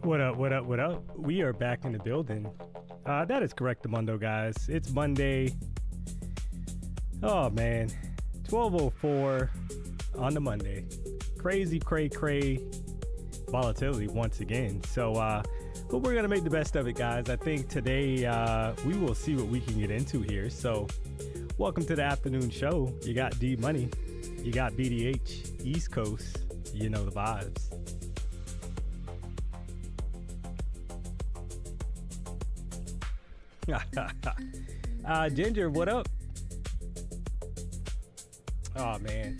What up, what up, what up? We are back in the building. That is correct, Mundo, guys. It's Monday. Oh, man. 12:04 on the Monday. Crazy, cray volatility once again. So, but we're going to make the best of it, guys. I think today we will see what we can get into here. So, welcome to the afternoon show. You got D-Money. You got BDH, East Coast. You know the vibes. Ginger, what up? Oh man,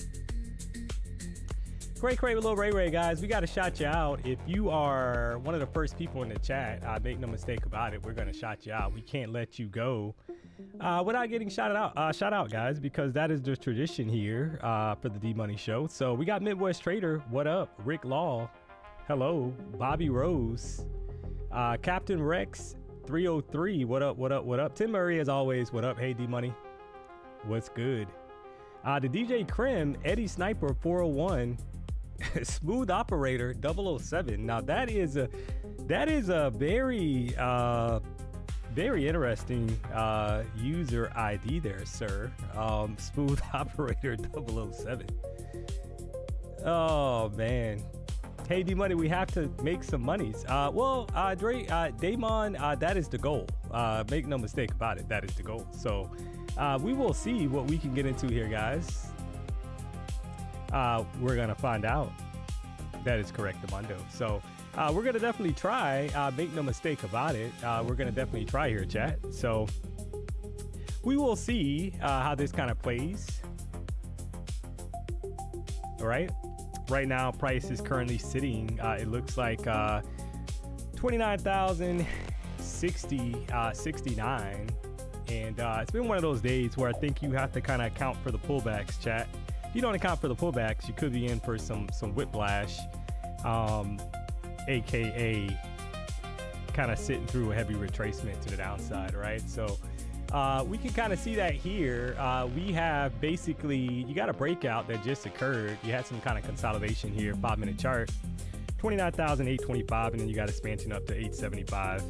great with little Ray, guys. We got to shout you out. If you are one of the first people in the chat, make no mistake about it, we're gonna shout you out. We can't let you go without getting shouted out. Shout out, guys, because that is the tradition here for the D-Money show. So we got Midwest Trader, what up? Rick Law, hello. Bobby Rose, Captain Rex 303, what up? Tim Murray, as always, what up? Hey, D-Money, what's good? The DJ Krim, Eddie Sniper 401, Smooth Operator 007. Now that is a very interesting user ID there, sir. Smooth Operator 007. Oh man. Hey, D-Money, we have to make some monies. Damon, that is the goal. Make no mistake about it, that is the goal. So we will see what we can get into here, guys. We're gonna find out. That is correct, Amundo. So we're gonna definitely try. Make no mistake about it. We're gonna definitely try here, chat. So we will see how this kind of plays. All right. Right now, price is currently sitting. It looks like 29,069, and it's been one of those days where I think you have to kind of account for the pullbacks, chat. If you don't account for the pullbacks, you could be in for some whiplash, aka kind of sitting through a heavy retracement to the downside, right? So we can kind of see that here. We have basically, you got a breakout that just occurred. You had some kind of consolidation here, 5-minute chart, 29,825, and then you got expansion up to 875,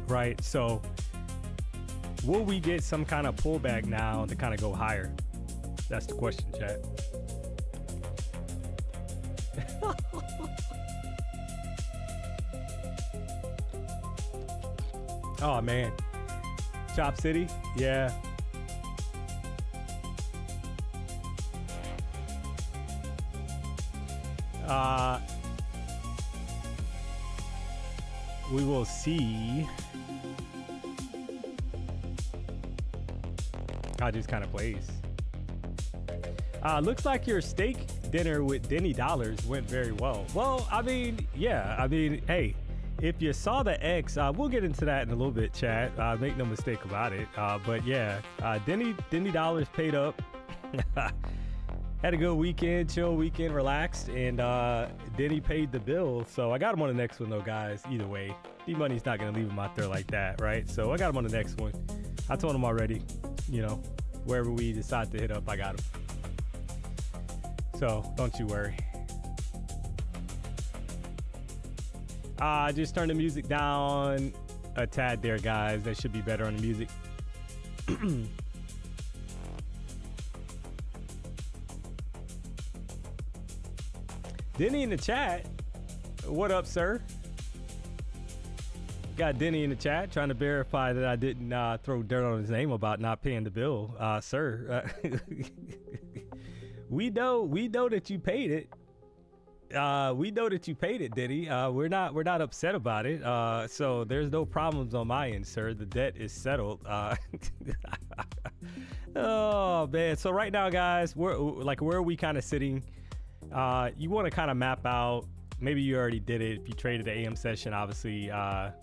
right? So will we get some kind of pullback now to kind of go higher? That's the question, chat. Oh man. Chop City, yeah. We will see. How this kind of plays. Looks like your steak dinner with Denny Dollars went very well. Well, I mean, yeah. I mean, hey. If you saw the X, we'll get into that in a little bit, chat. Make no mistake about it. But yeah, Denny Dollars paid up. Had a good weekend, chill weekend, relaxed, and Denny paid the bill. So I got him on the next one, though, guys. Either way, D-Money's not gonna leave him out there like that, right? So I got him on the next one. I told him already, you know, wherever we decide to hit up, I got him. So don't you worry. Just turn the music down a tad there, guys. That should be better on the music. Denny in the chat. What up, sir? Got Denny in the chat trying to verify that I didn't throw dirt on his name about not paying the bill. Sir, we know that you paid it. We know that you paid it, Diddy. We're not upset about it. So there's no problems on my end, sir. The debt is settled. Oh man. So right now, guys, where are we kind of sitting? You want to kind of map out. Maybe you already did it. If you traded the AM session, obviously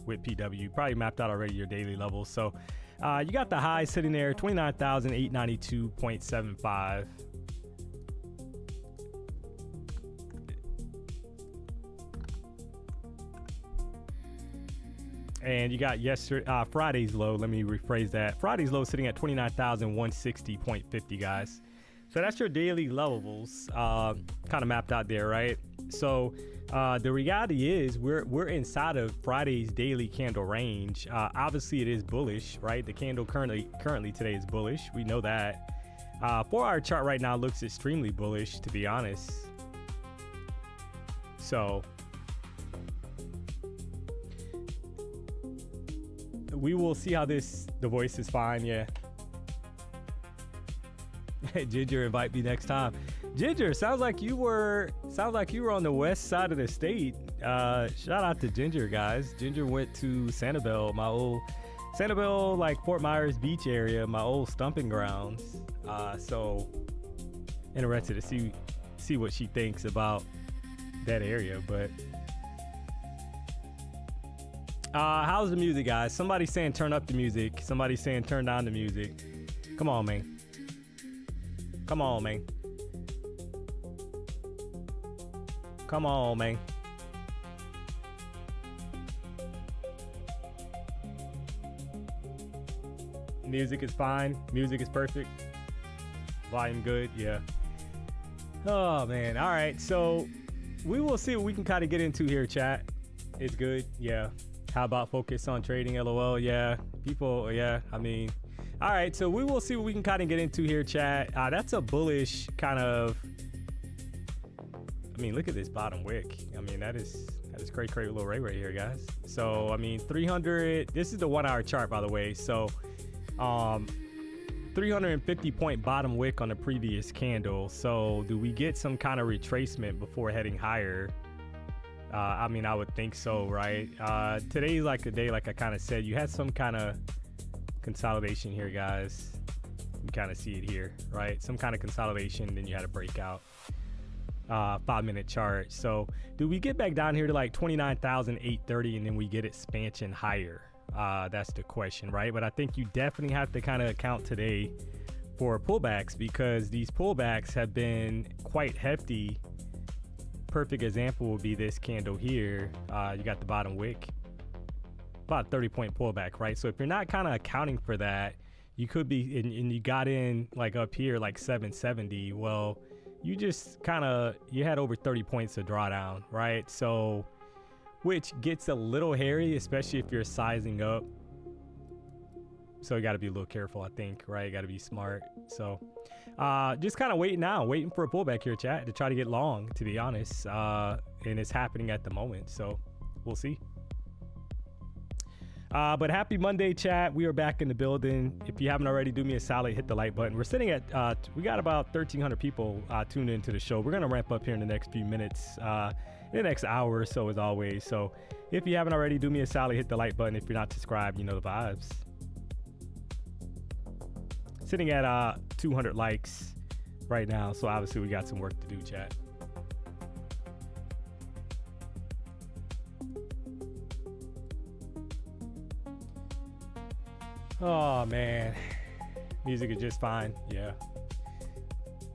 with PW, you probably mapped out already your daily levels. So you got the high sitting there, 29,892.75. And you got Friday's low. Let me rephrase that. Friday's low sitting at 29,160.50, guys. So that's your daily levels, kind of mapped out there, right? So the reality is we're inside of Friday's daily candle range. Obviously it is bullish, right? The candle currently today is bullish. We know that. 4-hour chart right now looks extremely bullish, to be honest. So we will see how the voice is fine. Yeah. Ginger, invite me next time. Ginger, sounds like you were on the west side of the state. Shout out to Ginger, guys. Ginger went to Sanibel, my old Sanibel, like Fort Myers Beach area, my old stomping grounds. So interested to see what she thinks about that area. But how's the music, guys? Somebody saying turn up the music. Somebody saying turn down the music. Come on, man. Come on, man. Come on, man. Music is fine. Music is perfect. Volume good. Yeah. Oh, man. All right. So we will see what we can kind of get into here, chat. It's good. Yeah. How about focus on trading? LOL. Yeah. People. Yeah. I mean. All right, so we will see what we can kind of get into here, chat. That's a bullish kind of. I mean, look at this bottom wick. I mean, that is great little ray right here, guys. So I mean, 300. This is the 1-hour chart, by the way. So, 350 point bottom wick on the previous candle. So do we get some kind of retracement before heading higher? I mean, I would think so, right? Today's like a day, like I kind of said, you had some kind of consolidation here, guys. You kind of see it here, right? Some kind of consolidation, then you had a breakout. 5-minute chart. So do we get back down here to like 29,830 and then we get expansion higher? That's the question, right? But I think you definitely have to kind of account today for pullbacks, because these pullbacks have been quite hefty. Perfect example would be this candle here. You got the bottom wick, about 30-point pullback, right? So if you're not kind of accounting for that, you could be, and you got in like up here, like 770. Well, you just you had over 30 points of drawdown, right? So, which gets a little hairy, especially if you're sizing up. So you got to be a little careful, I think, right? You got to be smart. So just kind of waiting for a pullback here, chat, to try to get long, to be honest. And it's happening at the moment. So we'll see. But happy Monday, chat. We are back in the building. If you haven't already, do me a solid, hit the like button. We're sitting at, we got about 1,300 people tuned into the show. We're going to ramp up here in the next few minutes, in the next hour or so, as always. So if you haven't already, do me a solid, hit the like button. If you're not subscribed, you know the vibes. Sitting at 200 likes right now. So obviously we got some work to do, chat. Oh man, music is just fine. Yeah.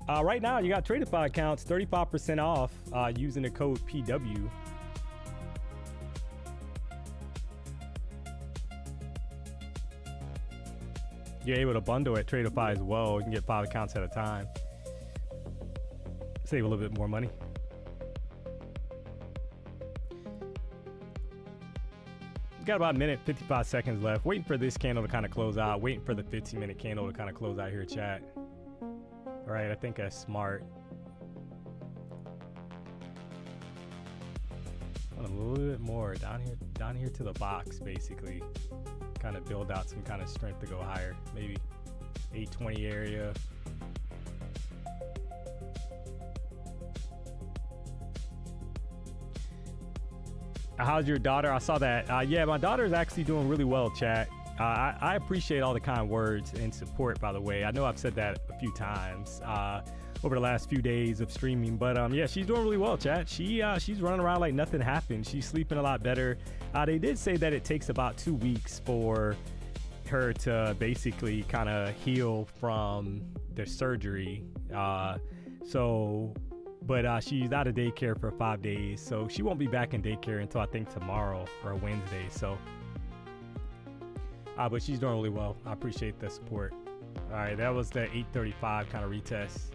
Right now you got Tradify accounts 35% off using the code PW. You're able to bundle at Tradify as well. You can get 5 accounts at a time. Save a little bit more money. Got about a minute, 55 seconds left. Waiting for this candle to kind of close out. Waiting for the 15-minute candle to kind of close out here, chat. All right, I think that's smart. A little bit more down here to the box, basically. Kind of build out some kind of strength to go higher. Maybe 820 area. How's your daughter? I saw that. Yeah, my daughter is actually doing really well, chat. I appreciate all the kind words and support, by the way. I know I've said that a few times over the last few days of streaming, but yeah, she's doing really well, chat. She's running around like nothing happened. She's sleeping a lot better. They did say that it takes about 2 weeks for her to basically kind of heal from the surgery. But she's out of daycare for 5 days, so she won't be back in daycare until I think tomorrow or Wednesday. So, but she's doing really well. I appreciate the support. All right, that was the 835 kind of retest.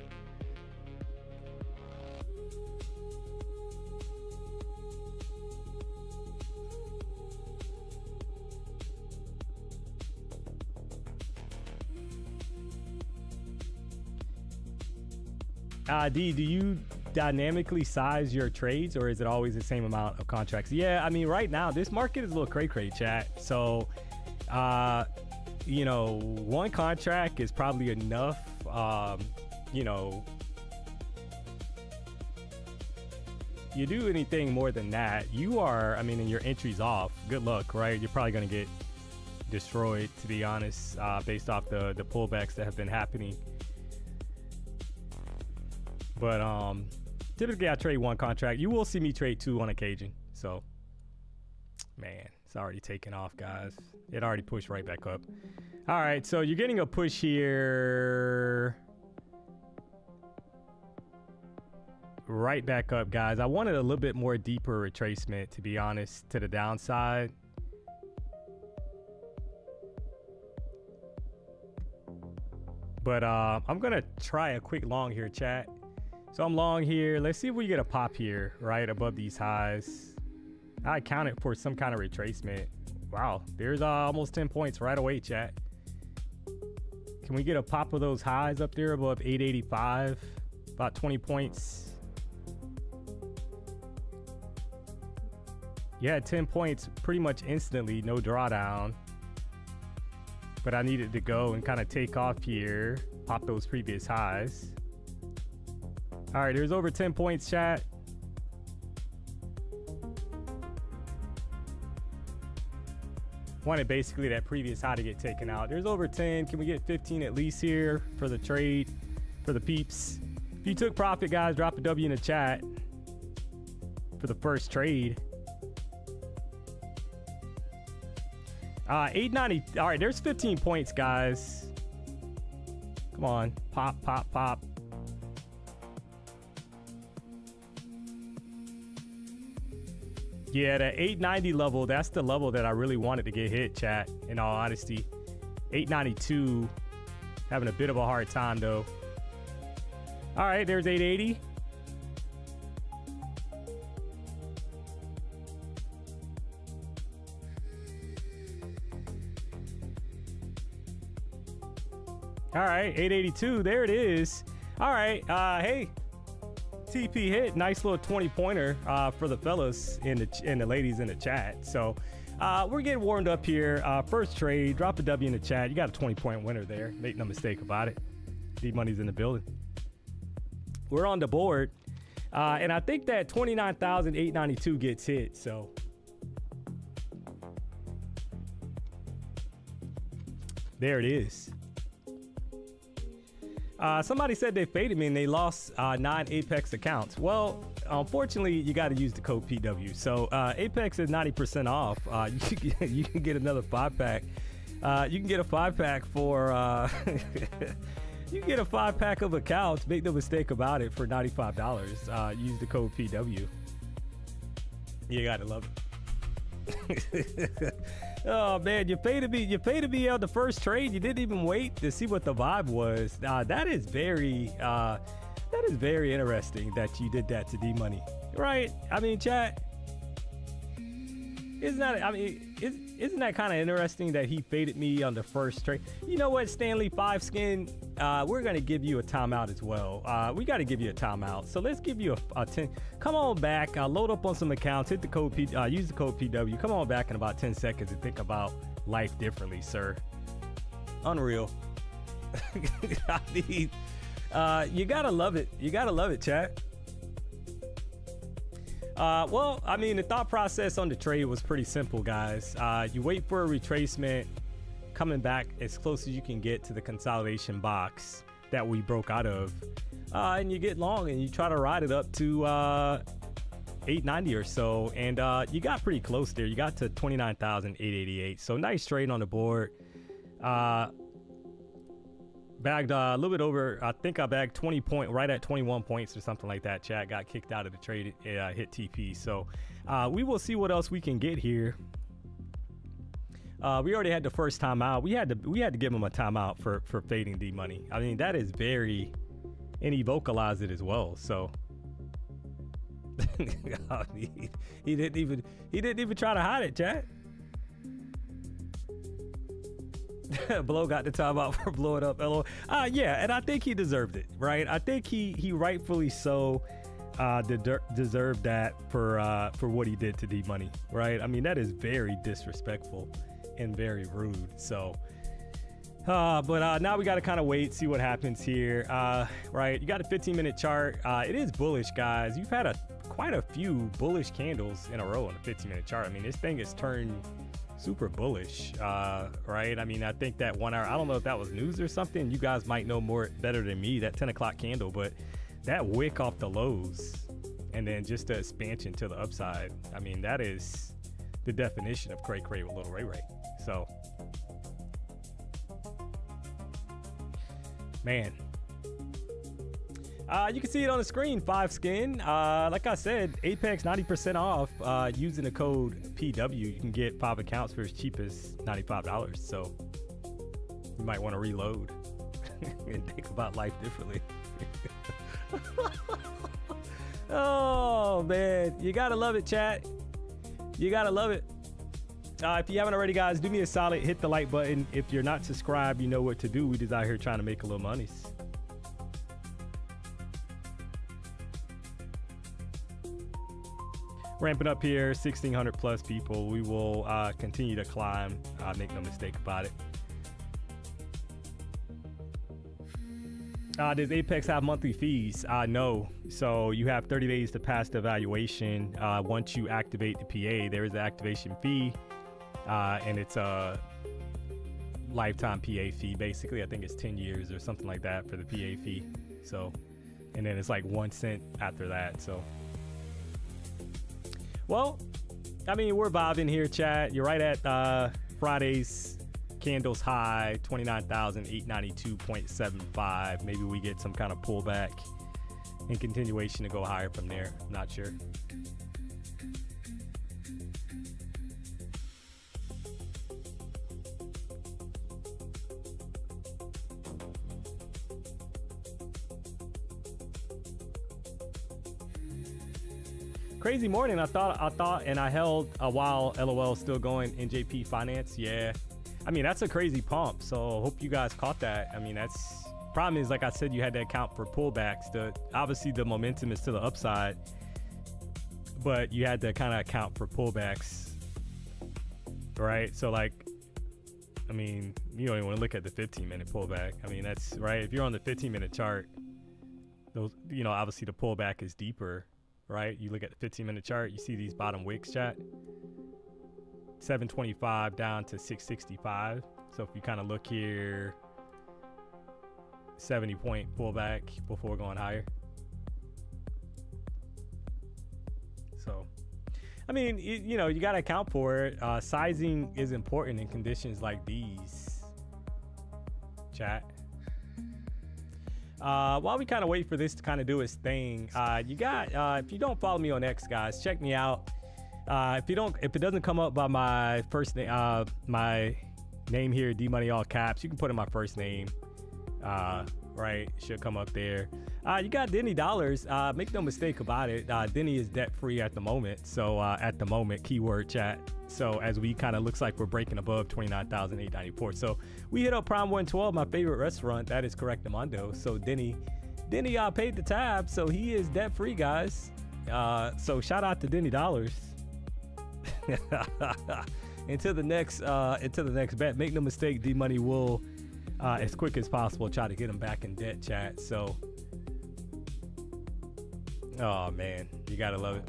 D, do you dynamically size your trades, or is it always the same amount of contracts? Yeah, I mean, right now this market is a little cray chat. So, you know, one contract is probably enough. You know, you do anything more than that, you are, I mean, and your entry's off, good luck, right? You're probably going to get destroyed, to be honest, based off the pullbacks that have been happening. But typically I trade one contract. You will see me trade two on occasion. So, man, it's already taken off, guys. It already pushed right back up. All right, so you're getting a push here. Right back up, guys. I wanted a little bit more deeper retracement, to be honest, to the downside. But I'm gonna try a quick long here, chat. So I'm long here. Let's see if we get a pop here, right above these highs. I counted for some kind of retracement. Wow, there's almost 10 points right away, chat. Can we get a pop of those highs up there above 885? About 20 points. Yeah, 10 points pretty much instantly, no drawdown. But I needed to go and kind of take off here, pop those previous highs. All right, there's over 10 points, chat. Wanted basically that previous high to get taken out. There's over 10. Can we get 15 at least here for the trade, for the peeps? If you took profit, guys, drop a W in the chat for the first trade. 890. All right, there's 15 points, guys. Come on, pop, pop, pop. Yeah, the 890 level, that's the level that I really wanted to get hit, chat, in all honesty. 892, having a bit of a hard time, though. All right, there's 880. All right, 882, there it is. All right, hey, TP hit, nice little 20-pointer for the fellas and the ladies in the chat. So we're getting warmed up here. First trade, drop a W in the chat. You got a 20-point winner there. Make no mistake about it. D-Money's in the building. We're on the board, and I think that 29,892 gets hit. So there it is. Somebody said they faded me and they lost 9 Apex accounts. Well, unfortunately, you got to use the code PW. So Apex is 90% off. You can get another 5-pack. You can get a 5-pack for you can get a 5-pack of accounts. Make no mistake about it, for $95. Use the code PW. You gotta love it. Oh man, you faded me on the first trade. You didn't even wait to see what the vibe was. That is very interesting that you did that to D-Money, right? I mean, chat, isn't that kind of interesting that he faded me on the first trade? You know what, Stanley 5 Skin, we're gonna give you a timeout as well. We got to give you a timeout, so let's give you a 10. Come on back, load up on some accounts, hit the code use the code PW. Come on back in about 10 seconds and think about life differently, sir. Unreal. I mean, you gotta love it. You gotta love it, chat. Well, I mean, the thought process on the trade was pretty simple, guys. You wait for a retracement, coming back as close as you can get to the consolidation box that we broke out of, and you get long and you try to ride it up to 890 or so, and you got pretty close there. You got to 29,888. So nice trade on the board. Bagged a little bit over, I think I bagged 20 point, right at 21 points or something like that. Chat got kicked out of the trade, hit TP. So we will see what else we can get here. We already had the first timeout. We had to give him a timeout for fading D-Money. I mean, that is very, and he vocalized it as well. So he didn't even try to hide it, chat. Blow got the timeout for blowing up. LO. Yeah, and I think he deserved it, right? I think he rightfully so deserved that for what he did to D-Money, right? I mean, that is very disrespectful and very rude. So, but now we got to kind of wait, see what happens here, right? You got a 15-minute chart. It is bullish, guys. You've had quite a few bullish candles in a row on a 15-minute chart. I mean, this thing has turned super bullish, right? I mean, I think that 1 hour, I don't know if that was news or something. You guys might know better than me, that 10 o'clock candle, but that wick off the lows and then just the expansion to the upside. I mean, that is the definition of cray with little Ray Ray. So, man, you can see it on the screen, 5 skin. Like I said, Apex 90% off using the code PW. You can get 5 accounts for as cheap as $95. So you might want to reload and think about life differently. Oh, man. You got to love it, chat. You got to love it. If you haven't already, guys, do me a solid. Hit the like button. If you're not subscribed, you know what to do. We just out here trying to make a little money. Ramping up here, 1,600 plus people. We will continue to climb. Make no mistake about it. Does Apex have monthly fees? No. So you have 30 days to pass the evaluation. Once you activate the PA, there is an activation fee, and it's a lifetime PA fee. Basically, I think it's 10 years or something like that for the PA fee. So, and then it's like 1 cent after that. So, well, I mean, we're vibing here, chat. You're right at Friday's candles high, 29,892.75. Maybe we get some kind of pullback and continuation to go higher from there. Not sure. Crazy morning. I thought, and I held a while. LOL still going. NJP Finance. Yeah. I mean, that's a crazy pump. So hope you guys caught that. I mean, that's problem is, like I said, you had to account for pullbacks. Obviously the momentum is to the upside, but you had to kind of account for pullbacks, right? So like, I mean, you don't even want to look at the 15-minute pullback. I mean, that's right. If you're on the 15-minute chart, those, you know, obviously the pullback is deeper, right? You look at the 15-minute chart, you see these bottom wicks, chat. 725 down to 665. So if you kind of look here, 70-point pullback before going higher. So, I mean, you know, you got to account for it. Sizing is important in conditions like these, chat. While we kind of wait for this to kind of do its thing, you got, if you don't follow me on X, guys, check me out. If it doesn't come up by my first name, my name here, DMONEY all caps, you can put in my first name, right? It should come up there. You got Denny dollars. Make no mistake about it. Denny is debt free at the moment. So at the moment, keyword chat. So as we kind of looks like we're breaking above 29,894. So we hit up Prime 112, my favorite restaurant. That is correct, Amando. So Denny paid the tab, so he is debt free, guys. So shout out to Denny dollars. Into the next bet. Make no mistake, D-Money will as quick as possible try to get him back in debt, chat. So oh man, you gotta love it.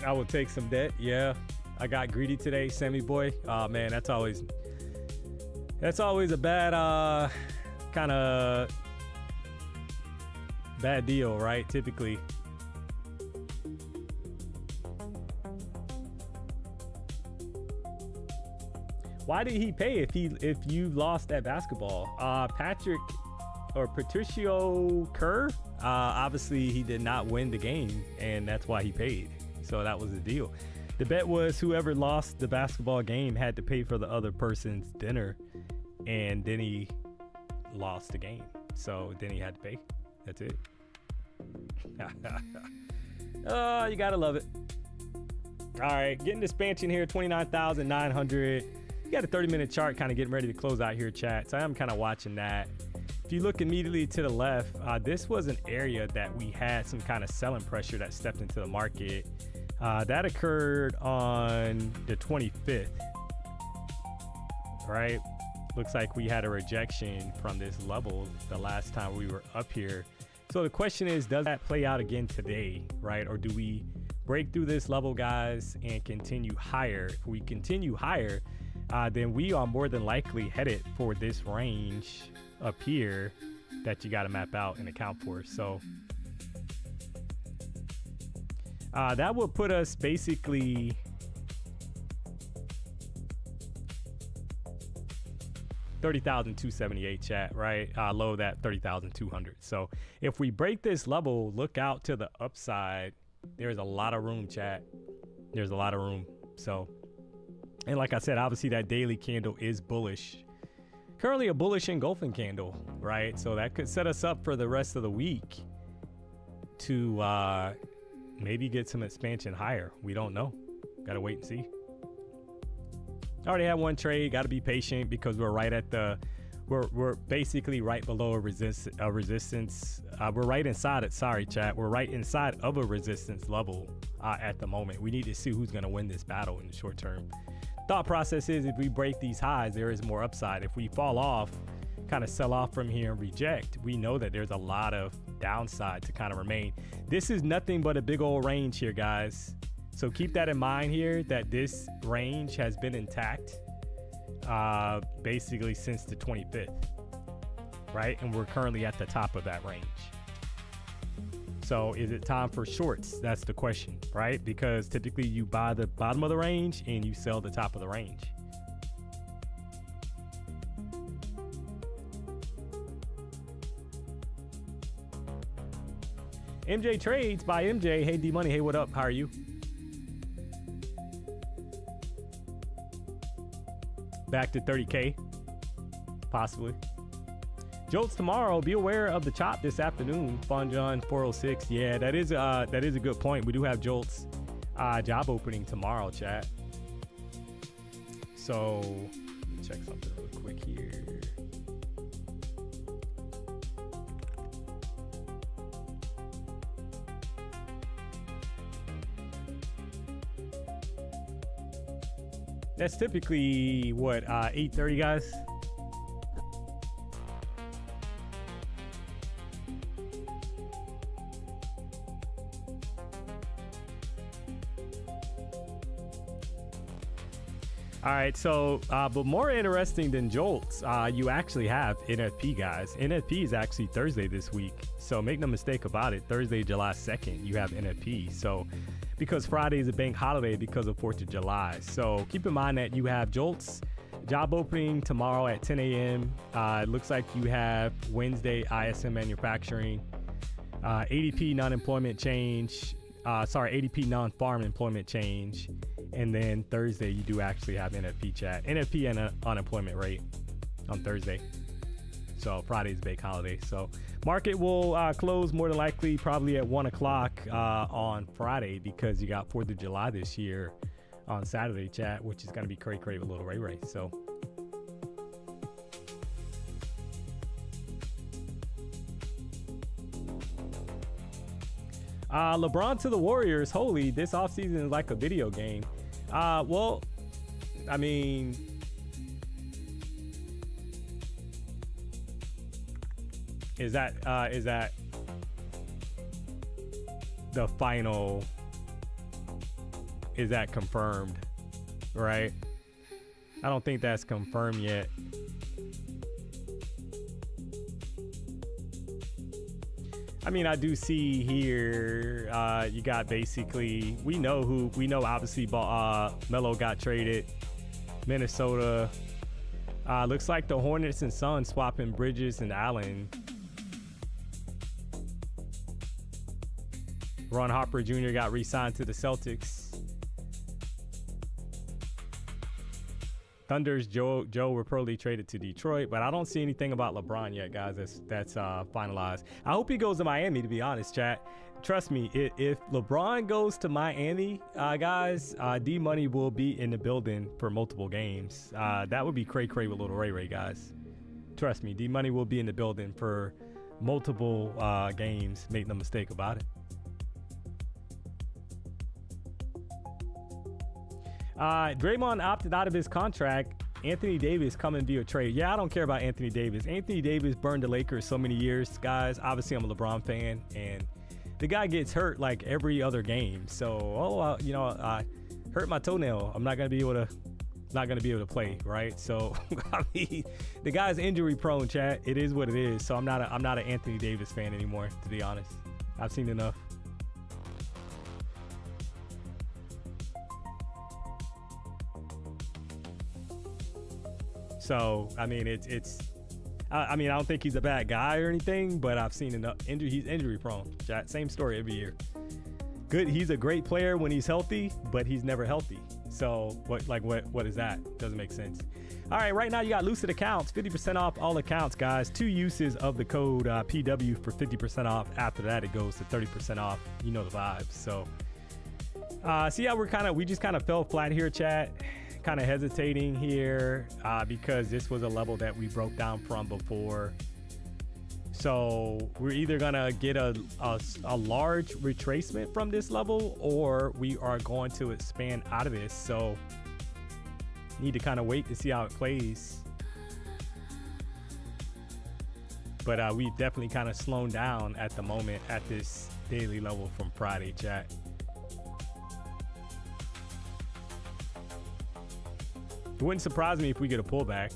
I will take some debt. Yeah, I got greedy today, Sammy boy. Oh man, that's always a bad kind of bad deal, right? Typically. Why did he pay if you lost at basketball? Patricio Kerr, obviously he did not win the game, and that's why he paid. So that was the deal. The bet was whoever lost the basketball game had to pay for the other person's dinner, and then he lost the game. So then he had to pay. That's it. Oh, you gotta love it. All right, getting expansion here, 29,900. You got a 30-minute chart kind of getting ready to close out here, chat. So I'm kind of watching that. If you look immediately to the left, this was an area that we had some kind of selling pressure that stepped into the market. That occurred on the 25th, right? Looks like we had a rejection from this level the last time we were up here. So the question is, does that play out again today, right? Or do we break through this level, guys, and continue higher? If we continue higher, then we are more than likely headed for this range up here that you got to map out and account for. So that will put us basically $30,278, chat, right? Low that 30,200. So if we break this level, look out to the upside. There's a lot of room, chat. There's a lot of room. So, and like I said, obviously that daily candle is bullish. Currently a bullish engulfing candle, right? So that could set us up for the rest of the week to maybe get some expansion higher. We don't know. Got to wait and see. Already had one trade. Got to be patient because we're right at the, we're basically right below a resistance. We're right inside it. Sorry, chat. We're right inside of a resistance level at the moment. We need to see who's going to win this battle in the short term. Thought process is if we break these highs, there is more upside. If we fall off, kind of sell off from here and reject, we know that there's a lot of downside to kind of remain. This is nothing but a big old range here, guys. So keep that in mind here, that this range has been intact basically since the 25th, right? And we're currently at the top of that range. So is it time for shorts? That's the question, right? Because typically you buy the bottom of the range and you sell the top of the range. MJ Trades by MJ. Hey, DMONEY. Hey, what up? How are you? Back to 30K, possibly. Jolts tomorrow. Be aware of the chop this afternoon. Fonjon 406. Yeah, that is a good point. We do have Jolts job opening tomorrow, chat. So let me check something real quick here. That's typically what 8:30, guys. All right, so but more interesting than Jolts, you actually have NFP, guys. NFP is actually Thursday this week, so make no mistake about it. Thursday, July 2nd, you have NFP. So because Friday is a bank holiday because of 4th of July. So keep in mind that you have Jolts job opening tomorrow at 10 a.m. It looks like you have Wednesday ISM manufacturing, ADP non-employment change, ADP non-farm employment change. And then Thursday, you do actually have NFP, chat. NFP and unemployment rate on Thursday. So Friday's bank holiday. So market will close more than likely probably at 1 o'clock on Friday because you got 4th of July this year on Saturday, chat, which is going to be cray with little Ray Ray. So LeBron to the Warriors. Holy, this offseason is like a video game. Well, I mean, is that the final? Is that confirmed? Right? I don't think that's confirmed yet. I mean, I do see here, you got basically, we know obviously Melo got traded, Minnesota. Looks like the Hornets and Suns swapping Bridges and Allen. Ron Harper Jr. got re-signed to the Celtics. Thunder's Joe reportedly traded to Detroit, but I don't see anything about LeBron yet, guys. That's finalized. I hope he goes to Miami, to be honest, chat. Trust me, if LeBron goes to Miami, guys, D-Money will be in the building for multiple games. That would be cray-cray with Little Ray Ray, guys. Trust me, D-Money will be in the building for multiple games. Make no mistake about it. Draymond opted out of his contract. Anthony Davis coming via trade. Yeah, I don't care about Anthony Davis. Anthony Davis burned the Lakers so many years, guys. Obviously, I'm a LeBron fan, and the guy gets hurt like every other game. So, you know, I hurt my toenail. I'm not gonna be able to play, right? So, I mean, the guy's injury prone, chat. It is what it is. So I'm not an Anthony Davis fan anymore, to be honest. I've seen enough. So, I mean, I mean, I don't think he's a bad guy or anything, but I've seen enough injury. He's injury prone. Same story every year. Good. He's a great player when he's healthy, but he's never healthy. So what is that? Doesn't make sense. All right. Right now you got Lucid accounts, 50% off all accounts, guys. 2 uses of the code PW for 50% off. After that, it goes to 30% off. You know the vibes. So, see how we just kind of fell flat here, chat. Kind of hesitating here because this was a level that we broke down from before. So we're either gonna get a large retracement from this level, or we are going to expand out of this. So need to kind of wait to see how it plays. But we've definitely kind of slowed down at the moment at this daily level from Friday, chat. It wouldn't surprise me if we get a pullback.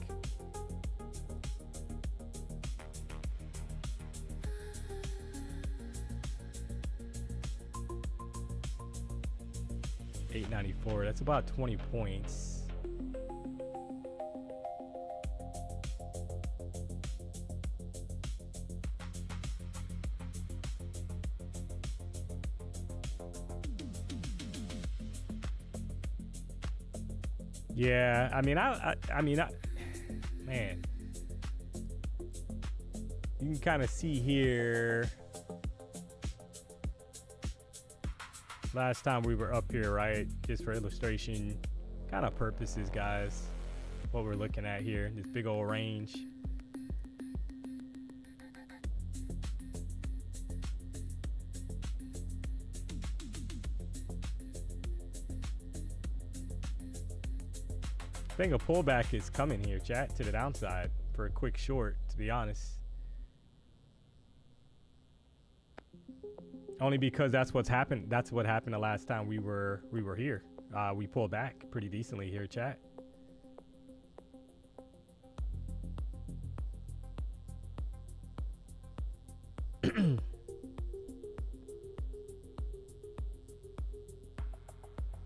$894. That's about 20 points. Yeah, I mean, man, you can kind of see here. Last time we were up here, right? Just for illustration, kind of purposes, guys. What we're looking at here, this big old range. I think a pullback is coming here, chat, to the downside for a quick short, to be honest. Only because that's what's happened. That's what happened the last time we were here. We pulled back pretty decently here, chat.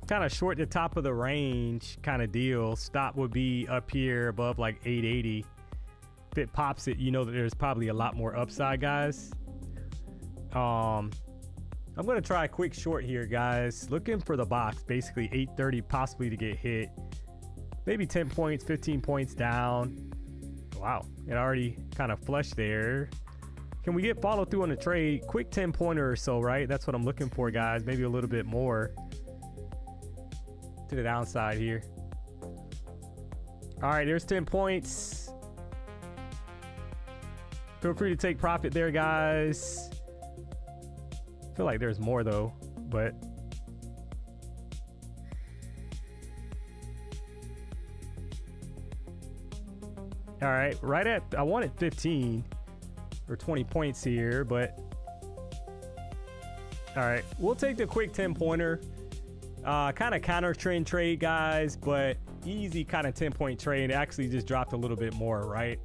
Kind of short the top of the range kind of deal. Stop would be up here above like 880. If it pops it, you know that there's probably a lot more upside, guys. I'm gonna try a quick short here, guys. Looking for the box, basically 830 possibly to get hit. Maybe 10 points, 15 points down. Wow, it already kind of flushed there. Can we get follow through on the trade? Quick 10 pointer or so, right? That's what I'm looking for, guys. Maybe a little bit more to the downside here. All right, there's 10 points. Feel free to take profit there, guys. I feel like there's more though, but all right, right at, I wanted 15 or 20 points here, but all right, we'll take the quick 10 pointer. Kind of counter trend trade, guys, but easy kind of 10-point trade. It actually just dropped a little bit more, right?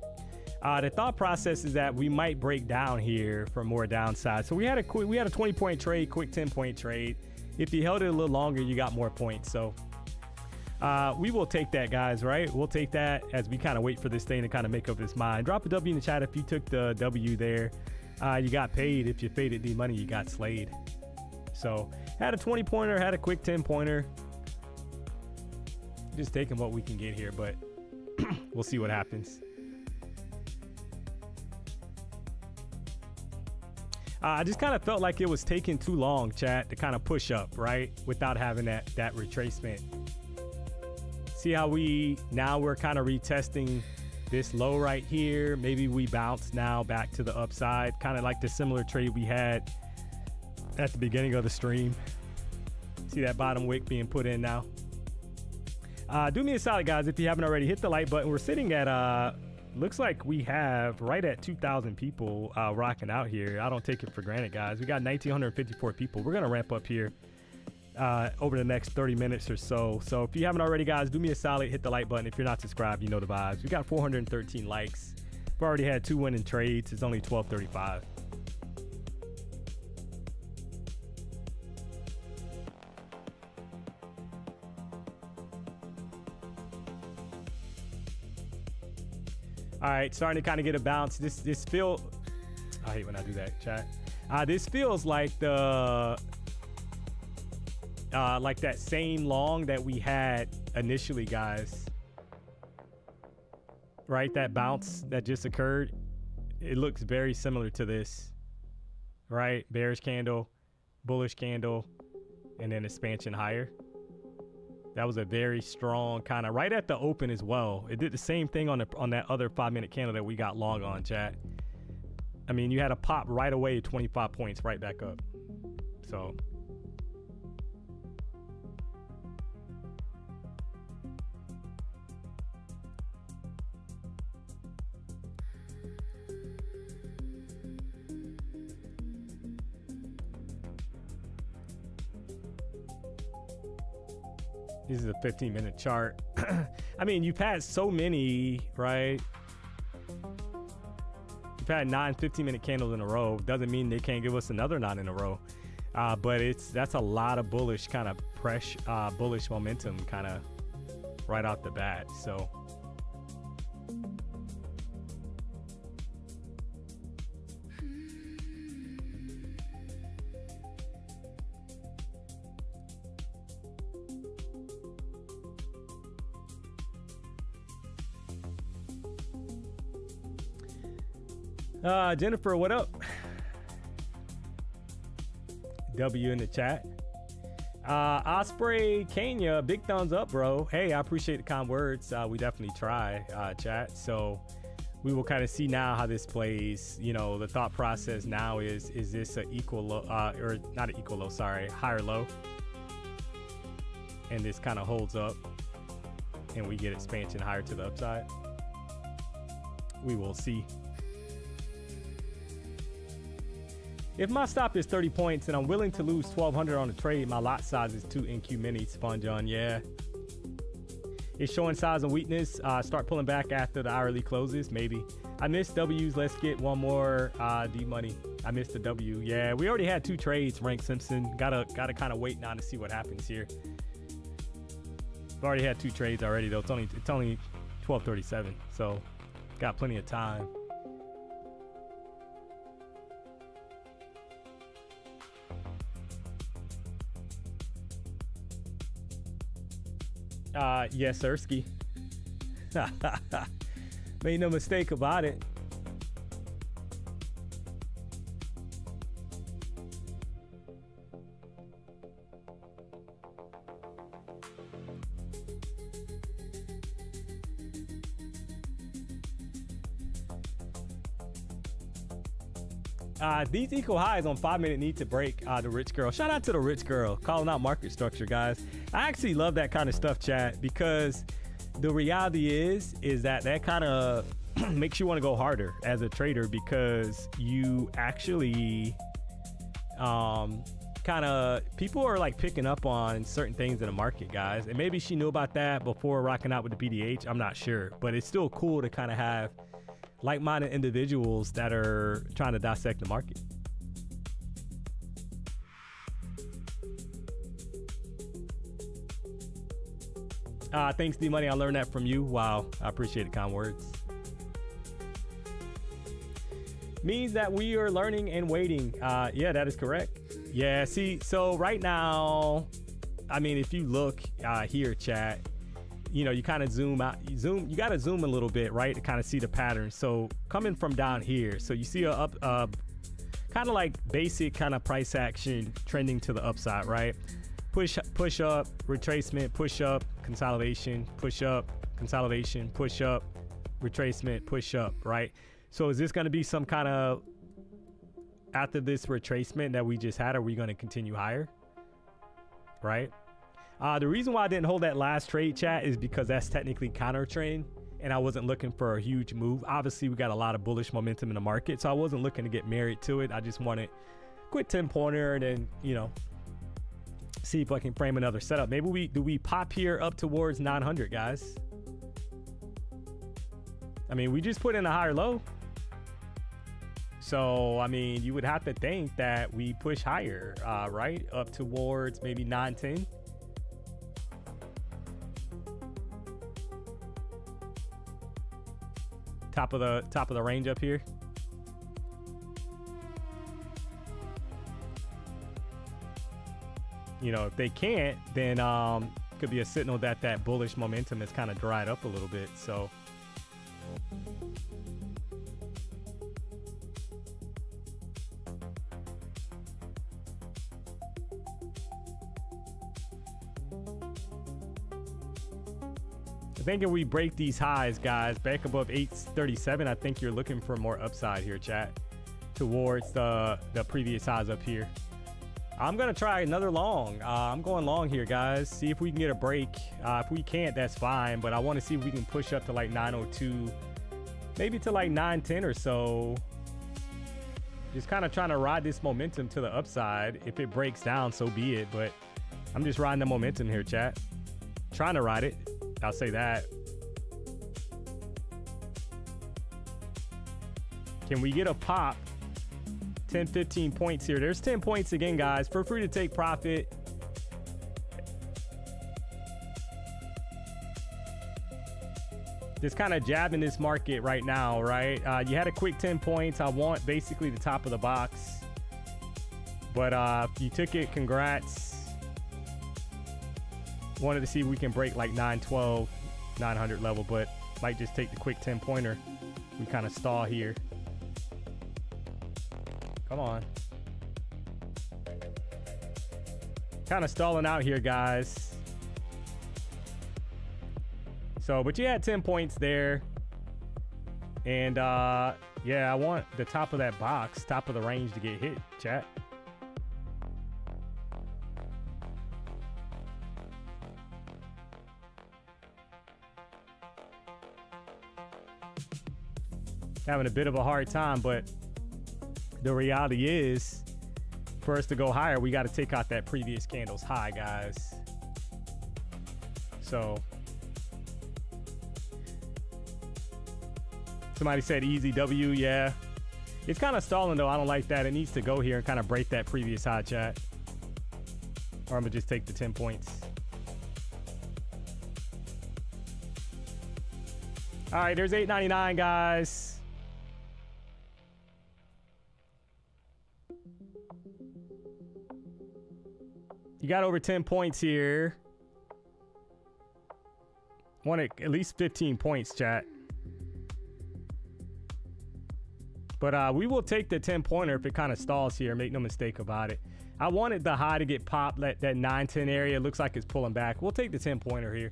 The thought process is that we might break down here for more downside. So we had a 20-point trade, quick 10-point trade. If you held it a little longer, you got more points. So we will take that, guys, right? We'll take that as we kind of wait for this thing to kind of make up its mind. Drop a W in the chat if you took the W there. You got paid. If you faded the money, you got slayed. So had a 20-pointer, had a quick 10-pointer. Just taking what we can get here, but We'll see what happens. I just kind of felt like it was taking too long, chat, to kind of push up, right? Without having that retracement. See how now we're kind of retesting this low right here. Maybe we bounce now back to the upside, kind of like the similar trade we had at the beginning of the stream. See that bottom wick being put in now. Do me a solid, guys, if you haven't already, hit the like button. We're sitting at looks like we have right at 2,000 people rocking out here. I don't take it for granted, guys. We got 1,954 people. We're gonna ramp up here over the next 30 minutes or so. So if you haven't already, guys, do me a solid, hit the like button. If you're not subscribed, you know the vibes. We got 413 likes. We've already had 2 winning trades. It's only 12:35. All right, starting to kind of get a bounce. This feel, I hate when I do that, chat. This feels like the like that same long that we had initially, guys. Right, that bounce that just occurred. It looks very similar to this. Right, bearish candle, bullish candle, and then expansion higher. That was a very strong kind of right at the open as well. It did the same thing on that other 5-minute candle that we got long on, chat. I mean, you had a pop right away, 25 points right back up. So this is a 15-minute chart. I mean, you've had so many, right? You've had 9 15-minute candles in a row. Doesn't mean they can't give us another 9 in a row. But that's a lot of bullish kind of bullish momentum kind of right off the bat. So Jennifer, what up? W in the chat. Osprey Kenya, big thumbs up, bro. Hey, I appreciate the kind words. We definitely try, chat. So we will kind of see now how this plays. You know, the thought process now is this an equal low, or not an equal low, sorry, higher low? And this kind of holds up and we get expansion higher to the upside. We will see. If my stop is 30 points and I'm willing to lose 1,200 on the trade, my lot size is 2 NQ mini. Sponge on, yeah. It's showing signs of weakness. Start pulling back after the hourly closes, maybe. I missed W's. Let's get one more D-Money. I missed the W. Yeah, we already had 2 trades, Rank Simpson. Gotta kind of wait now to see what happens here. We've already had 2 trades already, though. It's only 12:37, so got plenty of time. Yes, Ersky. Made no mistake about it. These equal highs on 5-minute need to break. The rich girl. Shout out to the rich girl. Calling out market structure, guys. I actually love that kind of stuff, chat, because the reality is that kind of makes you want to go harder as a trader, because you actually kind of, people are like picking up on certain things in the market, guys. And maybe she knew about that before rocking out with the BDH. I'm not sure, but it's still cool to kind of have like-minded individuals that are trying to dissect the market. Thanks, D-Money. I learned that from you. Wow, I appreciate the kind words. Means that we are learning and waiting. Yeah, that is correct. Yeah, see, so right now, I mean, if you look here, chat, you know, you kind of zoom out, you got to zoom a little bit, right, to kind of see the pattern. So coming from down here, so you see a up, kind of like basic kind of price action trending to the upside, right? Push up, retracement, push up, consolidation, push up, consolidation, push up, retracement, push up, right? So is this going to be some kind of, after this retracement that we just had, are we going to continue higher, right? The reason why I didn't hold that last trade, chat, is because that's technically counter trend and I wasn't looking for a huge move. Obviously, we got a lot of bullish momentum in the market, so I wasn't looking to get married to it. I just wanted quick 10-pointer and then, you know, see if I can frame another setup. Maybe do we pop here up towards 900, guys? I mean, we just put in a higher low. So, I mean, you would have to think that we push higher, right? Up towards maybe 910. Top of the range up here. You know, if they can't, then could be a signal that that bullish momentum has kind of dried up a little bit. So I think if we break these highs, guys, back above 837, I think you're looking for more upside here, chat, towards the previous highs up here. I'm going to try another long. I'm going long here, guys. See if we can get a break. If we can't, that's fine. But I want to see if we can push up to like 902, maybe to like 910 or so. Just kind of trying to ride this momentum to the upside. If it breaks down, so be it. But I'm just riding the momentum here, chat. Trying to ride it. I'll say that. Can we get a pop? 10, 15 points here. There's 10 points again, guys. Feel free to take profit. Just kind of jabbing this market right now, right? You had a quick 10 points. I want basically the top of the box. But if you took it, congrats. Wanted to see if we can break like 912, 900 level, but might just take the quick 10-pointer. We kind of stall here. Come on. Kind of stalling out here, guys. So, but you had 10 points there. And yeah, I want the top of that box, top of the range to get hit, chat. Having a bit of a hard time, but the reality is, for us to go higher, we got to take out that previous candle's high, guys. So somebody said easy W. Yeah, it's kind of stalling though. I don't like that. It needs to go here and kind of break that previous high, chat, or I'm gonna just take the 10 points. All right, there's 899, guys. You got over 10 points here. Want at least 15 points, chat. But we will take the 10-pointer if it kind of stalls here. Make no mistake about it. I wanted the high to get popped, that 910 area. It looks like it's pulling back. We'll take the 10-pointer here.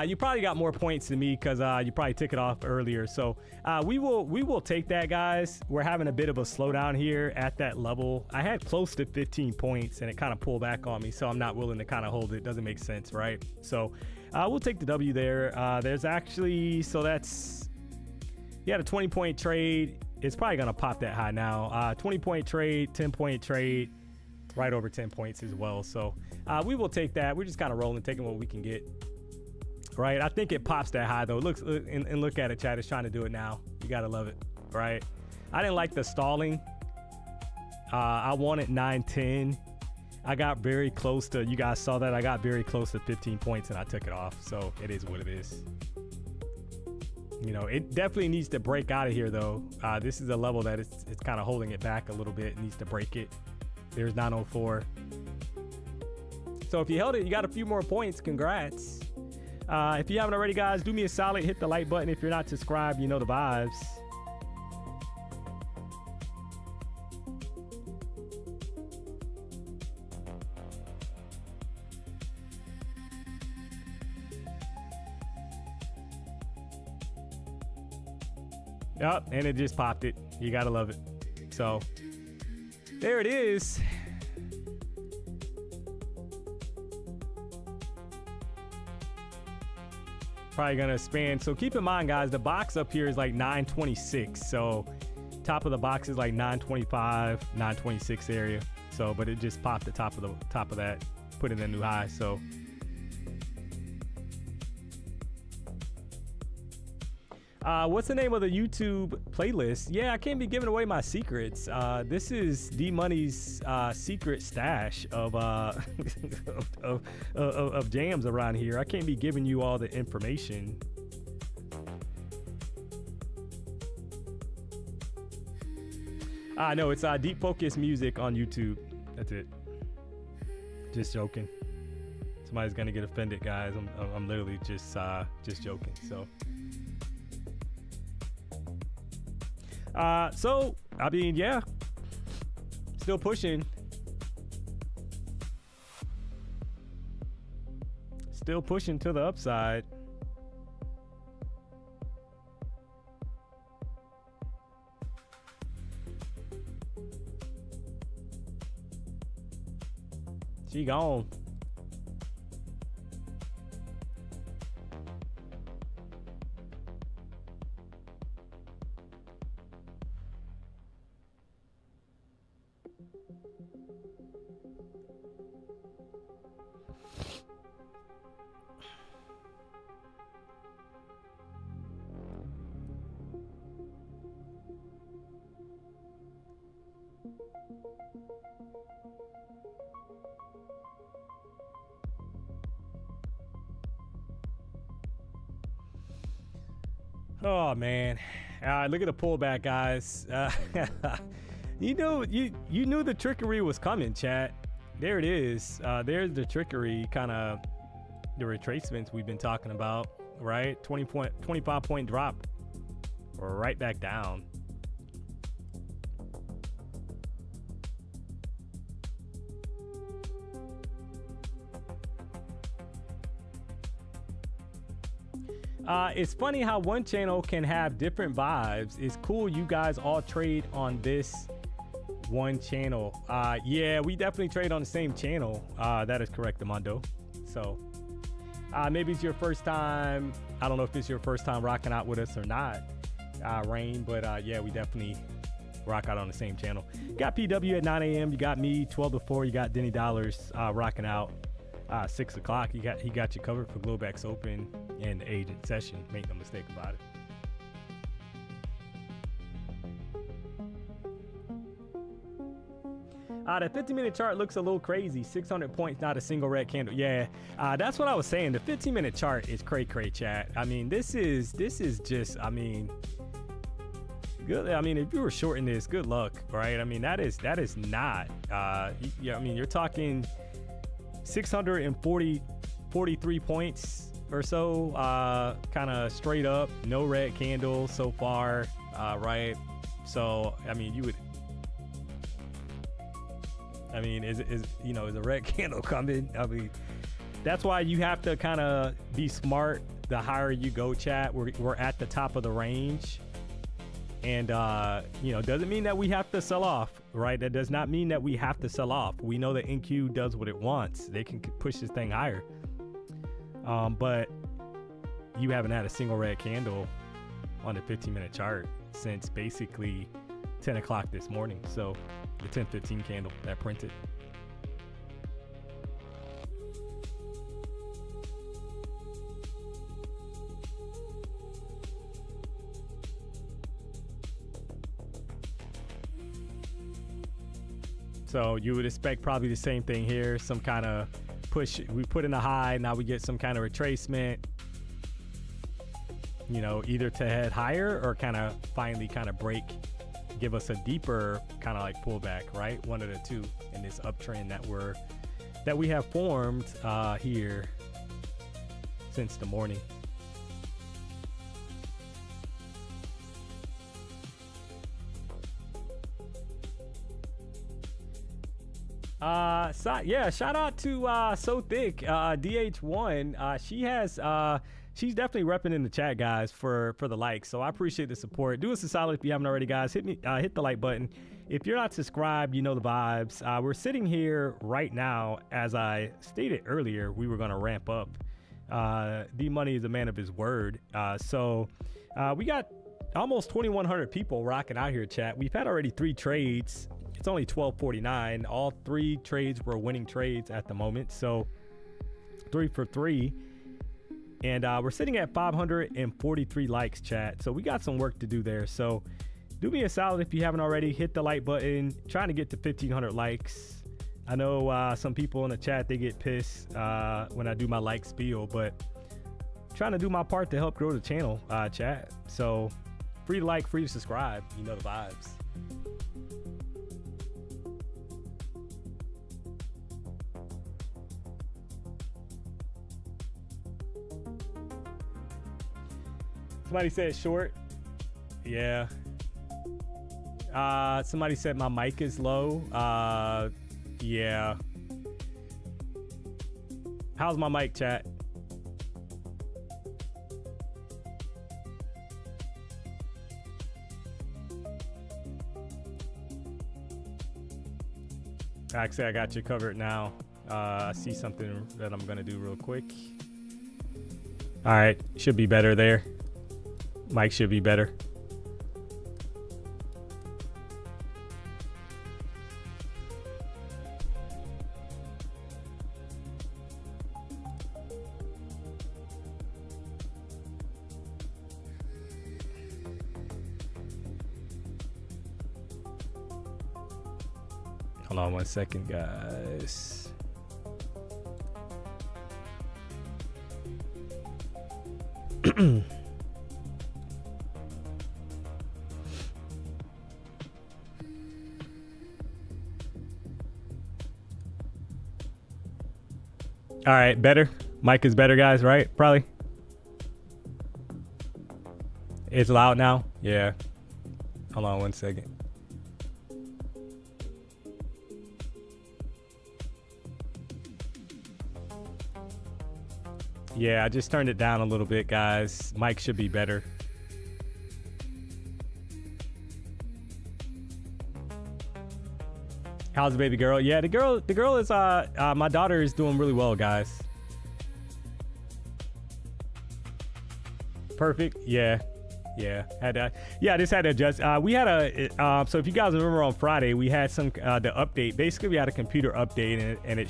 You probably got more points than me because you probably took it off earlier. So we will take that, guys. We're having a bit of a slowdown here at that level. I had close to 15 points and it kind of pulled back on me, so I'm not willing to kind of hold it. Doesn't make sense, right? So we'll take the W there. There's actually, so that's, you had a 20-point trade. It's probably going to pop that high now. 20-point trade, 10-point trade, right over 10 points as well. So we will take that. We're just kind of rolling, taking what we can get. Right, I think it pops that high though. Looks and look at it, chat. It's trying to do it now. You gotta love it, right? I didn't like the stalling. I wanted 910. I got very close to. You guys saw that. I got very close to 15 points and I took it off. So it is what it is. You know, it definitely needs to break out of here though. This is a level that it's kind of holding it back a little bit. It needs to break it. There's 904. So if you held it, you got a few more points. Congrats. If you haven't already, guys, do me a solid, hit the like button. If you're not subscribed, you know the vibes. Yup, and it just popped it. You gotta love it. So there it is. Probably gonna expand. So keep in mind, guys, the box up here is like 926. So top of the box is like 925, 926 area. So, but it just popped the top of that, put in a new high. So what's the name of the YouTube playlist? Yeah, I can't be giving away my secrets. This is DMONEY's secret stash of of jams around here. I can't be giving you all the information. No, it's deep focus music on YouTube. That's it. Just joking. Somebody's gonna get offended, guys. I'm literally just joking. So. So I mean, yeah, still pushing, to the upside. She gone. Oh man, look at the pullback, guys. You knew the trickery was coming, chat. There it is. There's the trickery, kind of the retracements we've been talking about, right? 25 point drop, or right back down. It's funny how one channel can have different vibes. It's cool you guys all trade on this one channel. Yeah, we definitely trade on the same channel. That is correct, Amando. So maybe it's your first time. I don't know if it's your first time rocking out with us or not, Rain, but yeah, we definitely rock out on the same channel. You got PW at 9 a.m. You got me 12 to 4. You got Denny Dollars rocking out 6 o'clock. He got you covered for Globex Open and the agent session. Make no mistake about it. The 50-minute chart looks a little crazy. 600 points, not a single red candle. Yeah, that's what I was saying. The 15-minute chart is cray, chat. I mean, this is just, I mean, good. I mean, if you were shorting this, good luck, right? I mean, that is not. Yeah, I mean, you're talking 643 points or so, kind of straight up, no red candle so far, right? So, I mean, you would. I mean, is a red candle coming? I mean, that's why you have to kind of be smart. The higher you go, chat, we're at the top of the range, and doesn't mean that we have to sell off, right? That does not mean that we have to sell off. We know that NQ does what it wants. They can push this thing higher, but you haven't had a single red candle on the 15-minute chart since basically 10 o'clock this morning. So the 10-15 candle that printed. So you would expect probably the same thing here, some kind of push. We put in a high, now we get some kind of retracement, either to head higher or kind of finally kind of break, give us a deeper kind of like pullback, right? One of the two in this uptrend that we have formed here. since the morning. Yeah, shout out to So Thick DH1. She's definitely repping in the chat, guys, for the likes. So I appreciate the support. Do us a solid if you haven't already, guys. Hit the like button. If you're not subscribed, you know the vibes. We're sitting here right now. As I stated earlier, we were going to ramp up. DMONEY is a man of his word. So we got almost 2,100 people rocking out here, chat. We've had already 3 trades. It's only 12:49. All 3 trades were winning trades at the moment. So 3 for 3. And we're sitting at 543 likes, chat. So we got some work to do there. So do me a solid if you haven't already. Hit the like button. Trying to get to 1,500 likes. I know some people in the chat, they get pissed when I do my like spiel, but trying to do my part to help grow the channel, chat. So free to like, free to subscribe. You know the vibes. Somebody said short. Yeah. Somebody said my mic is low. Yeah. How's my mic, chat? Actually, I got you covered now. I see something that I'm gonna do real quick. All right, should be better there. Mic should be better. Hold on 1 second, guys. All right, better. Mic is better, guys, right? Probably. It's loud now? Yeah. Hold on 1 second. Yeah, I just turned it down a little bit, guys. Mic should be better. How's the baby girl? Yeah, the girl is my daughter is doing really well, guys. Perfect. Yeah. I just had to adjust. We had a so if you guys remember on Friday, we had some the update. Basically, we had a computer update and it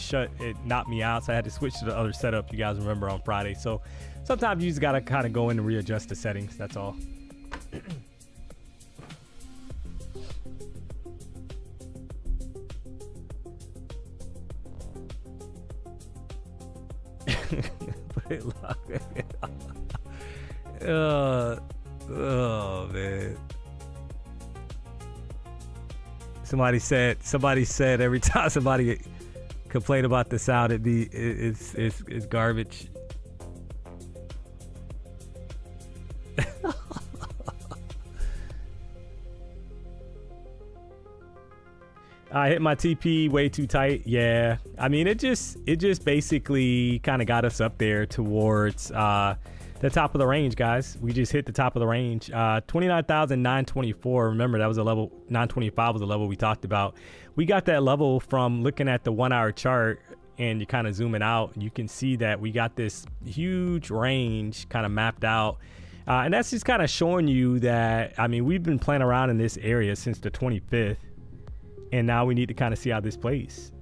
knocked me out, so I had to switch to the other setup. You guys remember on Friday. So sometimes you just gotta kind of go in and readjust the settings. That's all. Oh man. Somebody said every time somebody complain about the sound, it's garbage. I hit my TP way too tight. Yeah, I mean it just basically kind of got us up there towards the top of the range, guys. We just hit the top of the range. 29,924. Remember, that was a level. 925 was the level we talked about. We got that level from looking at the 1 hour chart, and you kind of zooming out, you can see that we got this huge range kind of mapped out. And that's just kind of showing you that, I mean, we've been playing around in this area since the 25th, and now we need to kind of see how this plays.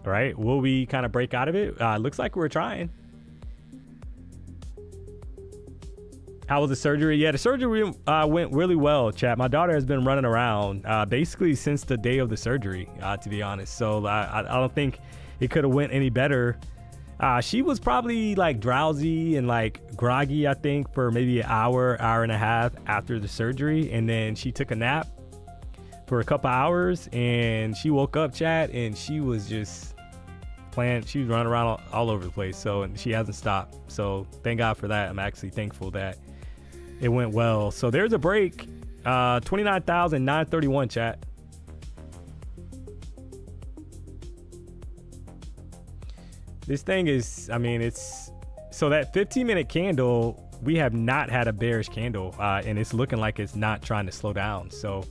All right, will we kind of break out of it? Looks like we're trying. How was the surgery? Yeah, the surgery went really well, chat. My daughter has been running around basically since the day of the surgery, to be honest. So I don't think it could have went any better. She was probably like drowsy and like groggy, I think, for maybe an hour and a half after the surgery. And then she took a nap for a couple hours and she woke up, chat, and she was just playing. She was running around all over the place. So, and she hasn't stopped. So thank God for that. I'm actually thankful that it went well. So there's a break. 29,931 chat. This thing is, I mean, it's, so that 15-minute candle, we have not had a bearish candle, and it's looking like it's not trying to slow down. So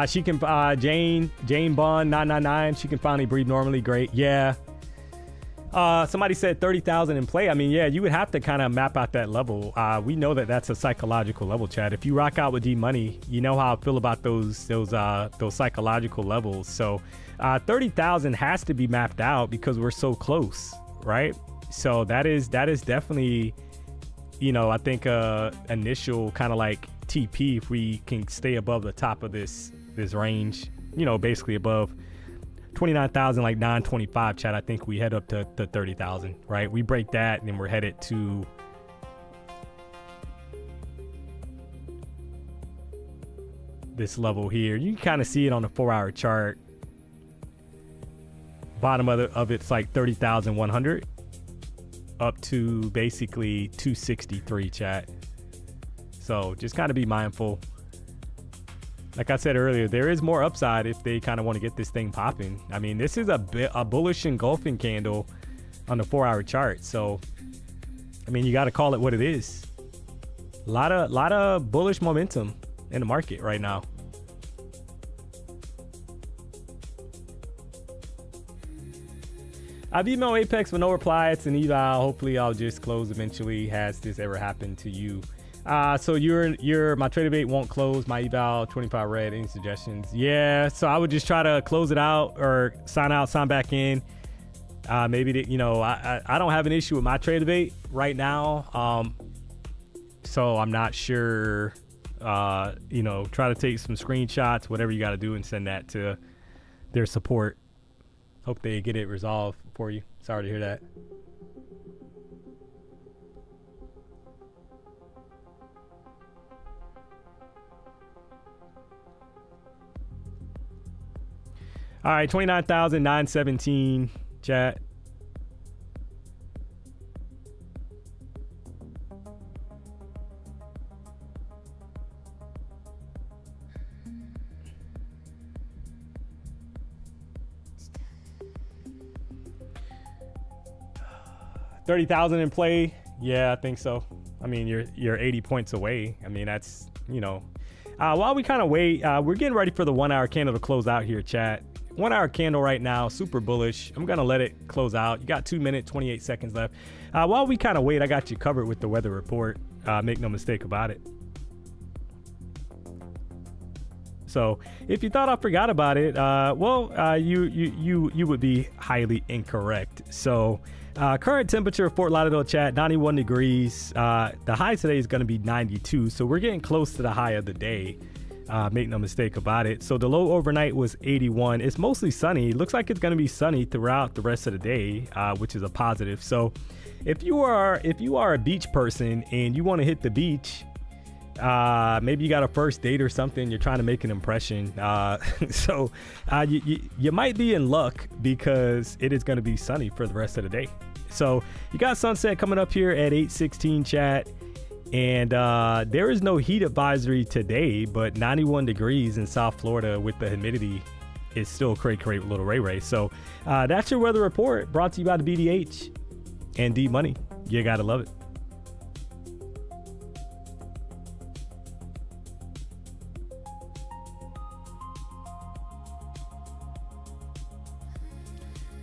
she can, Jane Bond 999, she can finally breathe normally. Great. Yeah. Somebody said 30,000 in play. I mean, yeah, you would have to kind of map out that level. We know that that's a psychological level, Chad. If you rock out with DMONEY, you know how I feel about those psychological levels. So 30,000 has to be mapped out because we're so close, right? So that is definitely, you know, I think initial kind of like TP if we can stay above the top of this range, you know, basically above 29,000, like 925, Chad. I think we head up to 30,000, right? We break that and then we're headed to this level here. You can kind of see it on the 4-hour chart. Bottom of it's like 30,100 up to basically 263, chat. So just kind of be mindful. Like I said earlier, there is more upside if they kind of want to get this thing popping. I mean, this is a bullish engulfing candle on the 4-hour chart. So, I mean, you got to call it what it is. A lot of bullish momentum in the market right now. I've emailed Apex with no reply. It's an eval. Hopefully I'll just close eventually. Has this ever happened to you? So my trader bait won't close. My eval 25 red. Any suggestions? Yeah. So I would just try to close it out or sign out, sign back in. Maybe you know, I don't have an issue with my trader bait right now. So I'm not sure. You know, try to take some screenshots, whatever you got to do, and send that to their support. Hope they get it resolved for you. Sorry to hear that. All right, 29,917 chat. $30,000 in play. Yeah, I think so. I mean, you're 80 points away. I mean, that's, you know, while we kind of wait, we're getting ready for the 1-hour candle to close out here, chat. 1-hour candle right now, super bullish. I'm gonna let it close out. You got 2 minutes 28 seconds left. While we kind of wait, I got you covered with the weather report. Make no mistake about it. So if you thought I forgot about it, you would be highly incorrect. So current temperature of Fort Lauderdale, chat, 91 degrees. The high today is going to be 92. So we're getting close to the high of the day. Make no mistake about it. So the low overnight was 81. It's mostly sunny. Looks like it's going to be sunny throughout the rest of the day, which is a positive. So if you are a beach person and you want to hit the beach, maybe you got a first date or something, you're trying to make an impression, so you might be in luck because it is going to be sunny for the rest of the day. So you got sunset coming up here at 8:16, chat, and there is no heat advisory today, but 91 degrees in South Florida with the humidity is still cray little ray. So that's your weather report, brought to you by the BDH and DMONEY. You gotta love it.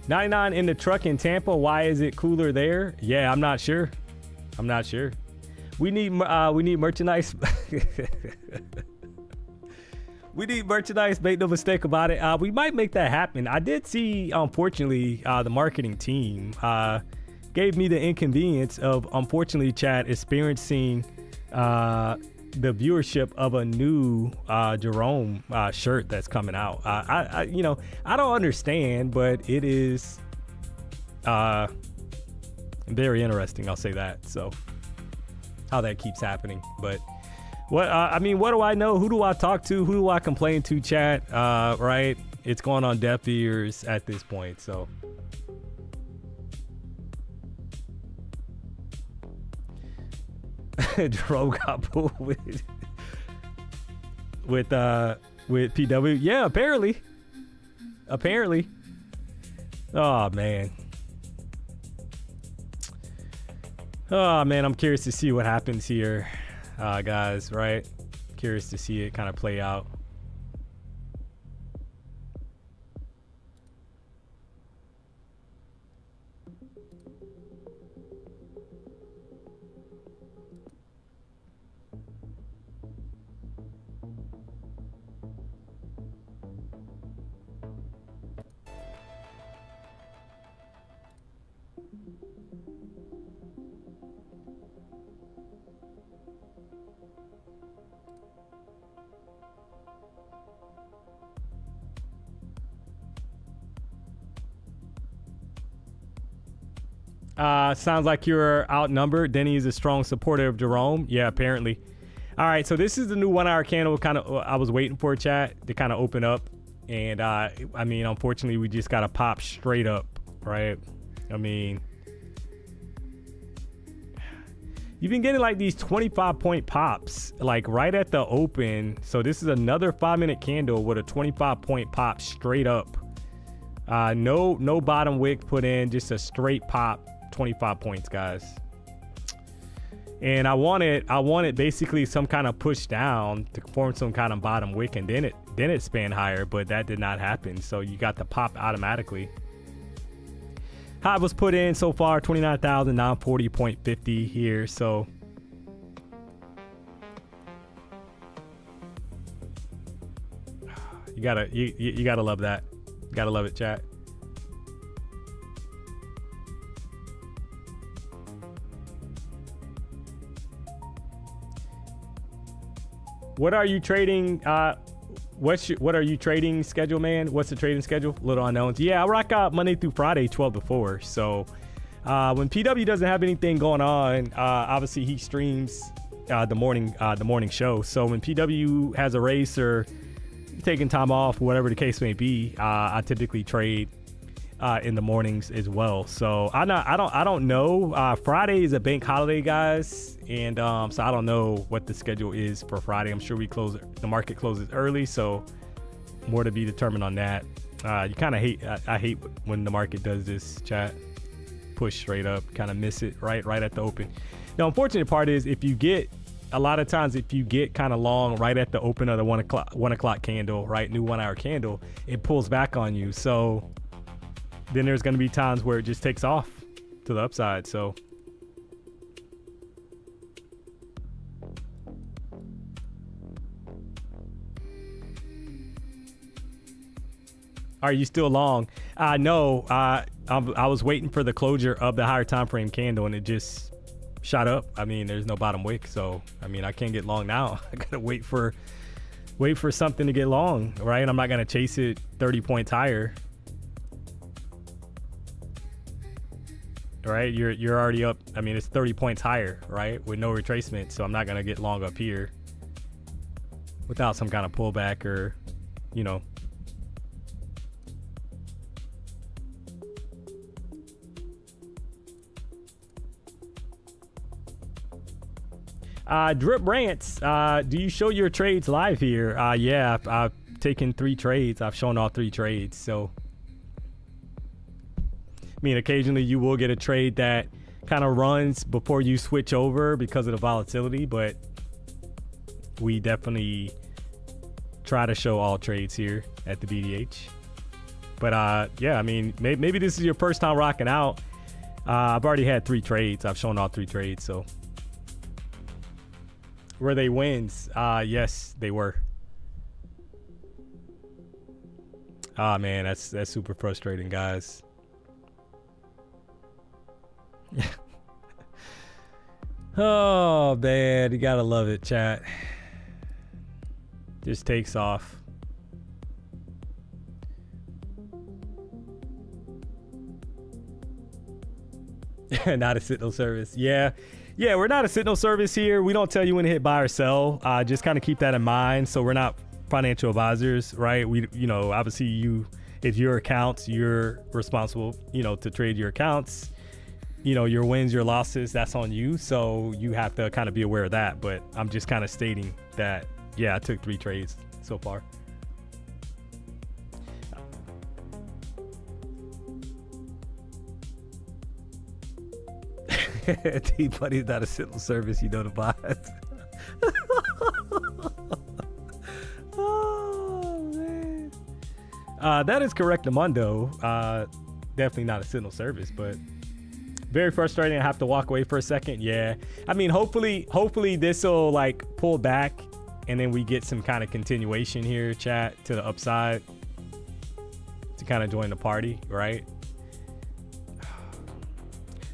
$99 in the truck in Tampa. Why is it cooler there? Yeah, I'm not sure. We need merchandise. We need merchandise. Make no mistake about it. We might make that happen. I did see, unfortunately, the marketing team gave me the inconvenience of, unfortunately, chat, experiencing the viewership of a new Jerome shirt that's coming out. I don't understand, but it is Very interesting, I'll say that. So how that keeps happening. But what I mean, what do I know? Who do I talk to? Who do I complain to, chat? Right? It's going on deaf ears at this point. So Jerome got pulled with PW. Yeah, apparently. Oh man. Oh man, I'm curious to see what happens here, guys, right? Curious to see it kind of play out. Sounds like you're outnumbered. Denny is a strong supporter of Jerome. Yeah, apparently. All right, so this is the new 1 hour candle. Kind of, I was waiting for a chat to kind of open up, and I mean, unfortunately, we just got to pop straight up, right? I mean, you've been getting like these 25-point pops, like right at the open. So this is another 5-minute candle with a 25-point pop straight up. No bottom wick put in, just a straight pop. 25 points, guys. And I wanted basically some kind of push down to form some kind of bottom wick, and then it spanned higher, but that did not happen. So you got the pop automatically. High was put in so far 29,940.50 here. So you gotta love that. Gotta love it, chat. What are you trading? What are you trading schedule, man? What's the trading schedule? Little unknowns. Yeah, I rock out Monday through Friday, 12 to 4. So when PW doesn't have anything going on, obviously he streams the morning show. So when PW has a race or taking time off, whatever the case may be, I typically trade in the mornings as well. So I don't know. Friday is a bank holiday, guys, and so I don't know what the schedule is for Friday. I'm sure the market closes early, so more to be determined on that. You kind of hate. I hate when the market does this, chat. Push straight up, kind of miss it right at the open. The unfortunate part is if you get kind of long right at the open of the 1 o'clock candle, right, new 1 hour candle, it pulls back on you. So then there's going to be times where it just takes off to the upside. So are you still long? No, I was waiting for the closure of the higher time frame candle, and it just shot up. I mean, there's no bottom wick, so I mean, I can't get long now. I gotta wait for something to get long, right? I'm not gonna chase it 30 points higher. Right, you're already up. I mean, it's 30 points higher, right, with no retracement. So I'm not gonna get long up here without some kind of pullback or, you know. Drip Rants, do you show your trades live here? Yeah, I've taken 3 trades. I've shown all 3 trades. So I mean, occasionally you will get a trade that kind of runs before you switch over because of the volatility, but we definitely try to show all trades here at the BDH. But yeah, I mean, maybe this is your first time rocking out. I've already had 3 trades. I've shown all 3 trades. So were they wins? Yes, they were. Ah, man, that's super frustrating, guys. Oh man, you gotta love it, chat. Just takes off. Not a signal service. Yeah, we're not a signal service here. We don't tell you when to hit buy or sell. Just kind of keep that in mind. So we're not financial advisors, right? We, obviously it's your accounts. You're responsible, to trade your accounts. Your wins, your losses, that's on you. So you have to kind of be aware of that. But I'm just kind of stating that, yeah, I took 3 trades so far. T-Buddy's not a signal service, the boss. Oh, man. That is correct, Amundo. Definitely not a signal service, but very frustrating. I have to walk away for a second. Yeah. I mean, hopefully this will like pull back and then we get some kind of continuation here, chat, to the upside to kind of join the party, right?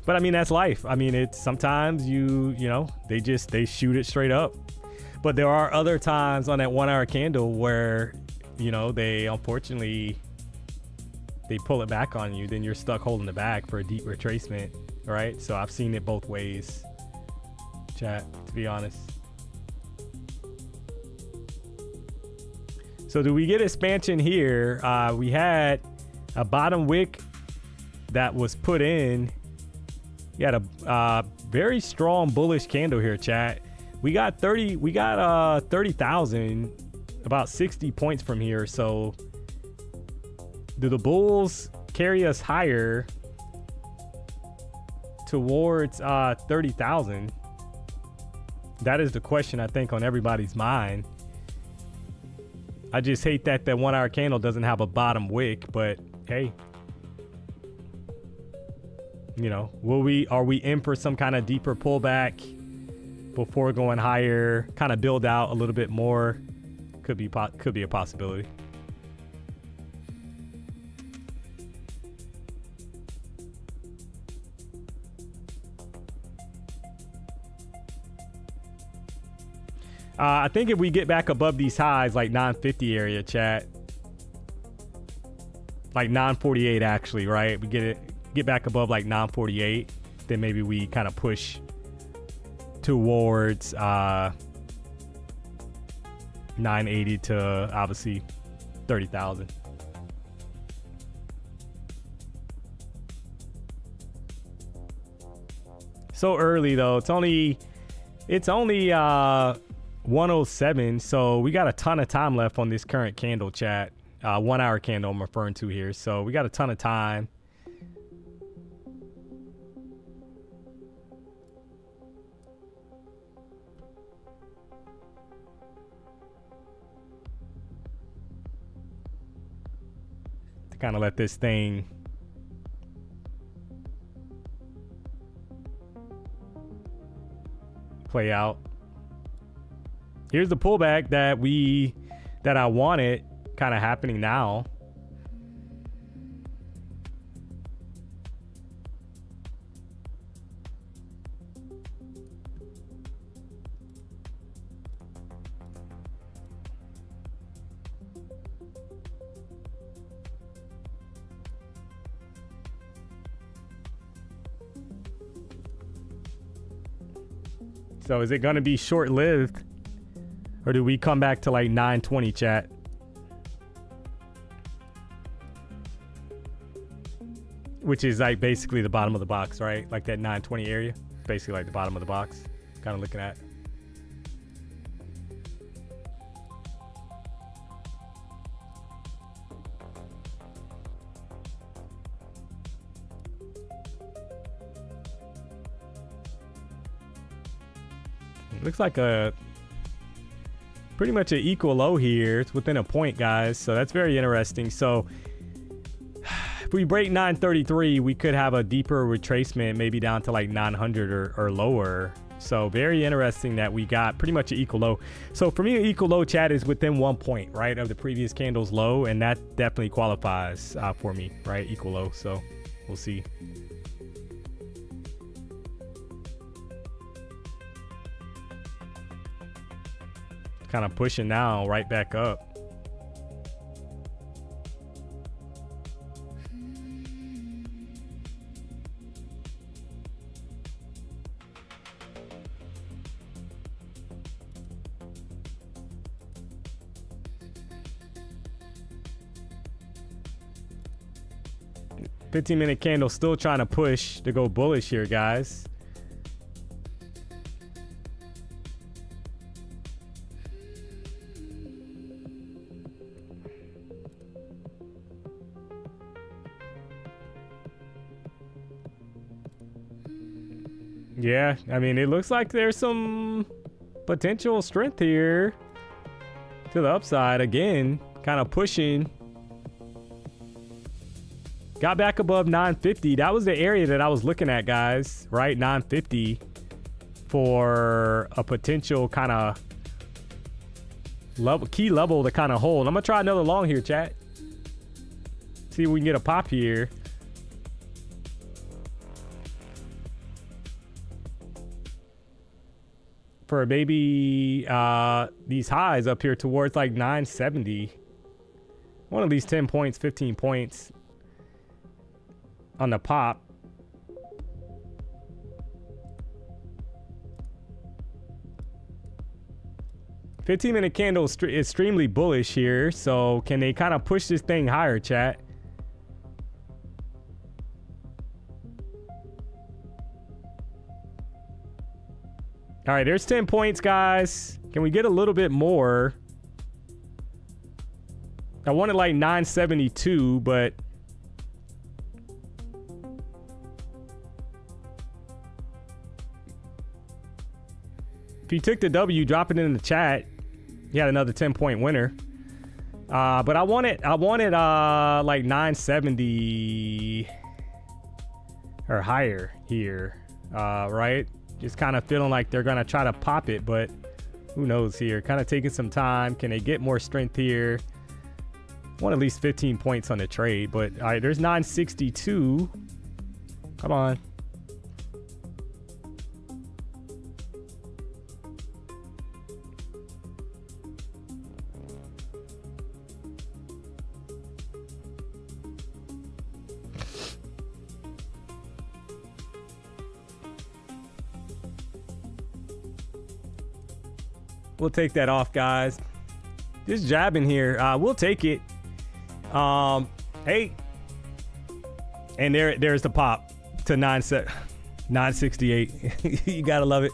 But I mean, that's life. I mean, it's sometimes they shoot it straight up. But there are other times on that 1 hour candle where, they unfortunately, they pull it back on you. Then you're stuck holding the bag for a deep retracement, right? So I've seen it both ways, chat, to be honest. So do we get expansion here? We had a bottom wick that was put in. You had a very strong bullish candle here, chat. We got 30,000, about 60 points from here. So do the bulls carry us higher towards 30,000? That is the question, I think, on everybody's mind. I just hate that that 1 hour candle doesn't have a bottom wick, but hey, are we in for some kind of deeper pullback before going higher, kind of build out a little bit more? Could be a possibility. I think if we get back above these highs, like 950 area, chat, like 948 actually, right? We get back above like 948, then maybe we kind of push towards 980 to obviously 30,000. So early though. It's only 107, so we got a ton of time left on this current candle, chat. 1 hour candle I'm referring to here. So we got a ton of time. To kind of let this thing play out. Here's the pullback that I wanted kind of happening now. So is it going to be short-lived? Or do we come back to like 920, chat? Which is like basically the bottom of the box, right? Like that 920 area. Basically like the bottom of the box. Kind of looking at. It looks like pretty much an equal low here. It's within a point, guys, so that's very interesting. So if we break 933, we could have a deeper retracement, maybe down to like 900 or lower. So very interesting that we got pretty much an equal low. So for me, an equal low, chat, is within 1 point, right, of the previous candle's low, and that definitely qualifies for me, right? Equal low. So we'll see. Kind of pushing now right back up. 15-minute candle still trying to push to go bullish here, guys. Yeah, I mean, it looks like there's some potential strength here to the upside. Again, kind of pushing. Got back above 950. That was the area that I was looking at, guys, right? 950 for a potential kind of key level to kind of hold. I'm going to try another long here, chat. See if we can get a pop here. For maybe these highs up here towards like 970. One of these 10 points, 15 points on the pop. $15-minute candle is extremely bullish here. So can they kind of push this thing higher, chat? All right, there's 10 points, guys. Can we get a little bit more? I wanted like 972, but if you took the W, drop it in the chat. You had another 10-point winner. But I wanted like 970 or higher here, right? Just kind of feeling like they're gonna try to pop it, but who knows here? Kind of taking some time. Can they get more strength here? Want at least 15 points on the trade, but all right, there's 962. Come on. We'll take that off, guys. Just jabbing here. We'll take it. Hey. And there's the pop to 968. You gotta love it.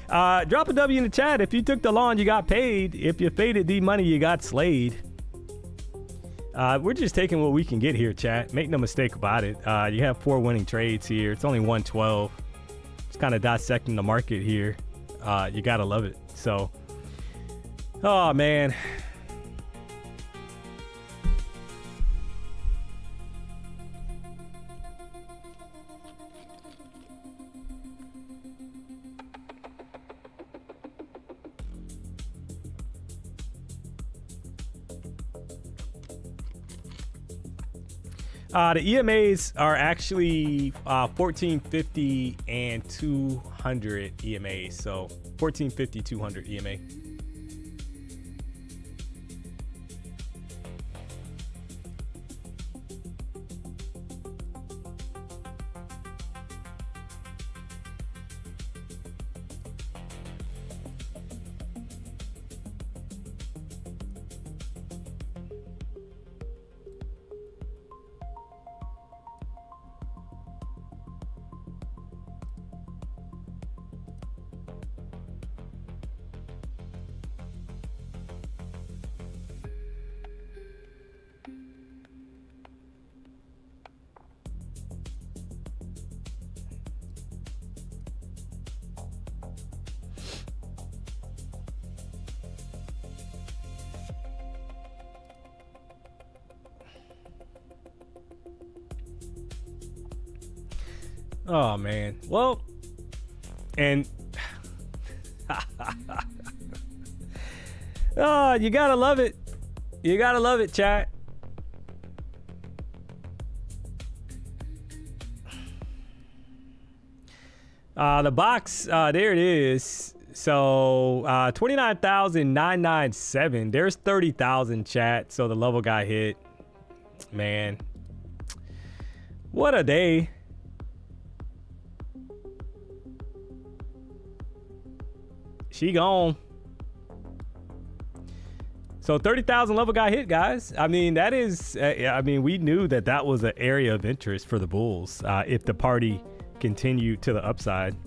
Drop a W in the chat. If you took the long, you got paid. If you faded D-Money, you got slayed. We're just taking what we can get here, chat. Make no mistake about it. You have 4 winning trades here. It's only 112. Just kind of dissecting the market here. You gotta love it. So, oh man. The EMAs are actually 1450 and 200 EMAs. So 1450, 200 EMA. Oh man. Well, and oh, you gotta love it. You gotta love it, chat. The box, there it is. So 29,997. There's 30,000, chat. So the level got hit. Man, what a day. She gone. So 30,000 level got hit, guys. I mean, that is, I mean, we knew that that was an area of interest for the bulls if the party continued to the upside.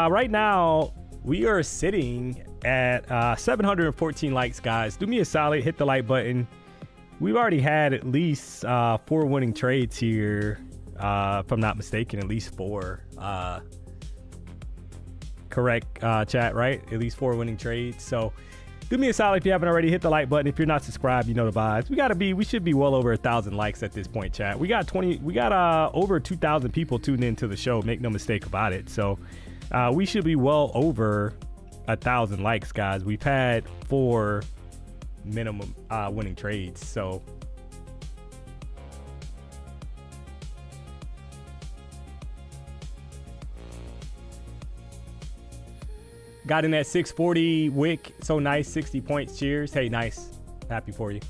Right now, we are sitting at 714 likes, guys. Do me a solid, hit the like button. We've already had at least 4 winning trades here, if I'm not mistaken, at least 4. Correct, chat, right? At least 4 winning trades. So do me a solid if you haven't already, hit the like button. If you're not subscribed, you know the vibes. We should be well over 1,000 likes at this point, chat. We got over 2,000 people tuned into the show. Make no mistake about it. So we should be well over 1,000 likes, guys. We've had 4 minimum winning trades. So got in at 640 wick. So nice. 60 points. Cheers. Hey, nice. Happy for you.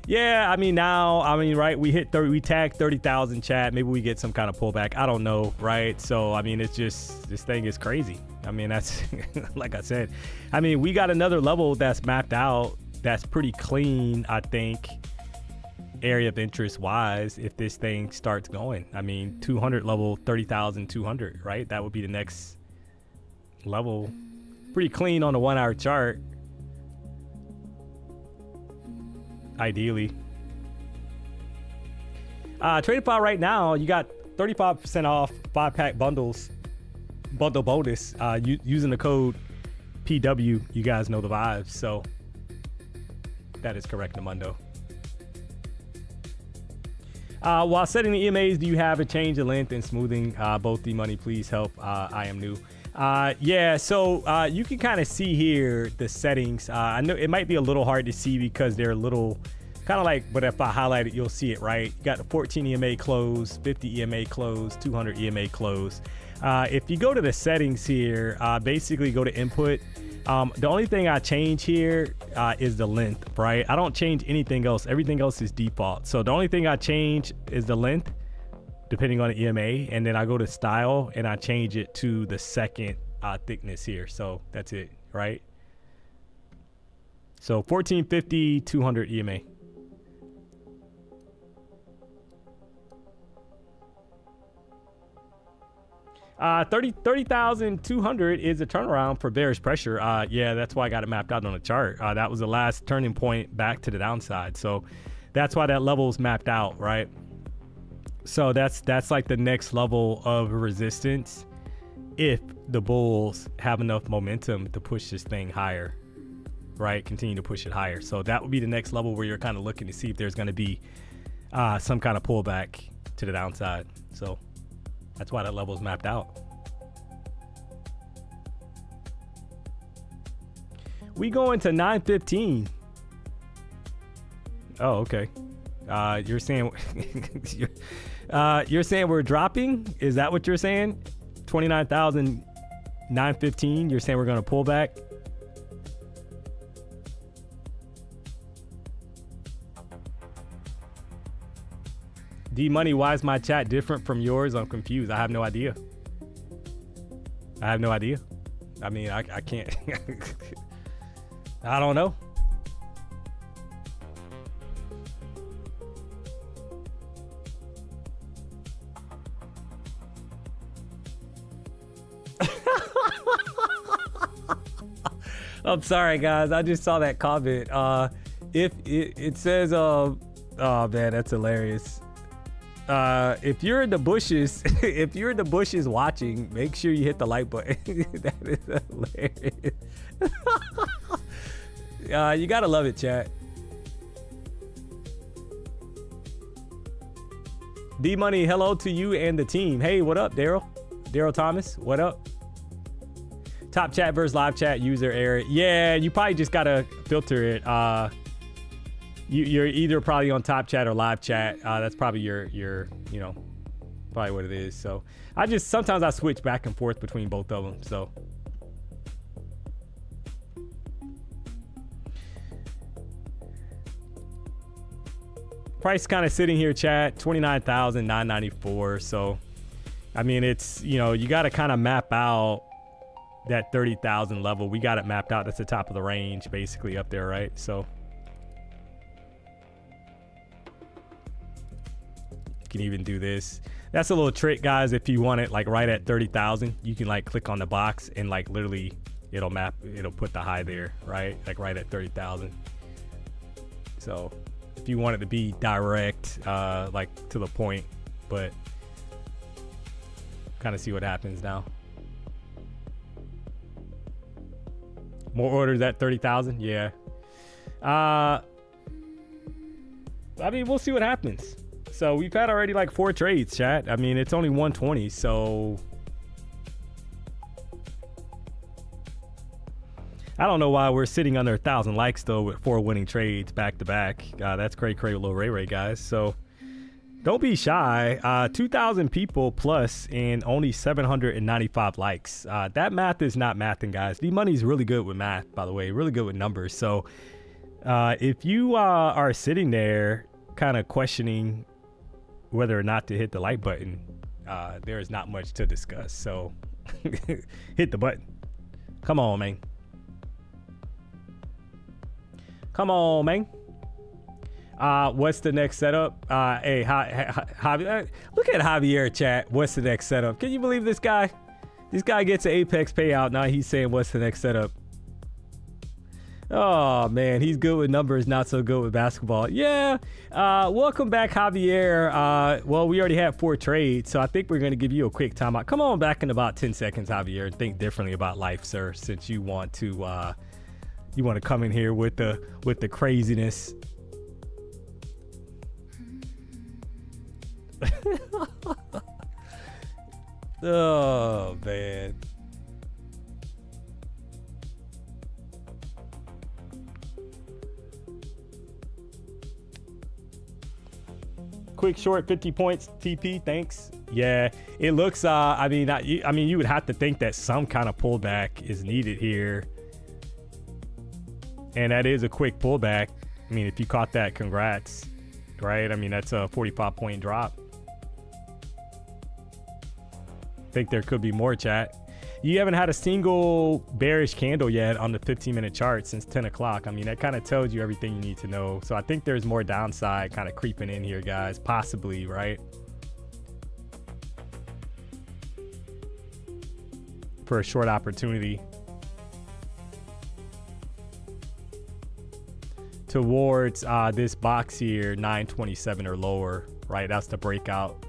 Yeah, I mean, now, I mean, right, we tagged 30,000, chat. Maybe we get some kind of pullback. I don't know, right? So, I mean, it's just, this thing is crazy. I mean, that's, like I said, I mean, we got another level that's mapped out that's pretty clean, I think, area of interest wise, if this thing starts going. I mean, 200 level, 30,200, right? That would be the next level. Pretty clean on the 1 hour chart. Ideally. Trading file right now, you got 35% off 5-pack bundles, bundle bonus, using the code PW. You guys know the vibes. So that is correct, Namundo. While setting the EMAs, do you have a change of length and smoothing? Both DMONEY, please help. I am new. Yeah, so you can kind of see here the settings. I know it might be a little hard to see because they're a little kind of like, but if I highlight it, you'll see it, right? You got the 14 EMA close, 50 EMA close, 200 EMA close. If you go to the settings here, basically go to input. The only thing I change here is the length, right? I don't change anything else. Everything else is default. So the only thing I change is the length, depending on the EMA, and then I go to style and I change it to the second thickness here. So that's it, right? So 1450, 200 EMA. 30,200 is a turnaround for bearish pressure. Yeah, that's why I got it mapped out on the chart. That was the last turning point back to the downside. So that's why that level is mapped out, right? So that's like the next level of resistance if the bulls have enough momentum to push this thing higher, right? Continue to push it higher. So that would be the next level where you're kind of looking to see if there's going to be some kind of pullback to the downside. So that's why that level is mapped out. We go into 915. Oh, okay. You're saying you're saying we're dropping? Is that what you're saying? 29,915. You're saying we're going to pull back? DMONEY, why is my chat different from yours? I'm confused. I have no idea. I have no idea. I mean, I can't. I don't know. I'm sorry, guys. I just saw that comment. If it says, oh man, that's hilarious. If you're in the bushes, if you're in the bushes watching, make sure you hit the like button. That is hilarious. You gotta love it, chat. DMONEY, hello to you and the team. Hey, what up, Daryl? Daryl Thomas, what up? Top chat versus live chat user error. Yeah, you probably just gotta filter it. you're either probably on top chat or live chat. That's probably your you know, probably what it is. So sometimes I switch back and forth between both of them. So price kind of sitting here, chat, 29,994. So I mean, it's, you know, you got to kind of map out that 30,000 level. We got it mapped out. That's the top of the range basically up there, right? So you can even do this. That's a little trick, guys. If you want it like right at 30,000, you can like click on the box and like literally it'll put the high there, right? Like right at 30,000. So if you want it to be direct, like to the point, but kind of see what happens now. More orders at 30,000. Yeah. I mean, we'll see what happens. So we've had already like 4 trades, chat. I mean, it's only 120, so I don't know why we're sitting under 1,000 likes though with 4 winning trades back to back. That's great, little Ray, guys. So don't be shy. 2,000 people plus and only 795 likes. That math is not mathing, guys. DMONEY's really good with math, by the way, really good with numbers. So if you are sitting there kind of questioning whether or not to hit the like button, there is not much to discuss. So hit the button. Come on, man. Come on, man. What's the next setup? Hey, Javier, look at Javier, chat. What's the next setup? Can you believe this guy? This guy gets an Apex payout. Now he's saying, what's the next setup? Oh, man, he's good with numbers, not so good with basketball. Yeah, welcome back, Javier. Well, we already had 4 trades, so I think we're going to give you a quick timeout. Come on back in about 10 seconds, Javier, and think differently about life, sir, since you want to come in here with the craziness. Oh, man. Quick short 50 points TP, thanks. Yeah, it looks I mean you would have to think that some kind of pullback is needed here, and that is a quick pullback. I mean, if you caught that, congrats, right? I mean, that's a 45-point drop. I think there could be more, chat. You haven't had a single bearish candle yet on the 15-minute chart since 10 o'clock. I mean, that kind of tells you everything you need to know. So I think there's more downside kind of creeping in here, guys, possibly, right? For a short opportunity towards this box here, 927 or lower, right? That's the breakout.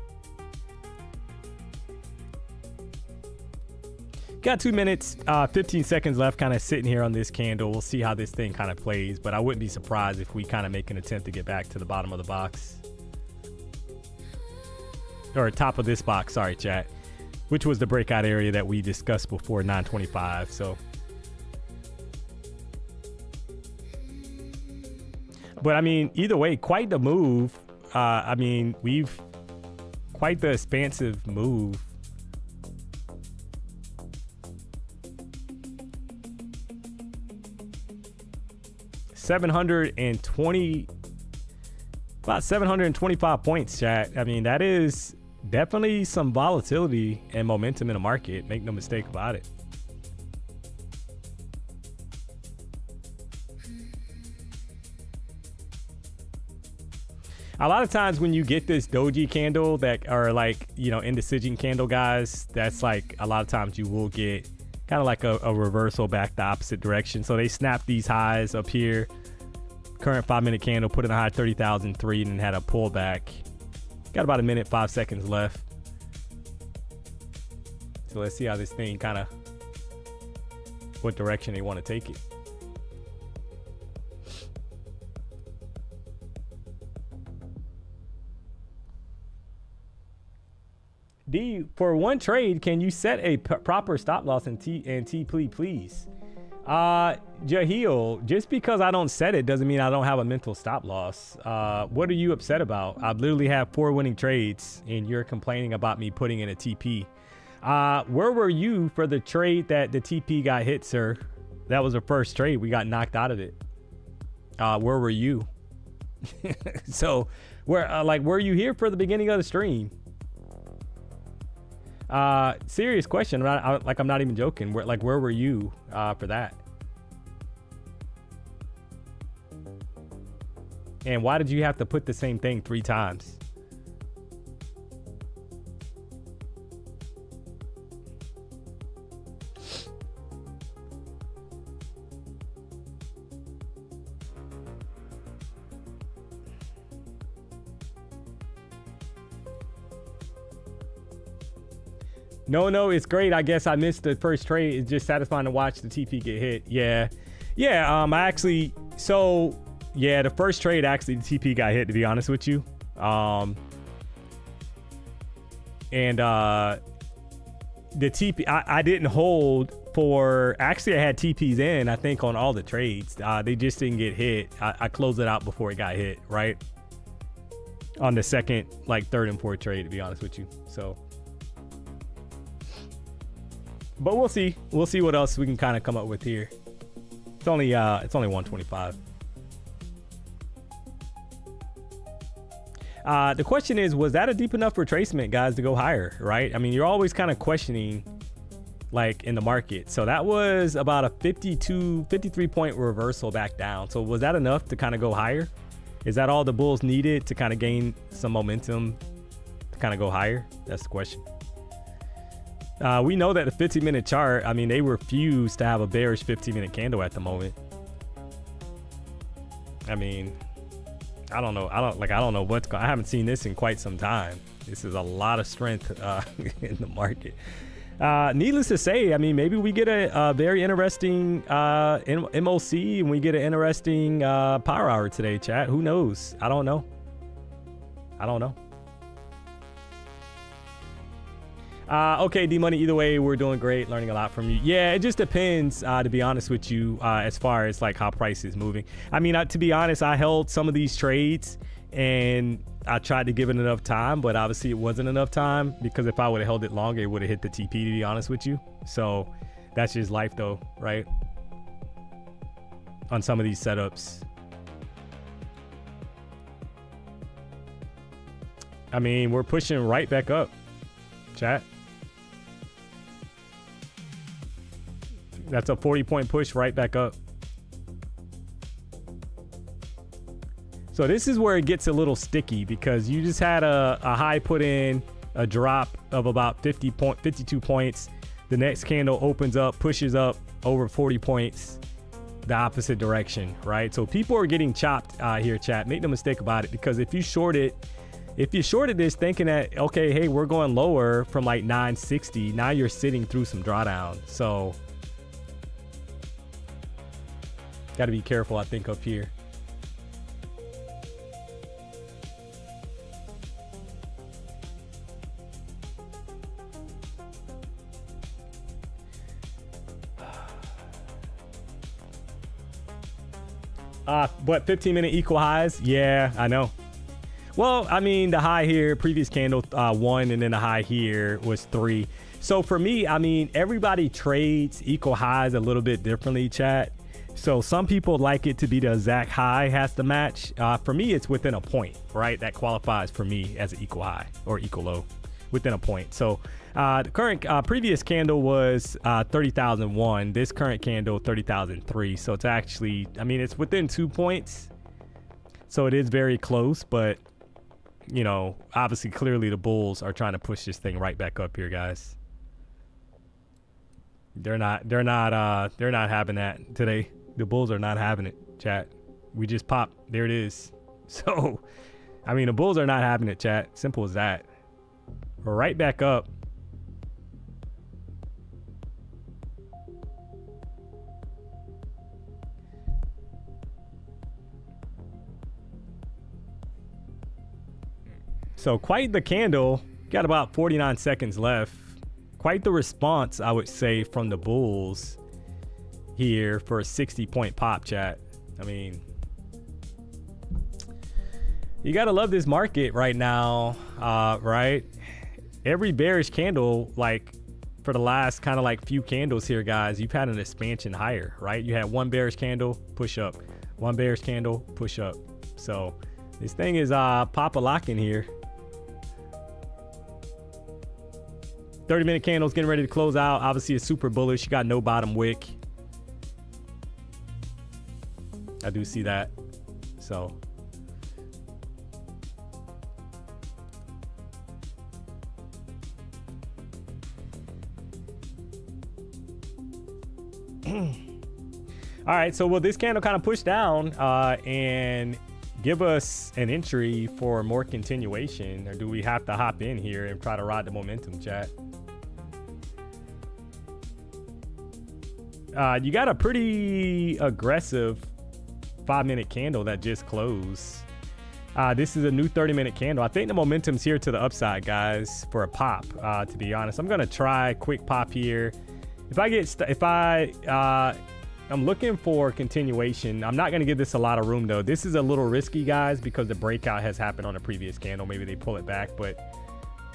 Got 2 minutes, 15 seconds left, kind of sitting here on this candle. We'll see how this thing kind of plays, but I wouldn't be surprised if we kind of make an attempt to get back to the bottom of the box. Or top of this box, sorry, chat. Which was the breakout area that we discussed before, 925, so. But I mean, either way, quite the move. I mean, quite the expansive move. About 725 points, chat. I mean, that is definitely some volatility and momentum in the market. Make no mistake about it. A lot of times when you get this doji candle that are like, you know, indecision candle, guys, that's like a lot of times you will get kind of like a reversal back the opposite direction. So they snap these highs up here. Current 5-minute candle, put in a high 30,003 and then had a pullback. Got about a minute, 5 seconds left. So let's see how this thing kind of, what direction they want to take it. D, for one trade, can you set a proper stop loss in T, please? Jahil, just because I don't set it doesn't mean I don't have a mental stop loss. What are you upset about? I've literally had 4 winning trades and you're complaining about me putting in a TP. Where were you for the trade that the TP got hit, sir? That was the first trade. We got knocked out of it. Where were you? So were you here for the beginning of the stream? Serious question. I'm not even joking. Where were you for that? And why did you have to put the same thing 3 times? No, it's great. I guess I missed the first trade. It's just satisfying to watch the TP get hit. Yeah. The first trade, actually, the TP got hit, to be honest with you. The TP, I didn't hold for, actually, I had TPs in, I think, on all the trades. They just didn't get hit. I closed it out before it got hit, right? On the second, third and fourth trade, to be honest with you. So, but we'll see. We'll see what else we can kind of come up with here. It's only 125. The question is, was that a deep enough retracement, guys, to go higher, right? I mean, you're always kind of questioning, in the market. So that was about a 53 point reversal back down. So was that enough to kind of go higher? Is that all the bulls needed to kind of gain some momentum to kind of go higher? That's the question. We know that the 15-minute chart, I mean, they refuse to have a bearish 15-minute candle at the moment. I mean, I don't know. I don't know what's going. I haven't seen this in quite some time. This is a lot of strength in the market. Needless to say, I mean, maybe we get a very interesting MOC and we get an interesting power hour today, chat. Who knows? I don't know. Okay, DMONEY, either way, we're doing great, learning a lot from you. Yeah, it just depends, to be honest with you, as far as how price is moving. I mean, to be honest, I held some of these trades and I tried to give it enough time, but obviously it wasn't enough time, because if I would have held it longer, it would have hit the TP, to be honest with you. So that's just life though, right? On some of these setups. I mean, we're pushing right back up, chat. That's a 40-point push right back up. So this is where it gets a little sticky, because you just had a high put in, a drop of about 52 points. The next candle opens up, pushes up over 40 points, the opposite direction, right? So people are getting chopped here, chat. Make no mistake about it, because if you shorted this thinking that, okay, hey, we're going lower from 960, now you're sitting through some drawdown. So got to be careful, I think, up here. What, 15-minute equal highs? Yeah, I know. Well, I mean, the high here, previous candle, 1, and then the high here was 3. So for me, I mean, everybody trades equal highs a little bit differently, chat. So some people like it to be the exact high has to match. For me, it's within a point, right? That qualifies for me as an equal high or equal low within a point. So the current previous candle was 30,001. This current candle, 30,003. So it's actually, I mean, it's within 2 points. So it is very close, but you know, obviously, clearly the bulls are trying to push this thing right back up here, guys. They're not having that today. The bulls are not having it, chat. We just popped. There it is. So, I mean, the bulls are not having it, chat. Simple as that. We're right back up. So quite the candle. Got about 49 seconds left. Quite the response, I would say, from the bulls here for a 60-point pop, chat. I mean, you gotta love this market right now, right? Every bearish candle, like for the last kind of like few candles here, guys, you've had an expansion higher, right? You had one bearish candle, push up, one bearish candle, push up. So this thing is pop-a-locking here. 30-minute candles getting ready to close out. Obviously, it's super bullish. You got no bottom wick. I do see that. So all right, so will this candle kind of push down and give us an entry for more continuation, or do we have to hop in here and try to ride the momentum, chat? You got a pretty aggressive 5-minute candle that just closed. This is a new 30-minute candle. I think the momentum's here to the upside, guys, for a pop, to be honest. I'm gonna try a quick pop here. I'm looking for continuation. I'm not going to give this a lot of room, though. This is a little risky, guys, because the breakout has happened on a previous candle. Maybe they pull it back, but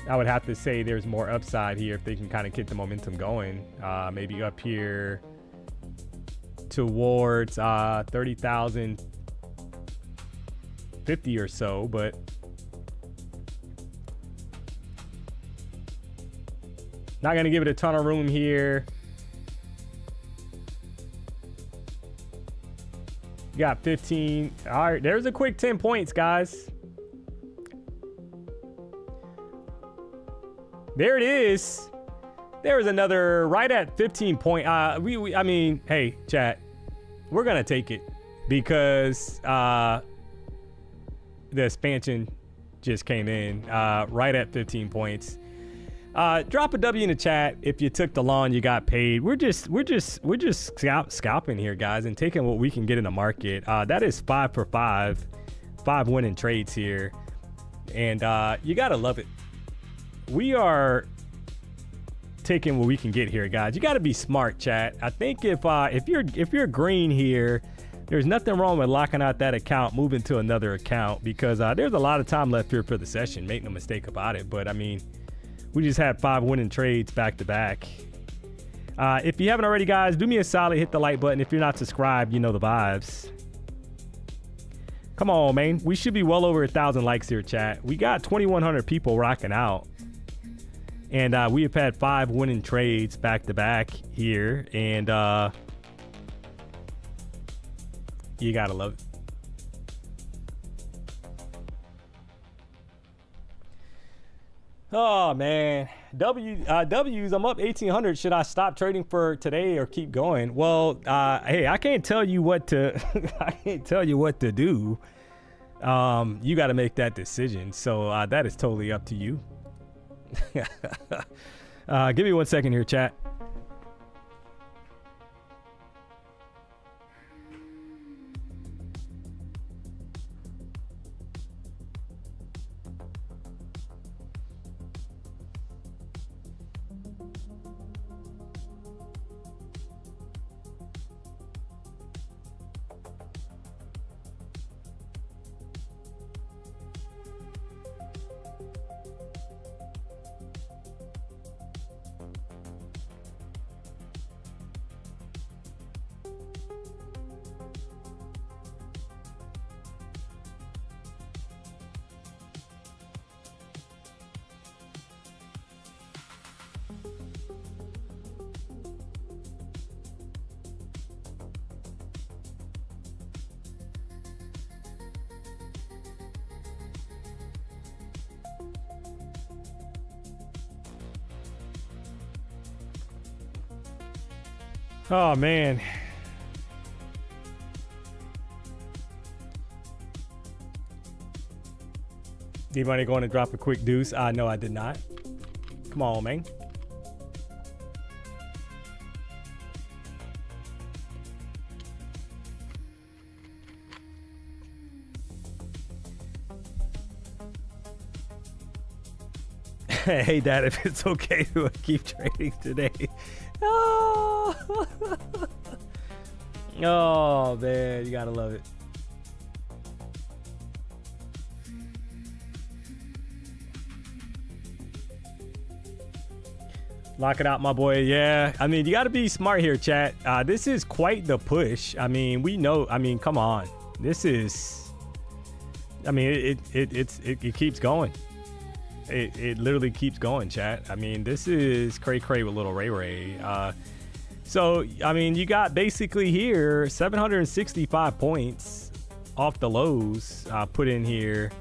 I would have to say there's more upside here if they can kind of get the momentum going. Maybe up here towards 30,050 or so, but not going to give it a ton of room here. You got 15. All right, there's a quick 10 points, guys. There it is. There is another right at 15 point. I mean, hey, chat, we're gonna take it because the expansion just came in right at 15 points. Drop a W in the chat if you took the long, you got paid. We're just scalping here, guys, and taking what we can get in the market. That is 5 for 5 winning trades here, and you gotta love it. We are taking what we can get here, guys. You got to be smart, chat. I think if you're green here, there's nothing wrong with locking out that account, moving to another account, because there's a lot of time left here for the session. Make no mistake about it. But I mean, we just had 5 winning trades back to back. If you haven't already, guys, do me a solid, hit the like button. If you're not subscribed, you know the vibes. Come on, man. We should be well over 1,000 likes here, chat. We got 2,100 people rocking out. And we have had 5 winning trades back to back here. And you got to love it. Oh, man. W's, I'm up 1,800. Should I stop trading for today or keep going? Well, hey, I can't tell you what to I can't tell you what to do. You got to make that decision. So that is totally up to you. Give me 1 second here, chat. Oh, man. D-Money going to drop a quick deuce? No, I did not. Come on, man. Hey, Dad, if it's okay to keep trading today. Oh. Oh man, you gotta love it. Lock it out, my boy. Yeah, I mean, you got to be smart here, chat. This is quite the push. I mean, we know. I mean, come on. This is. I mean, it keeps going. It literally keeps going, chat. I mean, this is cray with little Ray. So I mean, you got basically here 765 points off the lows put in here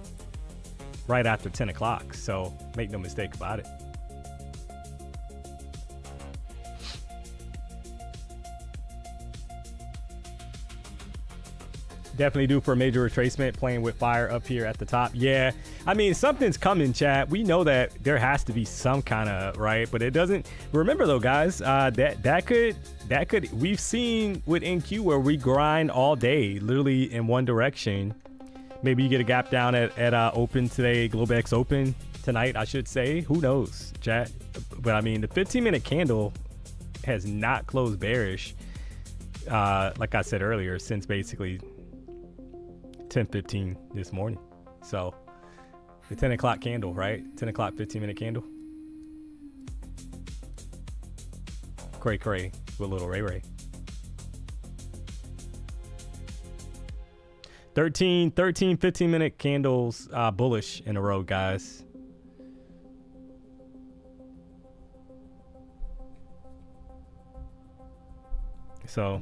right after 10 o'clock. So make no mistake about it. Definitely due for a major retracement, playing with fire up here at the top. Yeah, I mean, something's coming, chat. We know that there has to be some kind of, right? But it doesn't. Remember though, guys, that could we've seen with NQ where we grind all day, literally in one direction. Maybe you get a gap down at open today, Globex open tonight, I should say. Who knows, chat? But I mean, the 15-minute candle has not closed bearish, like I said earlier, since basically 10:15 this morning. So the 10 o'clock candle, right? 10 o'clock 15-minute candle. Cray with little Ray. 13 15-minute candles bullish in a row, guys. So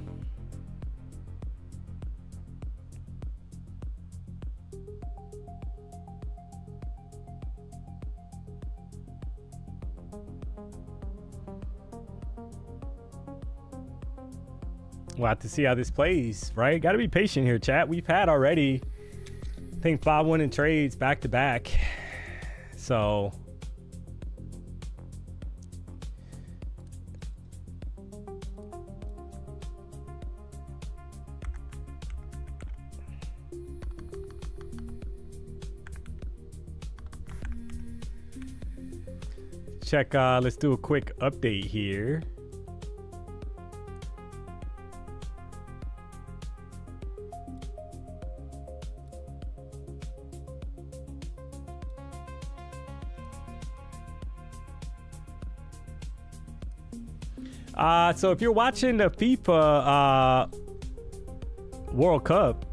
we'll have to see how this plays, right? Got to be patient here, chat. We've had already, I think, 5 winning trades back to back. So check, let's do a quick update here. So if you're watching the FIFA World Cup,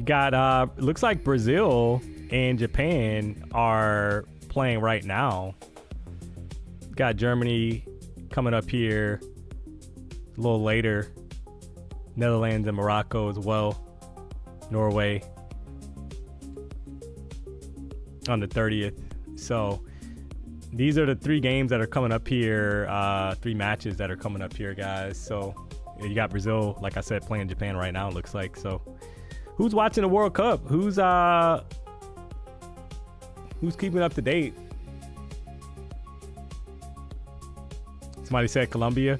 got looks like Brazil and Japan are playing right now. Got Germany coming up here a little later. Netherlands and Morocco as well. Norway on the 30th. So these are the 3 games that are coming up here, 3 matches that are coming up here, guys. So you got Brazil, like I said, playing Japan right now, it looks like. So who's watching the World Cup? Who's keeping up to date? Somebody said Colombia.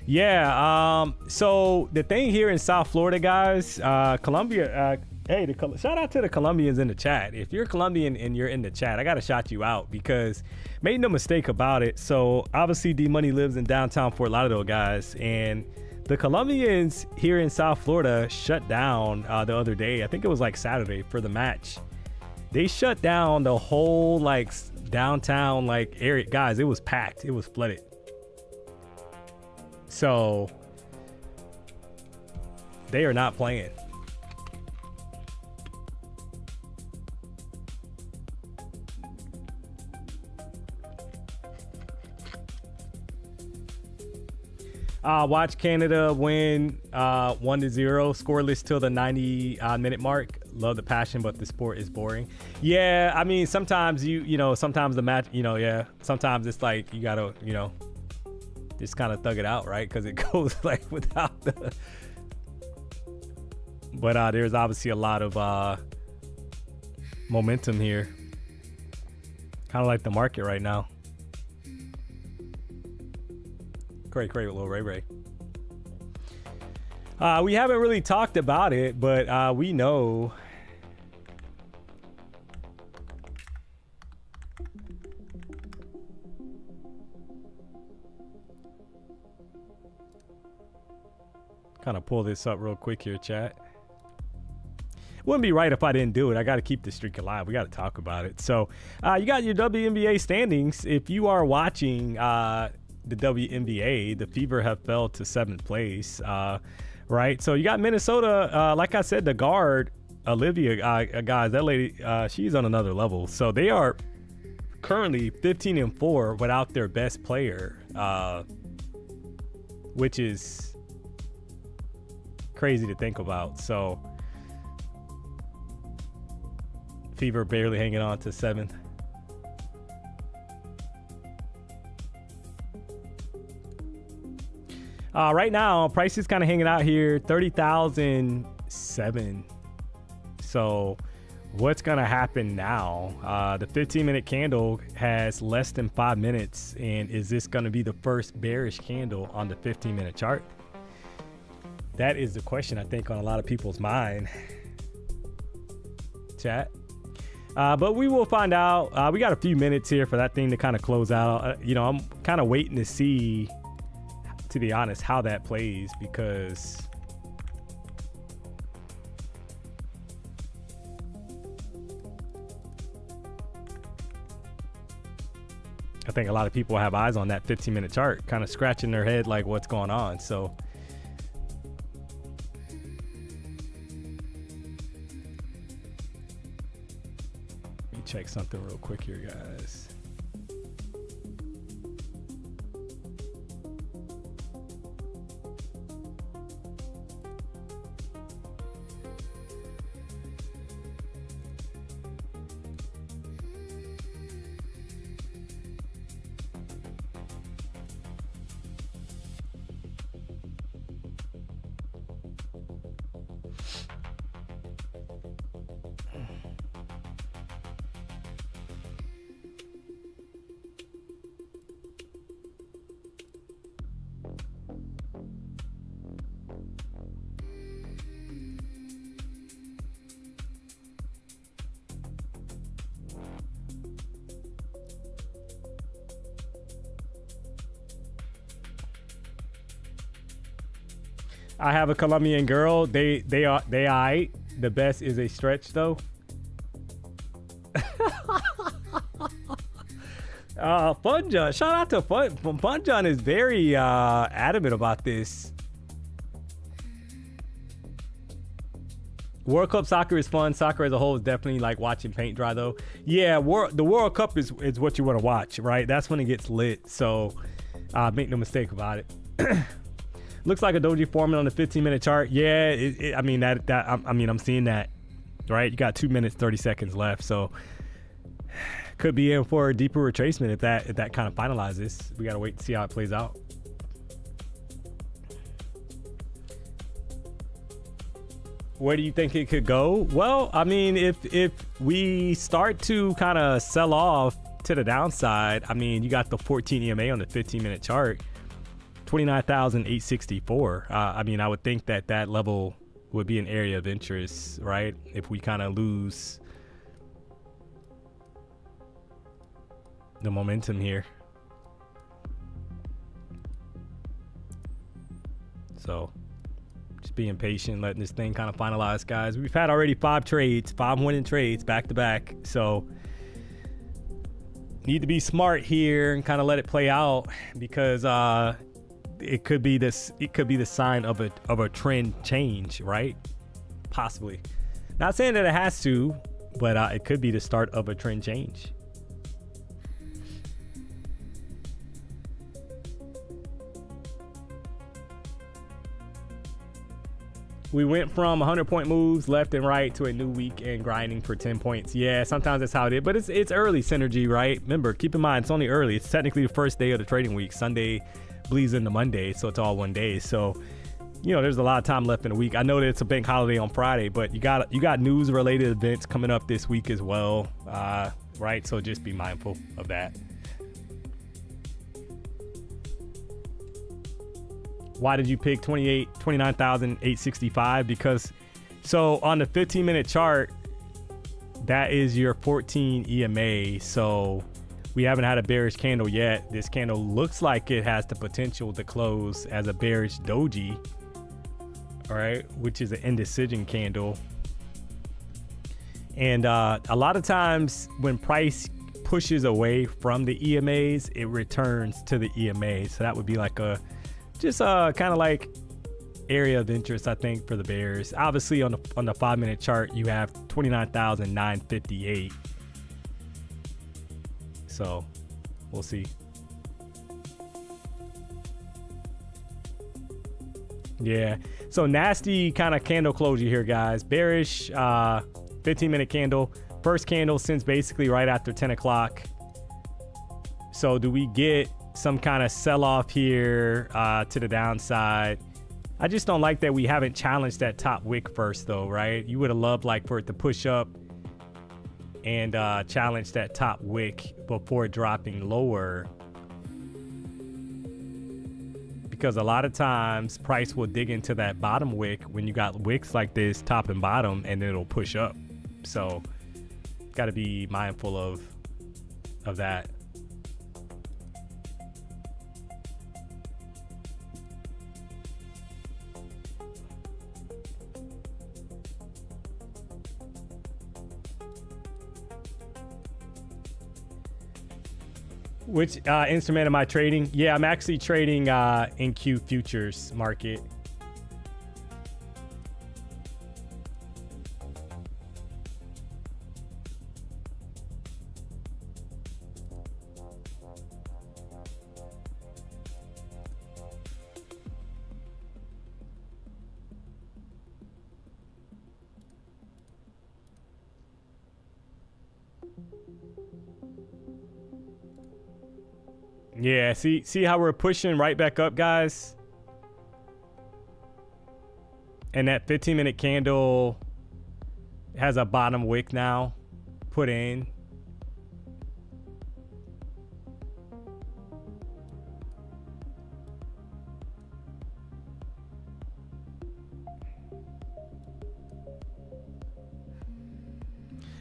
Yeah, so the thing here in South Florida, guys, Colombia, hey, shout out to the Colombians in the chat. If you're Colombian and you're in the chat, I gotta shout you out because made no mistake about it. So obviously DMONEY lives in downtown Fort Lauderdale, guys, and the Colombians here in South Florida shut down the other day. I think it was like Saturday for the match. They shut down the whole like downtown like area, guys. It was packed. It was flooded. So they are not playing. Watch Canada win 1-0, scoreless till the 90-minute mark. Love the passion, but the sport is boring. Yeah, I mean, sometimes you know, sometimes the match, you know, yeah, sometimes it's like you gotta, you know, just kind of thug it out, right? Because it goes like without the. But there's obviously a lot of momentum here. Kind of like the market right now. Great with little Ray. We haven't really talked about it, but we know Kind of pull this up real quick here, chat. Wouldn't be right if I didn't do it. I got to keep the streak alive. We got to talk about it. So you got your WNBA standings. If you are watching the WNBA, the Fever have fell to 7th place, right? So you got Minnesota. Like I said, the guard, Olivia, guys, that lady, she's on another level. So they are currently 15-4 without their best player, which is crazy to think about. So Fever barely hanging on to 7th. Right now, price is kind of hanging out here, 30,007. So what's going to happen now? The 15-minute candle has less than 5 minutes. And is this going to be the first bearish candle on the 15-minute chart? That is the question, I think, on a lot of people's mind. Chat. But we will find out. We got a few minutes here for that thing to kind of close out. I'm kind of waiting to see, to be honest, how that plays, because I think a lot of people have eyes on that 15-minute chart, kind of scratching their head like what's going on. So let me check something real quick here, guys. I have a Colombian girl. They aight. The best is a stretch though. Fun John. Shout out to Fun John is very adamant about this. World Cup soccer is fun. Soccer as a whole is definitely like watching paint dry though. Yeah, the World Cup is what you want to watch, right? That's when it gets lit. So make no mistake about it. Looks like a doji forming on the 15-minute chart. Yeah, I mean I'm seeing that, right? You got 2 minutes 30 seconds left, so could be in for a deeper retracement if that kind of finalizes. We gotta wait and see how it plays out. Where do you think it could go? Well, I mean, if we start to kind of sell off to the downside, I mean, you got the 14 EMA on the 15-minute chart. 29,864. I mean, I would think that level would be an area of interest, right? If we kind of lose the momentum here. So just being patient, letting this thing kind of finalize, guys. We've had already 5 winning trades back to back. So need to be smart here and kind of let it play out, because it could be the sign of a trend change, right? Possibly. Not saying that it has to, but it could be the start of a trend change. We went from 100-point moves left and right to a new week and grinding for 10 points. Yeah, sometimes that's how it is, but it's early synergy, right? Remember, keep in mind, it's only early. It's technically the first day of the trading week. Sunday bleeds into Monday, so it's all one day. So, there's a lot of time left in the week. I know that it's a bank holiday on Friday, but you got news related events coming up this week as well, right? So just be mindful of that. Why did you pick 29,865? Because so on the 15-minute chart, that is your 14 EMA. So we haven't had a bearish candle yet. This candle looks like it has the potential to close as a bearish doji. all right, which is an indecision candle. And a lot of times when price pushes away from the EMAs, it returns to the EMAs. So that would be like a just kind of like area of interest, I think, for the bears. Obviously on the 5-minute chart, you have 29,958. So we'll see. Yeah, so nasty kind of candle closure here, guys. Bearish 15-minute candle, first candle since basically right after 10 o'clock. So do we get some kind of sell-off here to the downside? I just don't like that we haven't challenged that top wick first, though, right? You would have loved like for it to push up and challenge that top wick before dropping lower, because a lot of times price will dig into that bottom wick when you got wicks like this, top and bottom, and then it'll push up. So got to be mindful of that. Which instrument am I trading? Yeah, I'm actually trading NQ futures market. Yeah, see how we're pushing right back up, guys? And that 15-minute candle has a bottom wick now put in.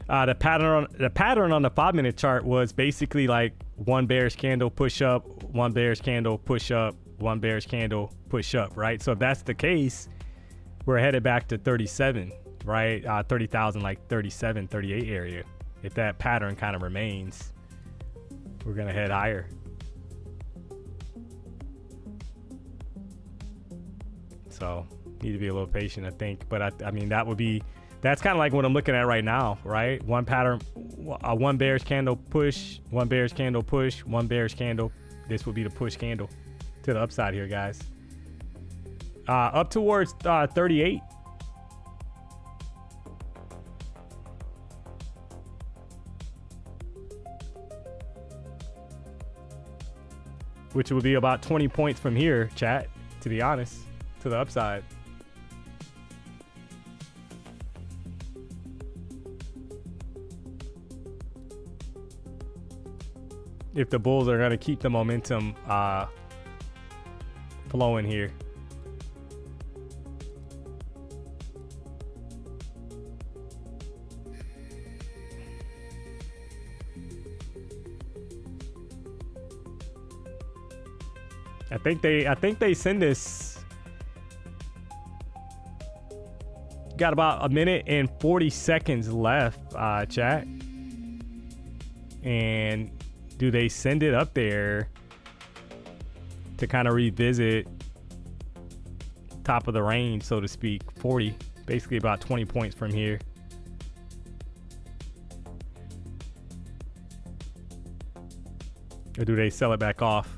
The pattern on the 5-minute chart was basically like one bearish candle push up, one bearish candle push up, one bearish candle push up, right? So if that's the case, we're headed back to 37, right? 30,000, like 37, 38 area. If that pattern kind of remains, we're gonna head higher. So need to be a little patient, I think. But I mean, that's kind of like what I'm looking at right now, right? One pattern, one bearish candle push, one bearish candle push, one bearish candle. This will be the push candle to the upside here, guys. Up towards 38. Which would be about 20 points from here, chat, to be honest, to the upside. If the bulls are going to keep the momentum flowing here. I think they send this. Got about a minute and 40 seconds left, chat. And do they send it up there to kind of revisit top of the range, so to speak? 40, basically about 20 points from here. Or do they sell it back off?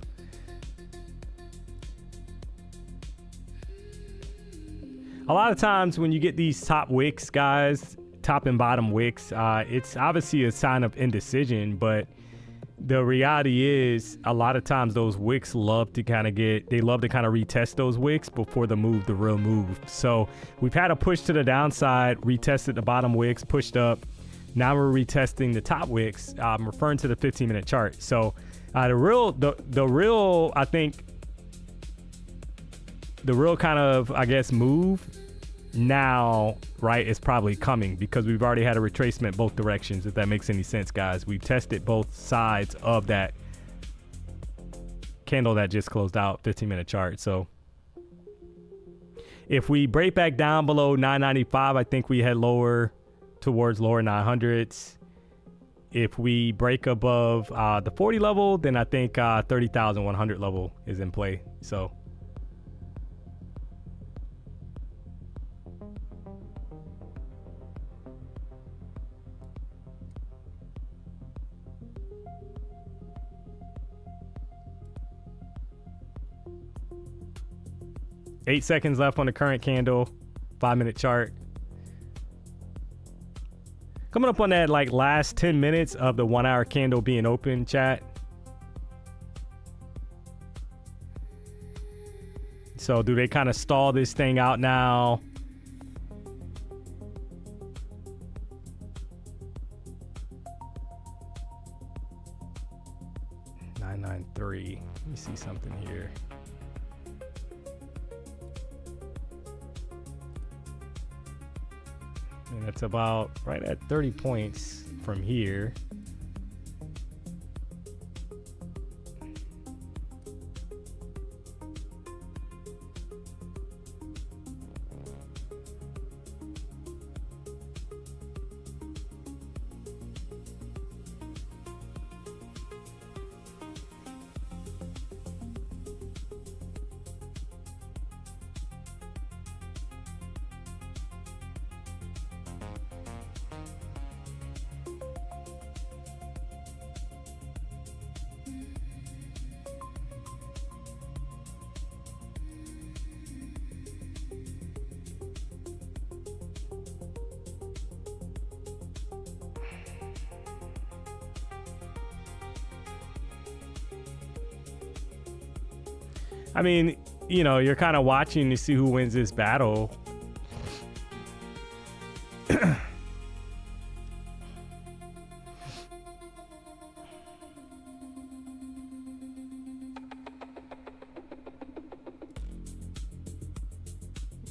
A lot of times when you get these top wicks, guys, top and bottom wicks, it's obviously a sign of indecision, but the reality is a lot of times those wicks love to kind of retest those wicks before the real move. So we've had a push to the downside, retested the bottom wicks, pushed up. Now we're retesting the top wicks. I'm referring to the 15-minute chart. So the real kind of, I guess, move now, right, is probably coming, because we've already had a retracement both directions, if that makes any sense, guys. We've tested both sides of that candle that just closed out, 15-minute chart. So If we break back down below 995, I think we head lower towards lower 900s. If we break above the 40 level, then I think 30,100 level is in play. So 8 seconds left on the current candle, 5-minute chart. Coming up on that like last 10 minutes of the 1 hour candle being open, chat. So do they kind of stall this thing out now? $993. Let me see something here. And that's about right at 30 points from here. I mean, you know, you're kind of watching to see who wins this battle.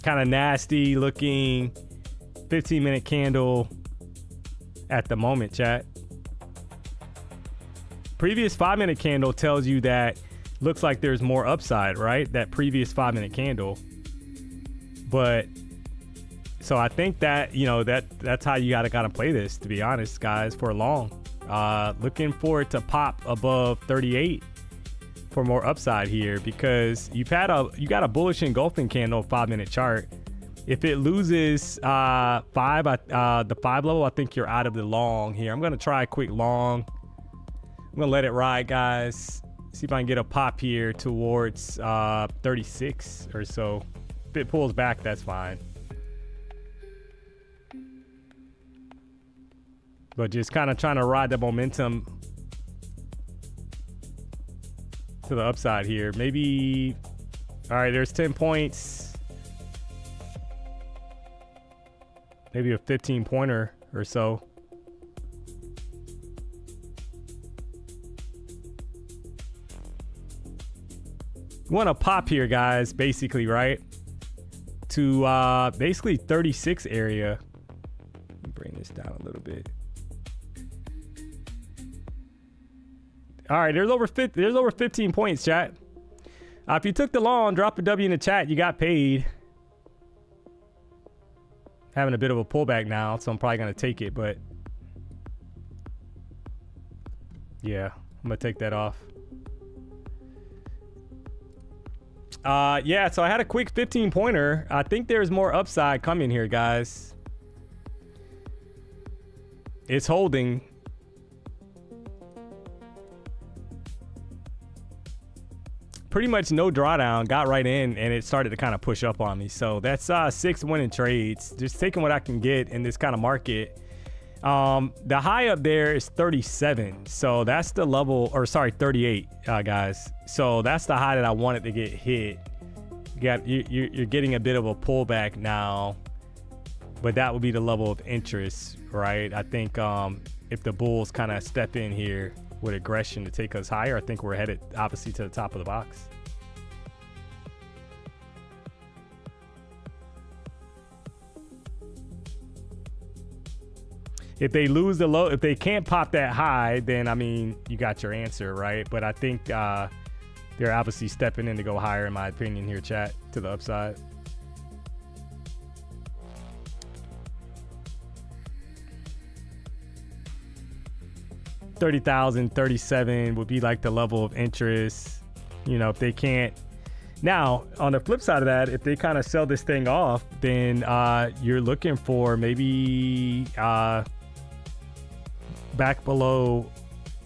Kind of nasty looking 15-minute candle at the moment, chat. Previous 5-minute candle tells you that looks like there's more upside, right? That previous 5-minute candle. But so I think that, you know, that's how you gotta play this, to be honest, guys, for long. Looking for it to pop above 38 for more upside here, because you got a bullish engulfing candle 5-minute chart. If it loses the 5 level, I think you're out of the long here. I'm gonna try a quick long. I'm gonna let it ride, guys. See if I can get a pop here towards 36 or so. If it pulls back, that's fine. But just kind of trying to ride the momentum to the upside here. Maybe, all right, there's 10 points. Maybe a 15-pointer or so. You want to pop here, guys, basically, right? To basically 36 area. Let me bring this down a little bit. All right, there's over 15 points, chat. If you took the long, drop a W in the chat. You got paid. Having a bit of a pullback now, so I'm probably gonna take it, but yeah, I'm gonna take that off. Yeah, so I had a quick 15-pointer. I think there's more upside coming here, guys. It's holding. Pretty much no drawdown, got right in, and it started to kind of push up on me. So that's 6 winning trades. Just taking what I can get in this kind of market. The high up there is 37. So that's the level, or sorry, 38, guys. So that's the high that I wanted to get hit. You're getting a bit of a pullback now, but that would be the level of interest, right? I think if the bulls kind of step in here with aggression to take us higher, I think we're headed obviously to the top of the box. If they lose the low, if they can't pop that high, then I mean, you got your answer, right? But I think they're obviously stepping in to go higher, in my opinion, here, chat, to the upside. 30,000, 37 would be like the level of interest. You know, if they can't. Now, on the flip side of that, if they kind of sell this thing off, then you're looking for maybe back below.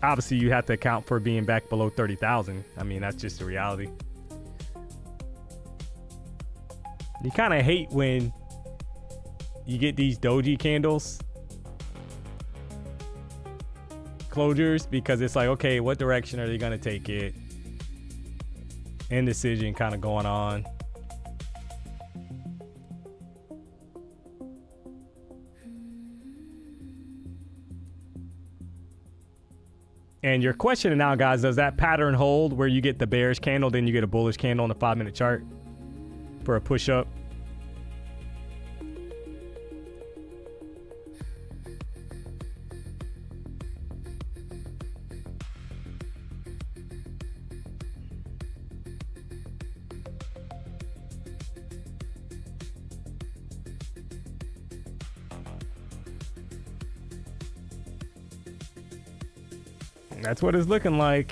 Obviously, you have to account for being back below 30,000. I mean, that's just the reality. You kind of hate when you get these doji candles closures, because it's like, okay, what direction are they going to take it? Indecision kind of going on. And you're questioning now, guys, does that pattern hold where you get the bearish candle, then you get a bullish candle on the 5-minute chart for a push up? That's what it's looking like.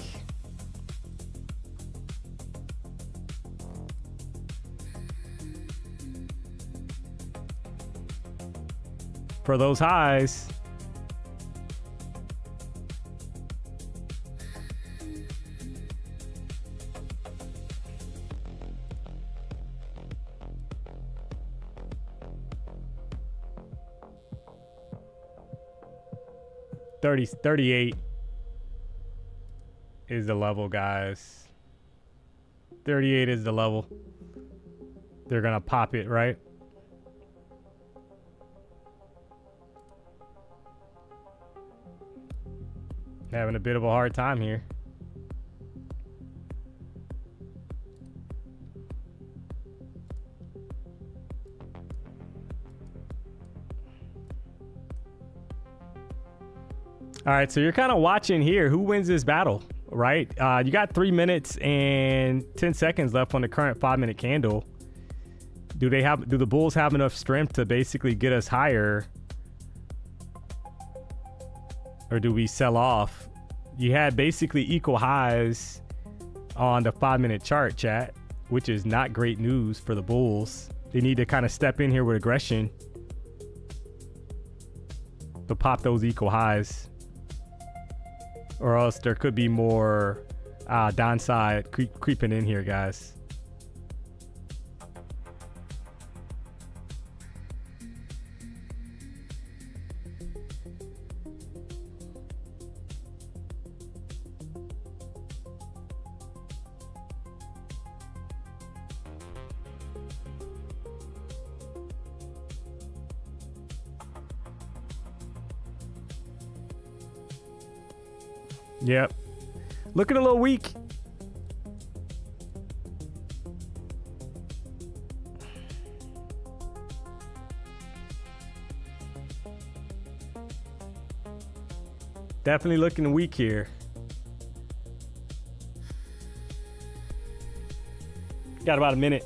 For those highs. $38 is the level, guys. 38 is the level. They're gonna pop it, right? Having a bit of a hard time here. All right, so you're kind of watching here. Who wins this battle, right? You got 3 minutes and 10 seconds left on the current 5-minute candle. Do the bulls have enough strength to basically get us higher? Or do we sell off? You had basically equal highs on the 5-minute chart, chat, which is not great news for the bulls. They need to kind of step in here with aggression to pop those equal highs. Or else there could be more downside creeping in here, guys. Yep. Looking a little weak. Definitely looking weak here. Got about a minute.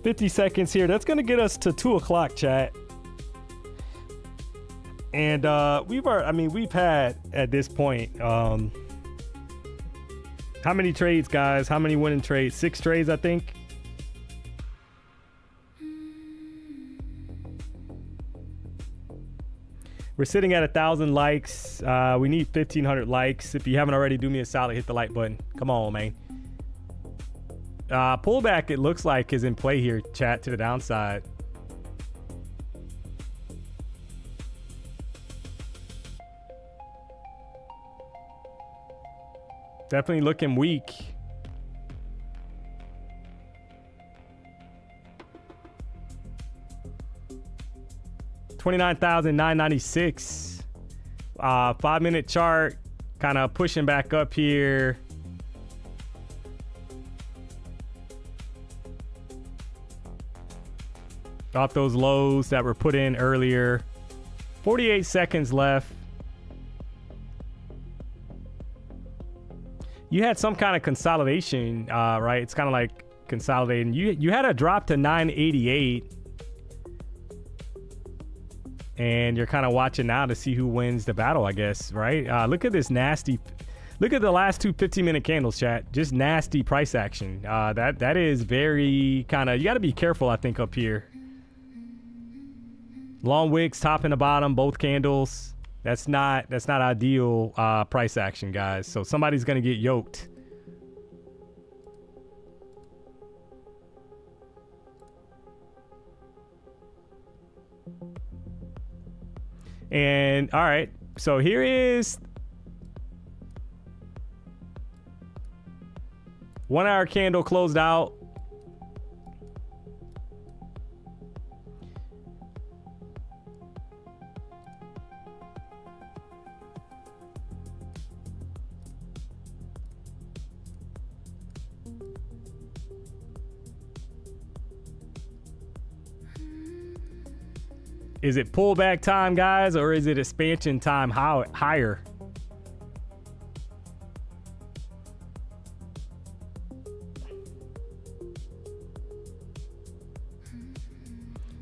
50 seconds here. That's going to get us to 2 o'clock, chat. And we've had at this point, how many trades, guys? How many winning trades? 6 trades, I think. We're sitting at 1,000 likes. We need 1,500 likes. If you haven't already, do me a solid, hit the like button. Come on, man. Pullback, it looks like, is in play here, chat, to the downside. Definitely looking weak. $29,996. 5-minute chart, kind of pushing back up here. Off those lows that were put in earlier. 48 seconds left. You had some kind of consolidation, right? It's kind of like consolidating. You had a drop to 988. and you're kind of watching now to see who wins the battle, I guess, right? Look at this nasty. Look at the last two 15-minute candles, chat. Just nasty price action. That is very kind of, you got to be careful, I think, up here. Long wicks, top and the bottom, both candles. That's not ideal price action, guys. So somebody's gonna get yoked. And all right, so here is 1 hour candle closed out. Is it pullback time, guys, or is it expansion time higher?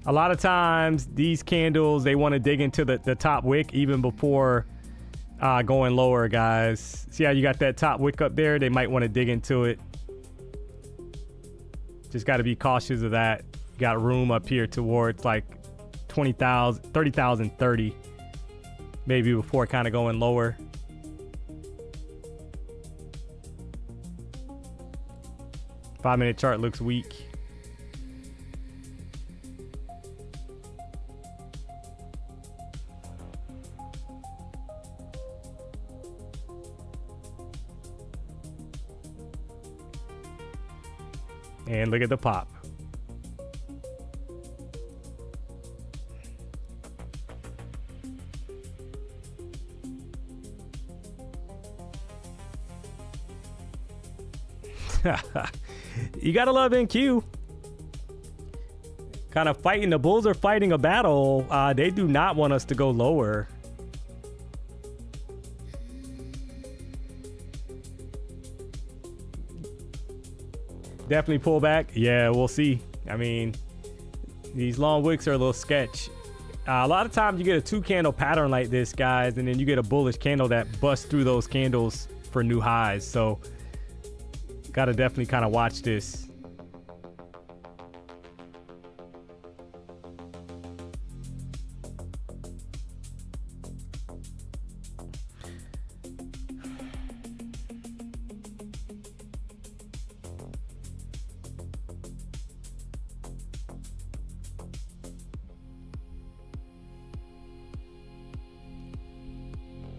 A lot of times, these candles, they want to dig into the top wick even before going lower, guys. See how you got that top wick up there? They might want to dig into it. Just got to be cautious of that. Got room up here towards like 20,000, 30,000, 30, maybe before kind of going lower. Five-minute chart looks weak. And look at the pop. You gotta love NQ. Kind of fighting. The bulls are fighting a battle. They do not want us to go lower. Definitely pull back. Yeah, we'll see. I mean, these long wicks are a little sketch. A lot of times you get a 2 candle pattern like this, guys, and then you get a bullish candle that busts through those candles for new highs. So gotta definitely kind of watch this.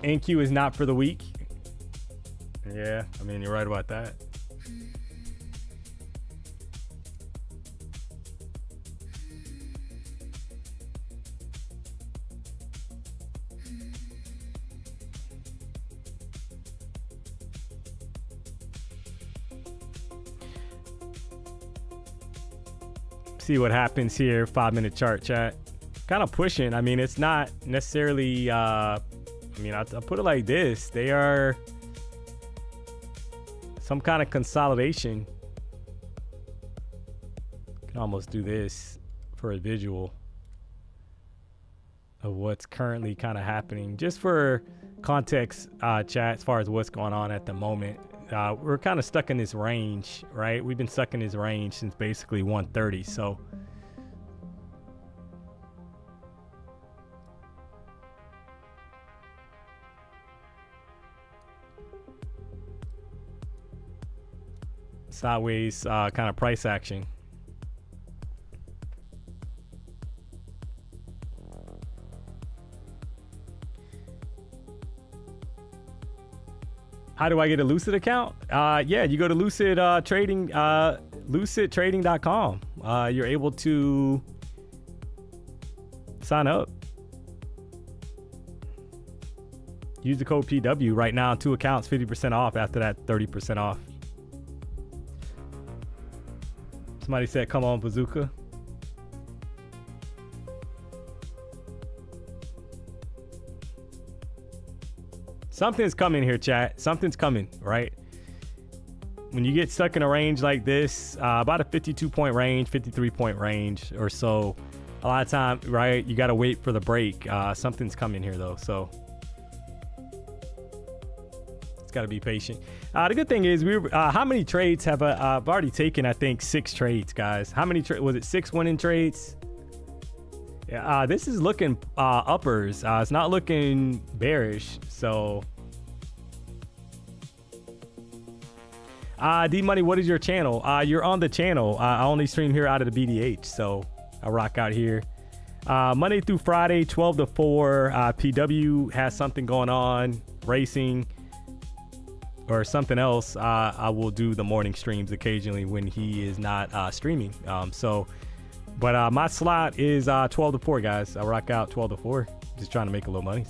NQ is not for the weak. Yeah, I mean, you're right about that. See what happens here. 5-minute chart, chat. Kind of pushing. I mean, it's not necessarily I mean, I'll put it like this. They are some kind of consolidation. Can almost do this for a visual of what's currently kind of happening. Just for context, chat, as far as what's going on at the moment. We're kind of stuck in this range, right? We've been stuck in this range since basically 130. So sideways kind of price action. How do I get a Lucid account? Yeah, you go to Lucid Trading, LucidTrading.com. You're able to sign up. Use the code PW right now. 2 accounts, 50% off. After that, 30% off. Somebody said, "Come on, Bazooka." Something's coming here, chat. Something's coming, right? When you get stuck in a range like this, about a 52-point range, 53-point range or so, a lot of time, right? You got to wait for the break. Something's coming here though, so it's got to be patient. The good thing is how many trades have I've already taken? I think 6 trades, guys. How many was it? 6 winning trades. Yeah, this is looking uppers. It's not looking bearish. So, DMONEY, what is your channel? You're on the channel. I only stream here out of the BDH, so I rock out here. Monday through Friday, 12 to 4. PW has something going on, racing or something else. I will do the morning streams occasionally when he is not streaming. But my slot is 12 to 4, guys. I rock out 12 to 4. Just trying to make a little money.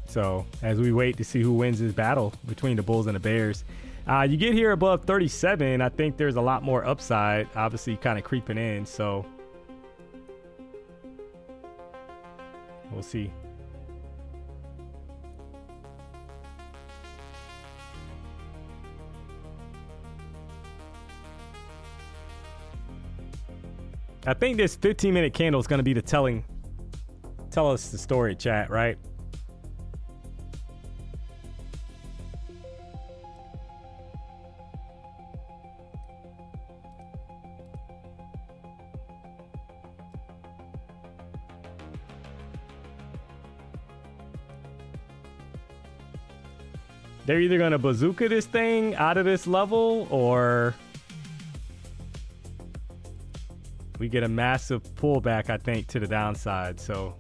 So as we wait to see who wins this battle between the Bulls and the Bears, you get here above 37. I think there's a lot more upside, obviously kind of creeping in. So we'll see. I think this 15-minute candle is going to be the tell us the story, chat, right? They're either going to bazooka this thing out of this level, or we get a massive pullback, I think, to the downside. So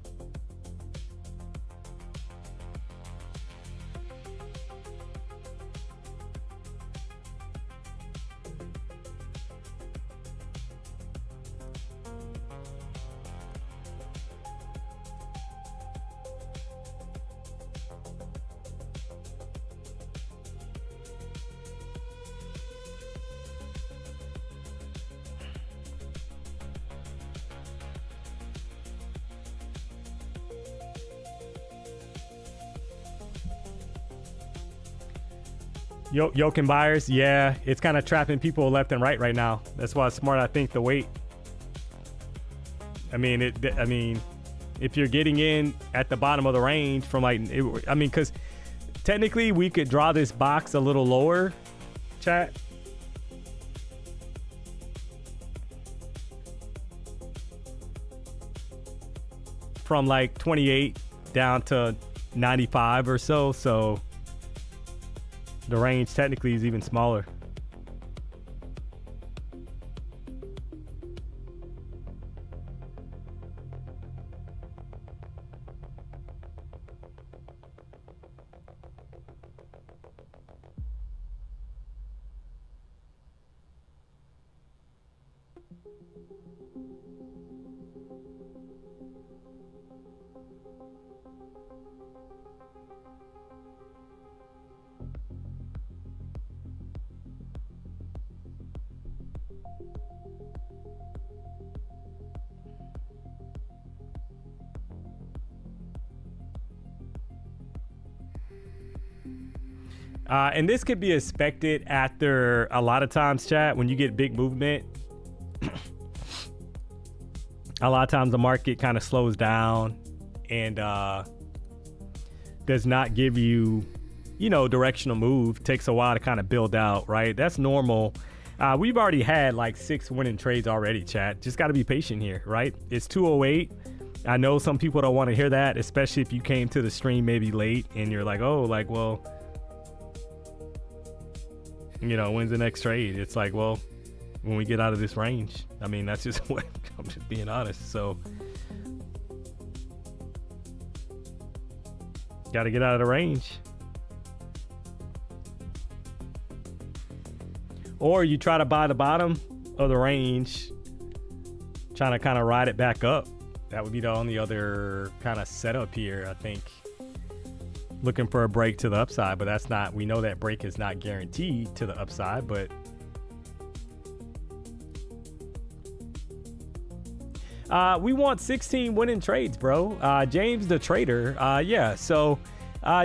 yoking buyers, yeah, it's kind of trapping people left and right now. That's why it's smart, I think, to wait. I mean, if you're getting in at the bottom of the range from because technically we could draw this box a little lower, chat. From like 28 down to 95 or so. So the range technically is even smaller. And this could be expected after a lot of times, chat, when you get big movement. A lot of times the market kind of slows down and does not give you, directional move. Takes a while to kind of build out, right? That's normal. We've already had like 6 winning trades already, chat. Just got to be patient here, right? It's 208. I know some people don't want to hear that, especially if you came to the stream maybe late and you're like, oh, like, well, when's the next trade? It's like, well, when we get out of this range. I mean, that's just what I'm just being honest. So got to get out of the range. Or you try to buy the bottom of the range, trying to kind of ride it back up. That would be the only other kind of setup here, I think. Looking for a break to the upside, but that's not, we know that break is not guaranteed to the upside, but we want 16 winning trades, bro. James the Trader. Yeah, so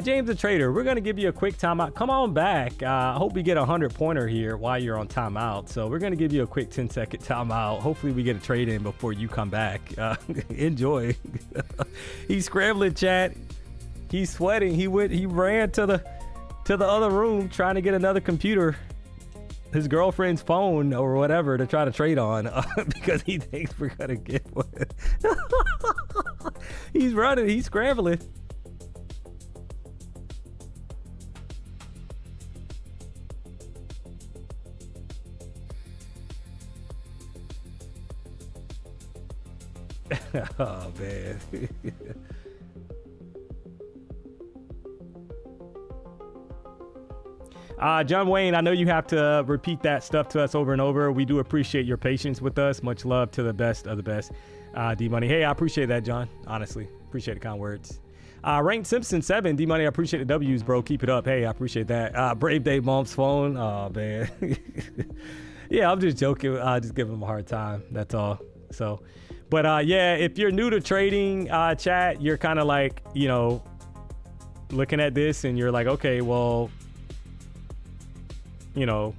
James the Trader, we're going to give you a quick timeout. Come on back. I hope we get a 100-pointer here while you're on timeout. So we're going to give you a quick 10-second timeout. Hopefully we get a trade in before you come back. Enjoy. He's scrambling, chat. He's sweating. He ran to the other room trying to get another computer, his girlfriend's phone or whatever, to try to trade on because he thinks we're going to get one. He's running. He's scrambling. Oh man. John Wayne, I know you have to repeat that stuff to us over and over. We do appreciate your patience with us. Much love to the best of the best. D-Money. Hey, I appreciate that, John. Honestly, appreciate the kind words. Ranked Simpson 7. D-Money, I appreciate the W's, bro. Keep it up. Hey, I appreciate that. Brave Day Mom's phone. Oh, man. Yeah, I'm just joking. I just give him a hard time. That's all. So, but yeah, if you're new to trading, chat, you're kind of like, you know, looking at this and you're like, okay, well, you know,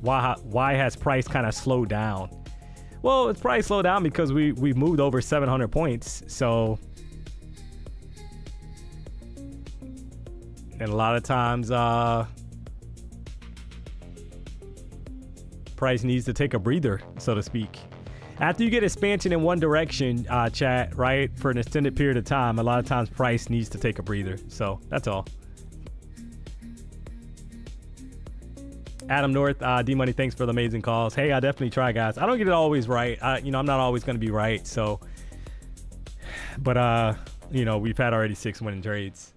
why has price kind of slowed down? Well, it's probably slowed down because we've moved over 700 points. So, and a lot of times, price needs to take a breather, so to speak. After you get expansion in one direction, chat, right, for an extended period of time, a lot of times price needs to take a breather. So that's all. Adam North, D-Money, thanks for the amazing calls. Hey, I definitely try, guys. I don't get it always right. You know, I'm not always going to be right. So, but, you know, we've had already 6 winning trades.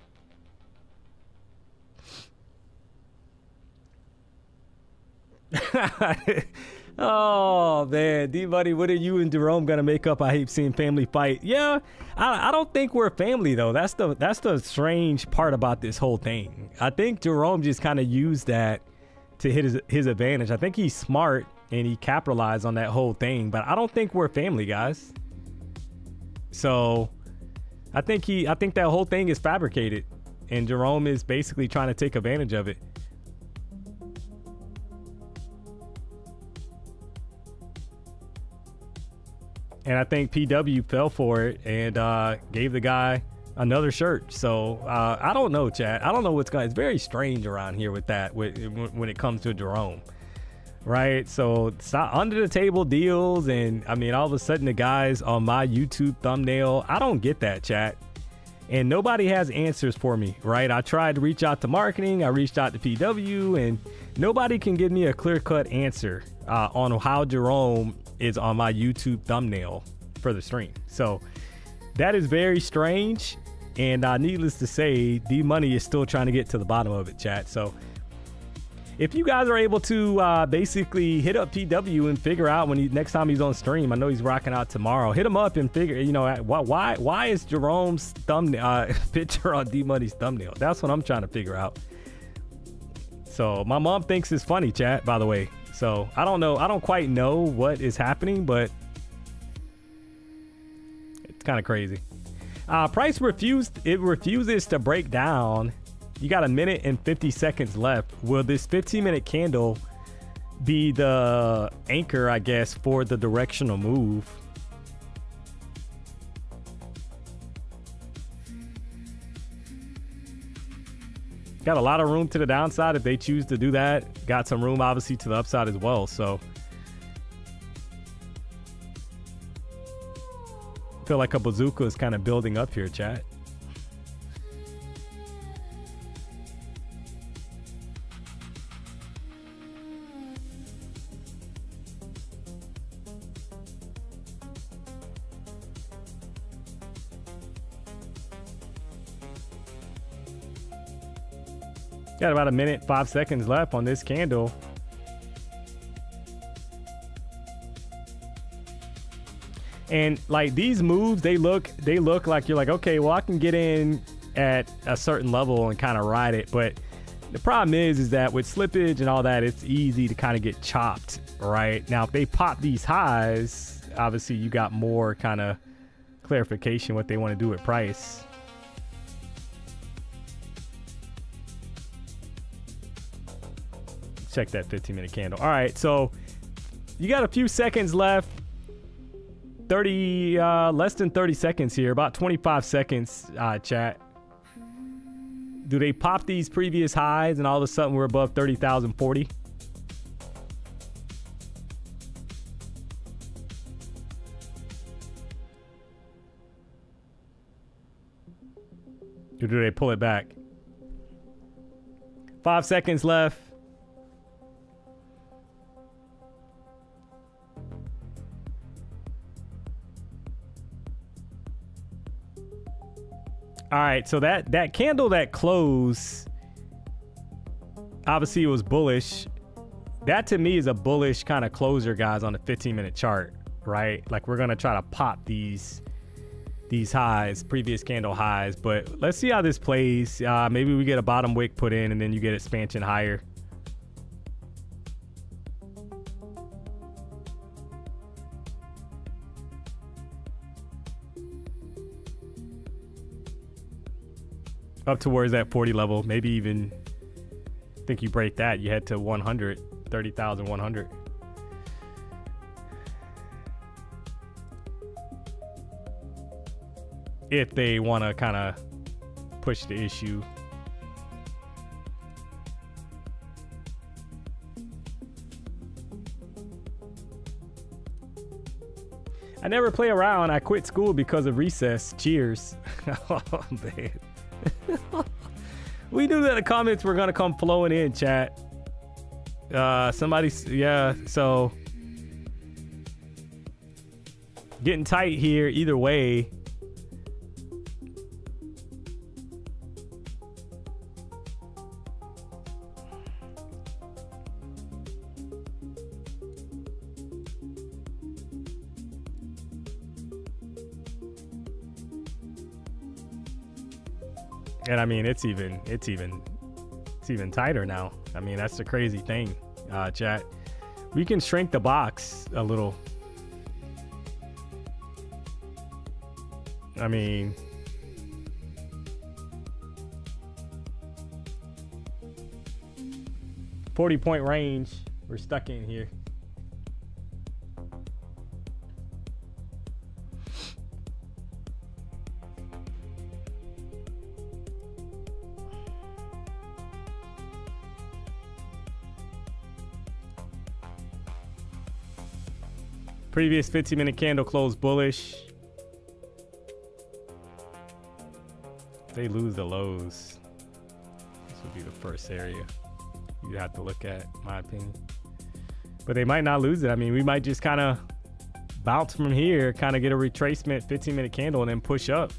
Oh man, D-Money, what are you and Jerome gonna make up? I hate seeing family fight. Yeah, I don't think we're family though. That's the strange part about this whole thing. I think Jerome just kind of used that to hit his advantage. I think he's smart and he capitalized on that whole thing, but I don't think we're family, guys. So I think that whole thing is fabricated and Jerome is basically trying to take advantage of it. And I think PW fell for it and gave the guy another shirt. So I don't know, chat. I don't know what's going on. It's very strange around here with that when it comes to Jerome, right? So it's not under the table deals. And I mean, all of a sudden the guys on my YouTube thumbnail, I don't get that, chat. And nobody has answers for me, right? I tried to reach out to marketing. I reached out to PW and nobody can give me a clear-cut answer on how Jerome is on my YouTube thumbnail for the stream. So that is very strange. And needless to say, D-Money is still trying to get to the bottom of it, chat. So if you guys are able to basically hit up PW and figure out when next time he's on stream, I know he's rocking out tomorrow, hit him up and figure, you know, why is Jerome's thumbnail picture on D-Money's thumbnail? That's what I'm trying to figure out. So my mom thinks it's funny, chat, by the way. So I don't know. I don't quite know what is happening, but it's kind of crazy. Price refuses to break down. You got a minute and 50 seconds left. Will this 15-minute candle be the anchor, I guess, for the directional move? Got a lot of room to the downside if they choose to do that. Got some room, obviously, to the upside as well. So I feel like a bazooka is kind of building up here, chat. Got about a minute, 5 seconds left on this candle. And like these moves, they look like you're like, okay, well, I can get in at a certain level and kind of ride it. But the problem is that with slippage and all that, it's easy to kind of get chopped, right? Now, if they pop these highs, obviously you got more kind of clarification what they want to do with price. check that 15-minute candle. All right, so you got a few seconds left. 30, less than 30 seconds here, about 25 seconds, chat. Do they pop these previous highs and all of a sudden we're above 30,040? Or do they pull it back? 5 seconds left. All right, so that candle that closed, obviously it was bullish. That to me is a bullish kind of closer, guys, on the 15-minute chart, right? Like we're gonna try to pop these highs, previous candle highs, but let's see how this plays. Maybe we get a bottom wick put in and then you get expansion higher. Up towards that 40 level, maybe even think you break that, you head to 100, 30,100. If they want to kind of push the issue. I never play around. I quit school because of recess. Cheers. Oh, man. We knew that the comments were gonna come flowing in, chat. Yeah, so getting tight here either way. And I mean, it's even tighter now. I mean, that's the crazy thing, chat. We can shrink the box a little. I mean, .40 range. We're stuck in here. Previous 15-minute candle closed bullish. They lose the lows. This would be the first area you'd have to look at, in my opinion. But they might not lose it. I mean, we might just kind of bounce from here, kind of get a retracement 15-minute candle and then push up.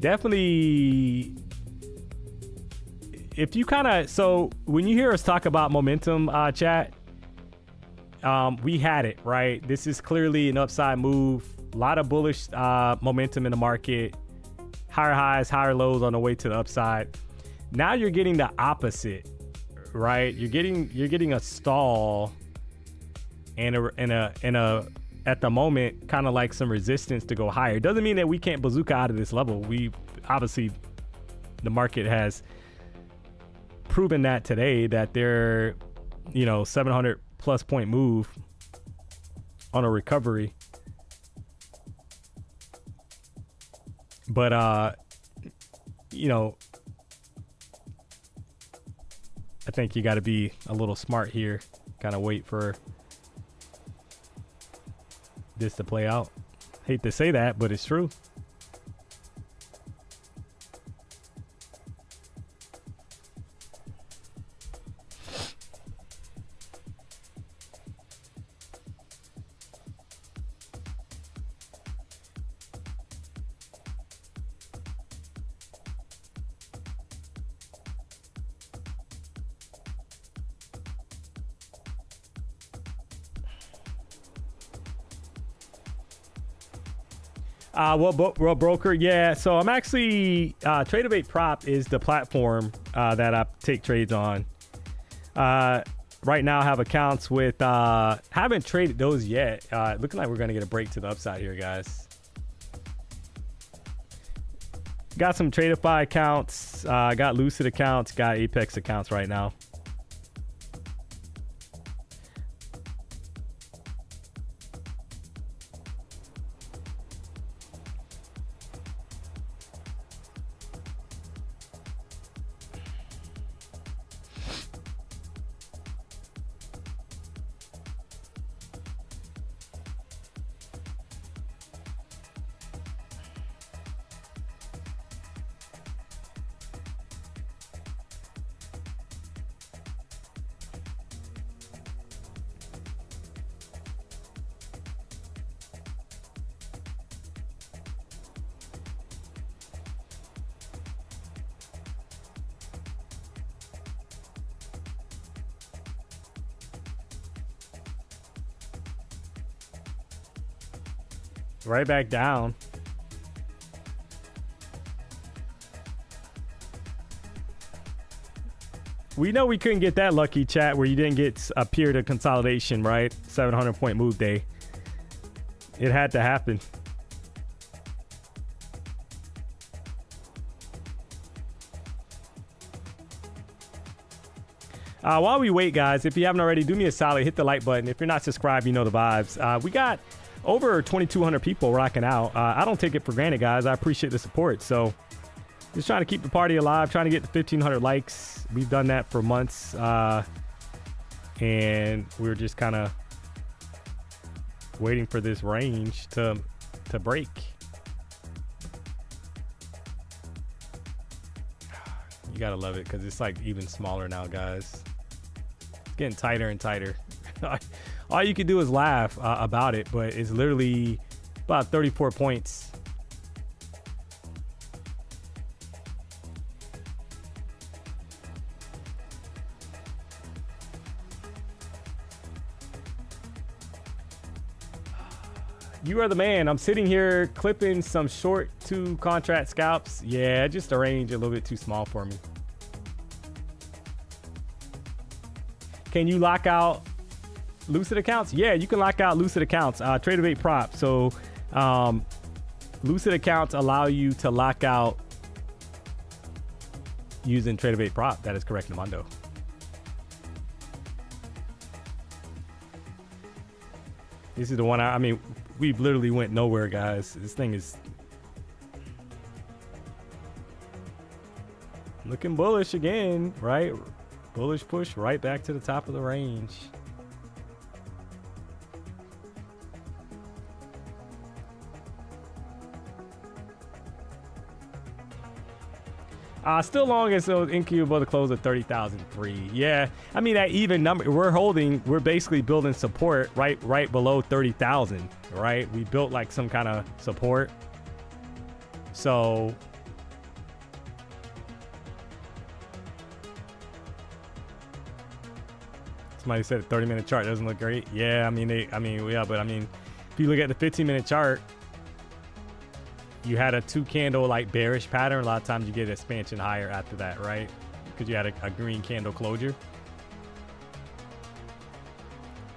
Definitely, if you kind of, so when you hear us talk about momentum, chat, we had it, right? This is clearly an upside move. A lot of bullish momentum in the market. Higher highs, higher lows on the way to the upside. Now you're getting the opposite, right? You're getting a stall and a at the moment kind of like some resistance to go higher. It doesn't mean that we can't bazooka out of this level. We obviously, the market has proven that today, that they're, 700 plus point move on a recovery. But I think you got to be a little smart here, kind of wait for this to play out. Hate to say that, but it's true. Well, broker, yeah. So I'm actually TraderBait Prop is the platform that I take trades on. Right now, I have accounts with haven't traded those yet. Looking like we're gonna get a break to the upside here, guys. Got some Tradeify accounts, got Lucid accounts, got Apex accounts right now. Right back down. We know we couldn't get that lucky, chat, where you didn't get a period of consolidation, right? 700 point move day. It had to happen. While we wait, guys, if you haven't already, do me a solid, hit the like button. If you're not subscribed, you know the vibes. We got over 2,200 people rocking out. I don't take it for granted, guys. I appreciate the support. So just trying to keep the party alive, trying to get to 1,500 likes. We've done that for months. And we're just kind of waiting for this range to break. You gotta love it because it's like even smaller now, guys. It's getting tighter and tighter. All you can do is laugh about it, but it's literally about 34 points. You are the man. I'm sitting here clipping some short 2 contract scalps. Yeah, just a range a little bit too small for me. Can you lock out Lucid accounts? Yeah, you can lock out Lucid accounts. Tradeivate prop. So Lucid accounts allow you to lock out using Tradeivate prop. That is correct, Namondo. This is the one. I mean, we've literally went nowhere, guys. This thing is looking bullish again, right? Bullish push right back to the top of the range. Still long as so incubable to close at 30,003. Yeah, I mean that even number we're basically building support right below 30,000, right? We built like some kind of support. So somebody said a 30-minute chart doesn't look great. Yeah, I mean but if you look at the 15-minute chart, you had a 2-candle like bearish pattern. A lot of times you get expansion higher after that, right? Because you had a green candle closure.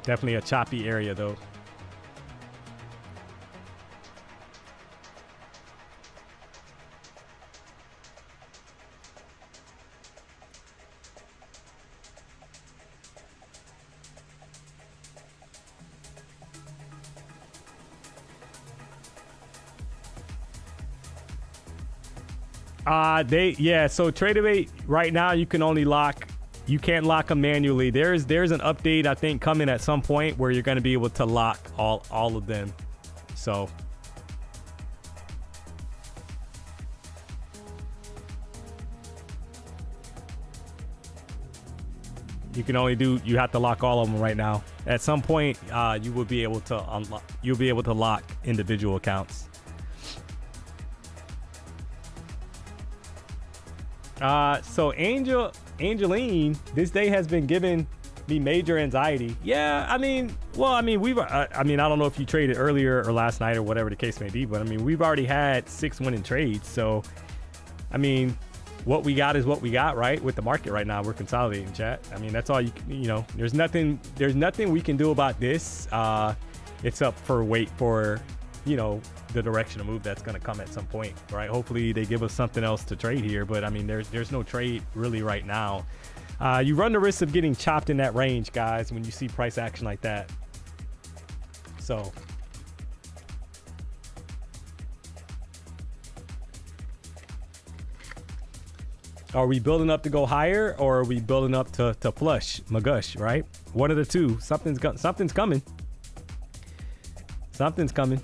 Definitely a choppy area though. So Tradeivate right now you can only lock, you can't lock them manually. There's an update I think coming at some point where you're going to be able to lock all of them. So you can only you have to lock all of them right now. At some point you will be able to unlock, you'll be able to lock individual accounts. So Angeline, this day has been giving me major anxiety. Yeah, I don't know if you traded earlier or last night or whatever the case may be, but I mean, we've already had 6 winning trades. So, I mean, what we got is what we got, right? With the market right now, we're consolidating, chat. I mean, that's all you know, there's nothing we can do about this. It's up for wait for you know, the direction of move that's going to come at some point, right? Hopefully they give us something else to trade here, but I mean, there's no trade really right now. You run the risk of getting chopped in that range, guys, when you see price action like that. So are we building up to go higher, or are we building up to flush, magush, right? One of the two. Something's coming. Something's coming.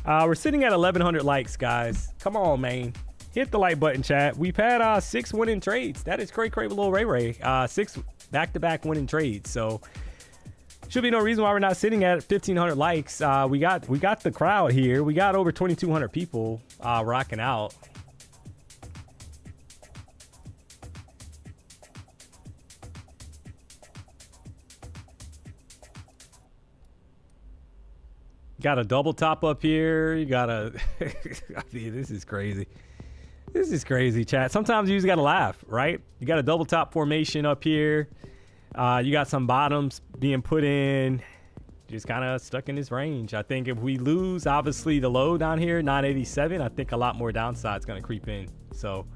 We're sitting at 1,100 likes, guys. Come on, man. Hit the like button, chat. We've had 6 winning trades. That is cray little Ray. 6 back-to-back winning trades. So should be no reason why we're not sitting at 1,500 likes. We got the crowd here. We got over 2,200 people rocking out. Got a double top up here. You got a I mean, this is crazy. This is crazy, chat. Sometimes you just got to laugh, right? You got a double top formation up here. You got some bottoms being put in. Just kind of stuck in this range. I think if we lose, obviously, the low down here, 987, I think a lot more downside is going to creep in. So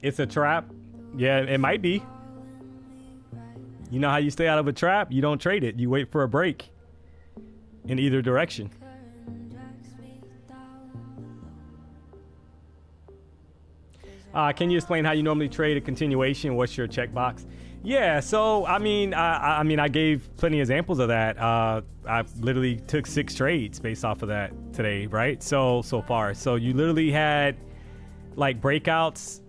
it's a trap. Yeah, it might be. You know how you stay out of a trap? You don't trade it. You wait for a break in either direction. Can you explain how you normally trade a continuation? What's your checkbox? Yeah, so I mean, I gave plenty of examples of that. I literally took 6 trades based off of that today, right? So far. So you literally had like breakouts.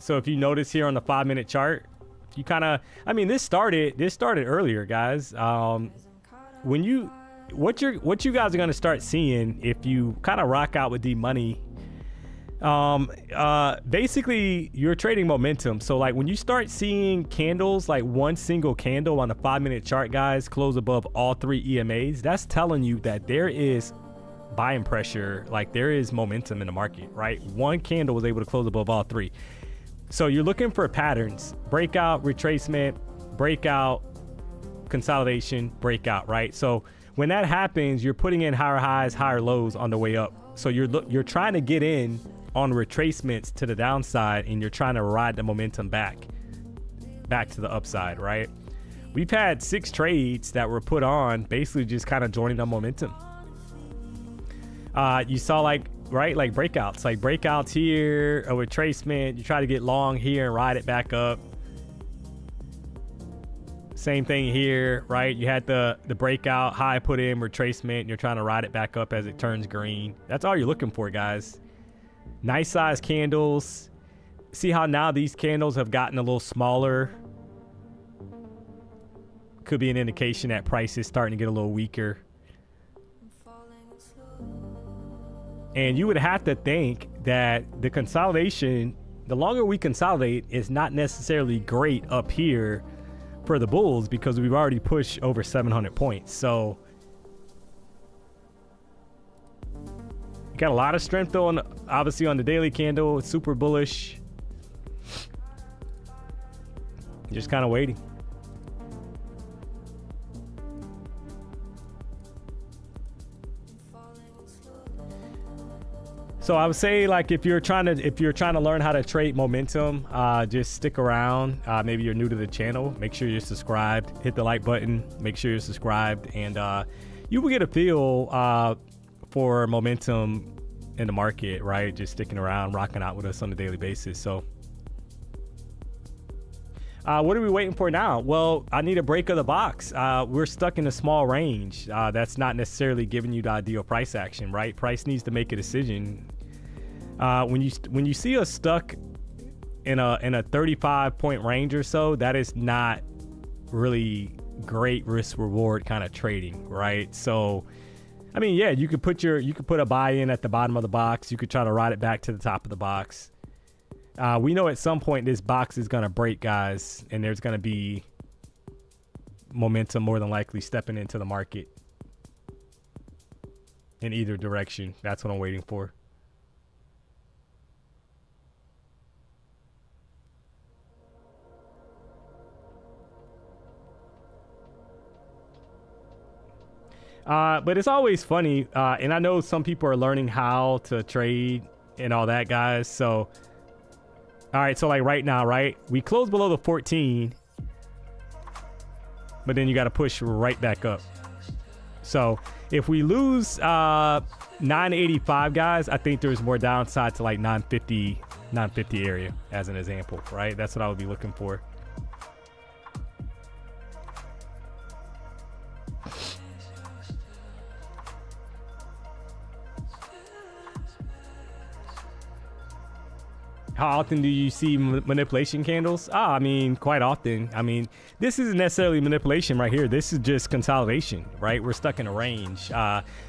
So if you notice here on the 5-minute chart, you kind of, I mean, this started earlier, guys. What you guys are going to start seeing if you kind of rock out with DMONEY, basically you're trading momentum. So like when you start seeing candles, like one single candle on the 5-minute chart, guys, close above all 3 EMAs, that's telling you that there is buying pressure, like there is momentum in the market, right? One candle was able to close above all 3. So you're looking for patterns: breakout, retracement, breakout, consolidation, breakout, right? So when that happens, you're putting in higher highs, higher lows on the way up. So you're trying to get in on retracements to the downside, and you're trying to ride the momentum back to the upside, right? We've had 6 trades that were put on basically just kind of joining the momentum. You saw like breakouts here, a retracement. You try to get long here and ride it back up. Same thing here, right? You had the breakout, high put in, retracement, and you're trying to ride it back up as it turns green. That's all you're looking for, guys. Nice size candles. See how now these candles have gotten a little smaller? Could be an indication that price is starting to get a little weaker. And you would have to think that the consolidation, the longer we consolidate, is not necessarily great up here for the bulls, because we've already pushed over 700 points. So you got a lot of strength though, obviously on the daily candle. It's super bullish. Just kind of waiting. So I would say, like, if you're trying to learn how to trade momentum, just stick around. Maybe you're new to the channel. Make sure you're subscribed. Hit the like button. Make sure you're subscribed, and you will get a feel for momentum in the market, right? Just sticking around, rocking out with us on a daily basis. So what are we waiting for now? Well, I need a break of the box. We're stuck in a small range. That's not necessarily giving you the ideal price action, right? Price needs to make a decision. When you see us stuck in a 35 point range or so, that is not really great risk reward kind of trading, right? So I mean, yeah, you could put a buy in at the bottom of the box. You could try to ride it back to the top of the box. We know at some point this box is going to break, guys, and there's going to be momentum more than likely stepping into the market in either direction. That's what I'm waiting for. But it's always funny, and I know some people are learning how to trade and all that, guys. So, all right, so like right now, right, we closed below the 14, but then you got to push right back up. So if we lose 985, guys, I think there's more downside to like 950 area as an example, right? That's what I would be looking for. How often do you see manipulation candles? I mean, quite often. I mean, this isn't necessarily manipulation right here. This is just consolidation, right? We're stuck in a range.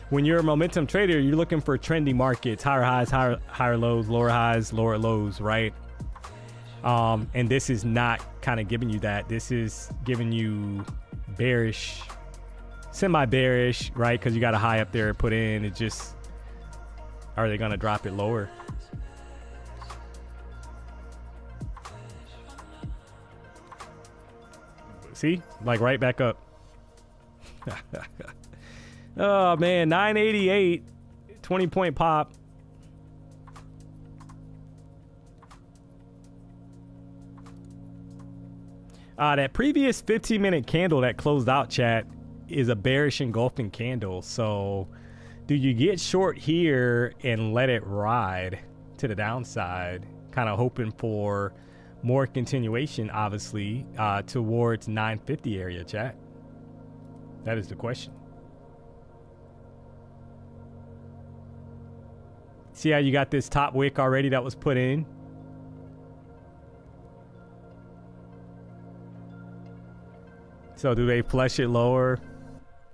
When you're a momentum trader, you're looking for trending markets, higher highs, higher lows, lower highs, lower lows, right? And this is not kind of giving you that. This is giving you bearish, semi-bearish, right? Because you got a high up there put in. It just, are they going to drop it lower? See, like right back up. Oh man, 988, 20 point pop. That previous 15-minute candle that closed out, chat, is a bearish engulfing candle. So do you get short here and let it ride to the downside, kind of hoping for more continuation, obviously, towards 950 area, chat? That is the question. See how you got this top wick already that was put in? So do they flush it lower?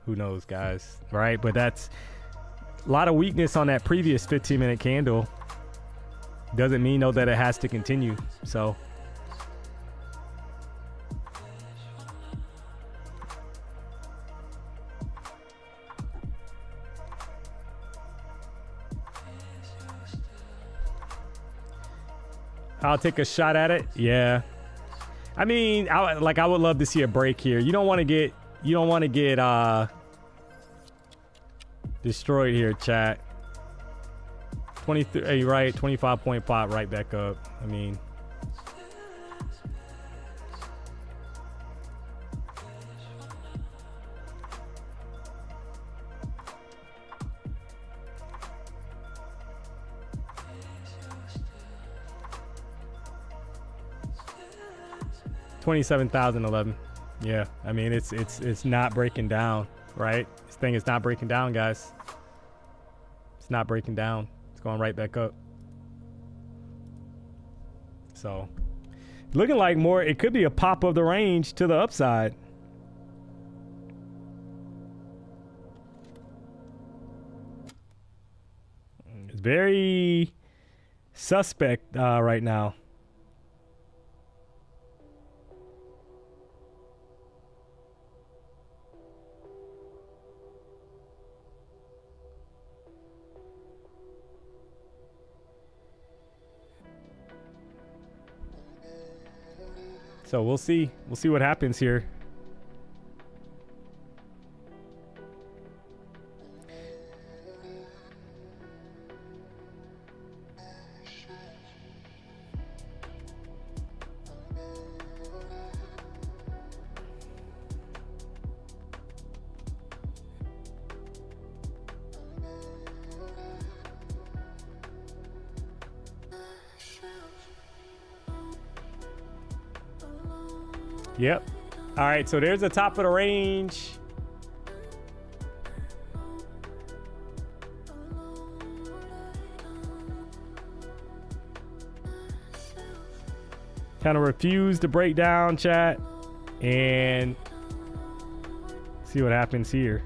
Who knows, guys, right? But that's a lot of weakness on that previous 15-minute candle. Doesn't mean, though, that it has to continue. So I'll take a shot at it. Yeah. I mean, I would love to see a break here. You don't want to get destroyed here, chat. 23, right? 25 point pop right back up. I mean, $27,011. Yeah, I mean, it's not breaking down, right? This thing is not breaking down, guys. It's not breaking down. It's going right back up. So looking like more, it could be a pop of the range to the upside. It's very suspect right now. So we'll see. We'll see what happens here. Yep. All right, so there's the top of the range. Kind of refuse to break down, chat, and see what happens here.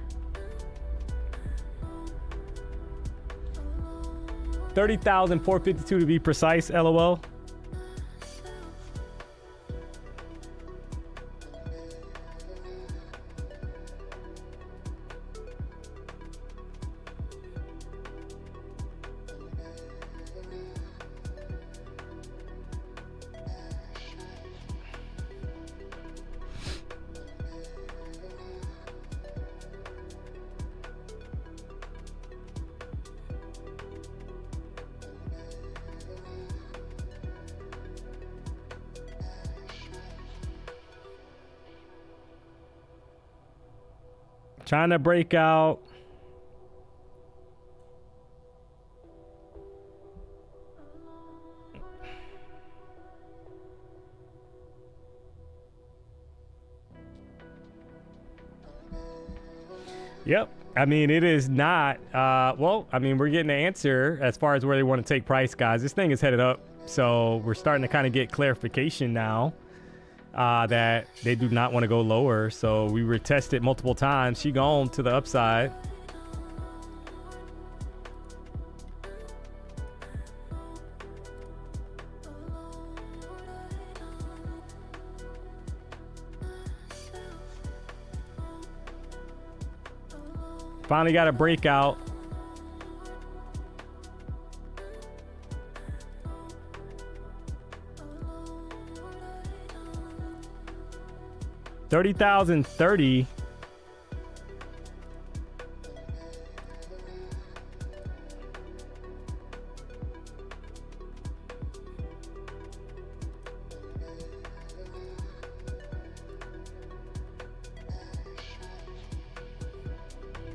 30,452 to be precise, LOL. Trying to break out. Yep. I mean, it is not. Well, I mean, we're getting the answer as far as where they want to take price, guys. This thing is headed up. So we're starting to kind of get clarification now. That they do not want to go lower. So we retested multiple times. She gone to the upside. Finally got a breakout. $30,030.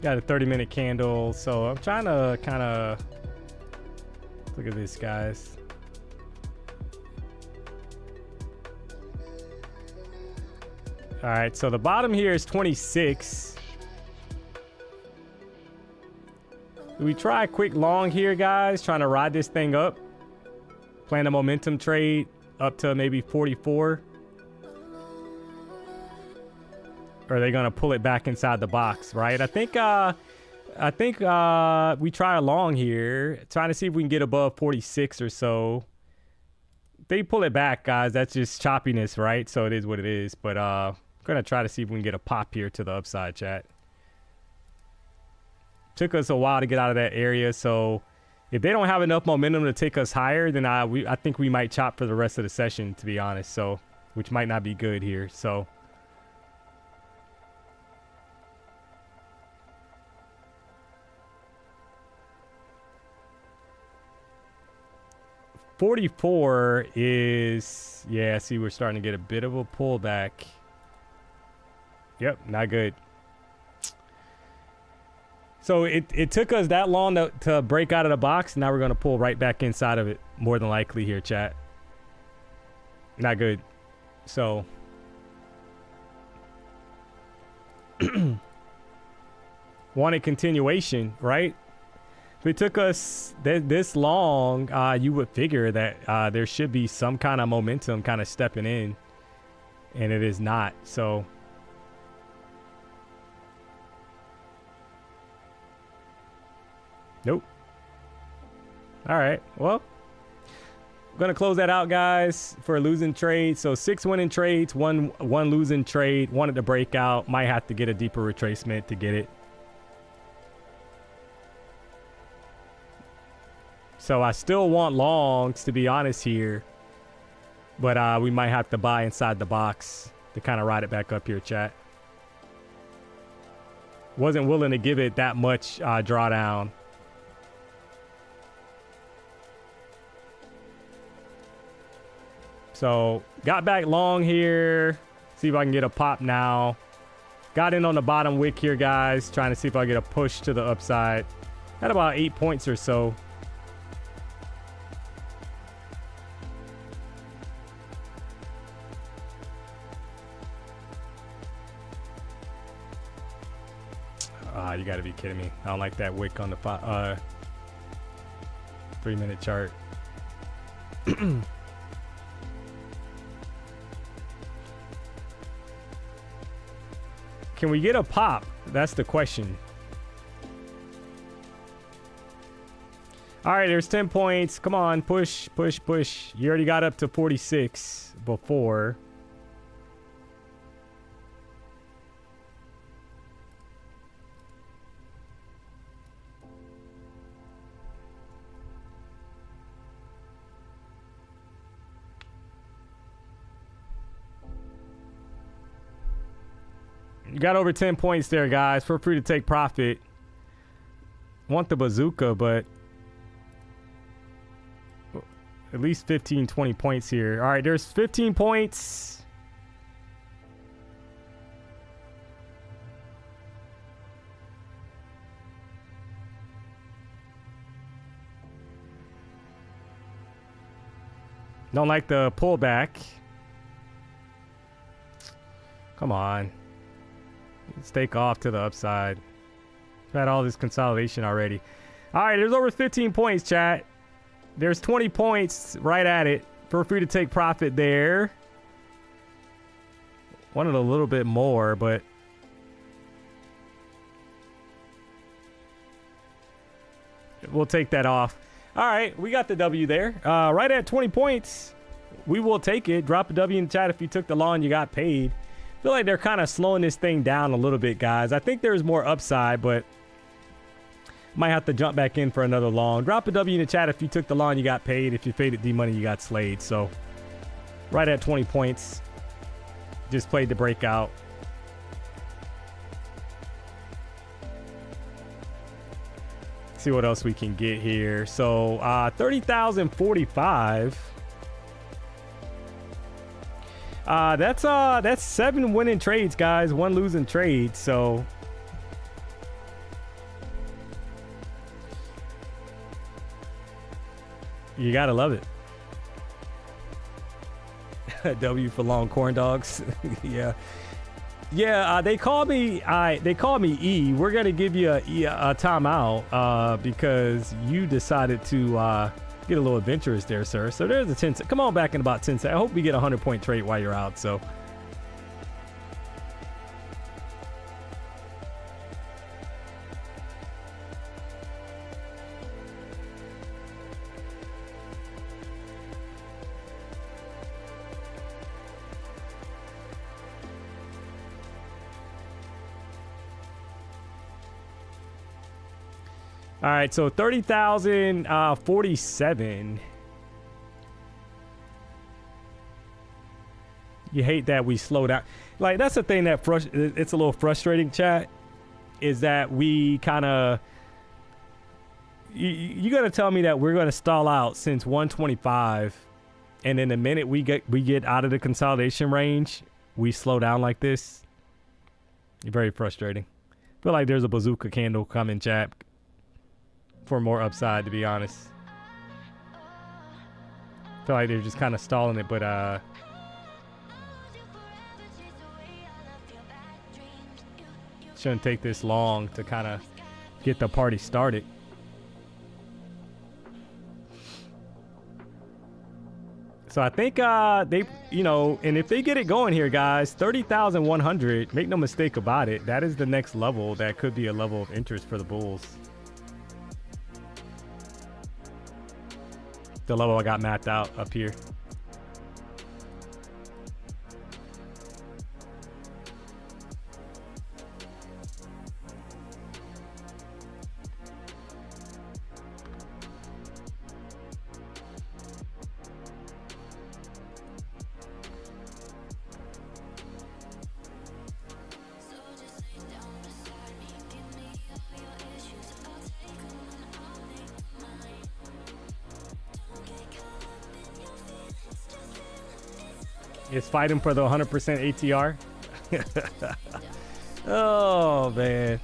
Got a 30-minute candle, so I'm trying to kind of look at this, guys. All right, so the bottom here is 26. Do we try a quick long here, guys? Trying to ride this thing up. Playing a momentum trade up to maybe 44. Or are they gonna pull it back inside the box, right? I think we try a long here, trying to see if we can get above 46 or so. If they pull it back, guys, that's just choppiness, right? So it is what it is. But gonna try to see if we can get a pop here to the upside, chat. Took us a while to get out of that area, so if they don't have enough momentum to take us higher, then I think we might chop for the rest of the session, to be honest. So, which might not be good here. So. $44 is, yeah, see, we're starting to get a bit of a pullback. Yep, not good. So it took us that long to break out of the box. Now we're going to pull right back inside of it, more than likely here, chat. Not good. So wanted continuation, right? If it took us this long, you would figure that there should be some kind of momentum kind of stepping in, and it is not. So nope. All right, well, I'm gonna close that out, guys, for a losing trade. So 6 winning trades, one losing trade. Wanted to break out, might have to get a deeper retracement to get it. So I still want longs, to be honest here, but we might have to buy inside the box to kind of ride it back up here, chat. Wasn't willing to give it that much drawdown. So got back long here. See if I can get a pop now. Got in on the bottom wick here, guys. Trying to see if I get a push to the upside. Had about 8 points or so. You gotta be kidding me. I don't like that wick on the 3-minute chart. Can we get a pop? That's the question. All right, there's 10 points. Come on, push, push, push. You already got up to 46 before. You got over 10 points there, guys. Feel free to take profit. Want the bazooka, but at least 15, 20 points here. All right, there's 15 points. Don't like the pullback. Come on. Let's take off to the upside. We've had all this consolidation already. All right, there's over 15 points, chat. There's 20 points right at it. Feel free to take profit there. Wanted a little bit more, but we'll take that off. All right, we got the W there. Right at 20 points. We will take it. Drop a W in the chat if you took the long and you got paid. Feel like they're kind of slowing this thing down a little bit, guys. I think there's more upside, but might have to jump back in for another long. Drop a W in the chat if you took the long, you got paid. If you faded DMONEY, you got slayed. So right at 20 points. Just played the breakout. See what else we can get here. So 30,045. That's 7 winning trades, guys, 1 losing trade. So you gotta love it. W for long corn dogs. Yeah. They call me E. We're gonna give you a timeout because you decided to get a little adventurous there, sir. So there's a 10 cent. Come on back in about 10 cents. I hope we get a 100-point trade while you're out. So all right, so 30,047. You hate that we slow down. Like, that's the thing that it's a little frustrating, chat, is that we kind of you got to tell me that we're going to stall out since 125, and in the minute we get out of the consolidation range, we slow down like this. Very frustrating. Feel like there's a bazooka candle coming, chat, for more upside, to be honest. Feel like they're just kind of stalling it, but shouldn't take this long to kind of get the party started. So I think they, and if they get it going here, guys, 30,100, make no mistake about it, that is the next level. That could be a level of interest for the bulls. The level I got mapped out up here. It's fighting for the 100% ATR. Oh man.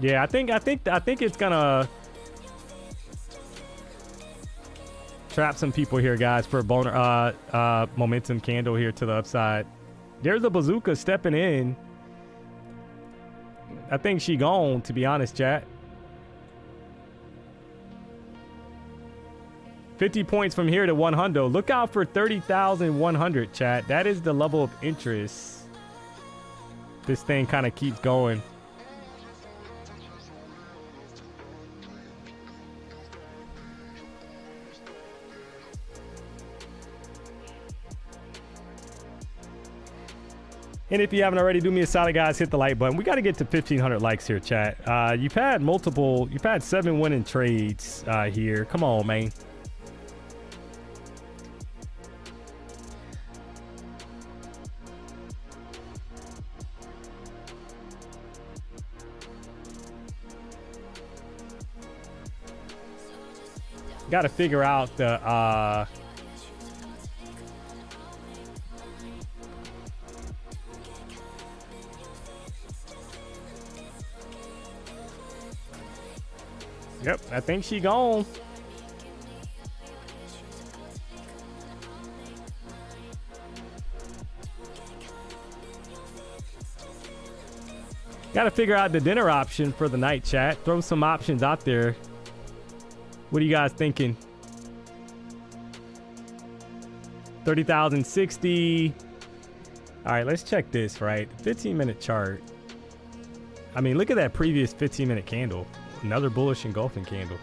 Yeah, I think it's gonna trap some people here, guys, for a momentum candle here to the upside. There's a bazooka stepping in. I think she gone, to be honest, chat. 50 points from here to 100. Look out for 30,100, chat. That is the level of interest. This thing kind of keeps going. And if you haven't already, do me a solid, guys, hit the like button. We got to get to 1,500 likes here, chat. You've had 7 winning trades here. Come on, man. Got to figure out the Yep, I think she gone. Got to figure out the dinner option for the night, chat. Throw some options out there. What are you guys thinking? 30,060. All right, let's check this, right? 15-minute chart. I mean, look at that previous 15-minute candle. Another bullish engulfing candle.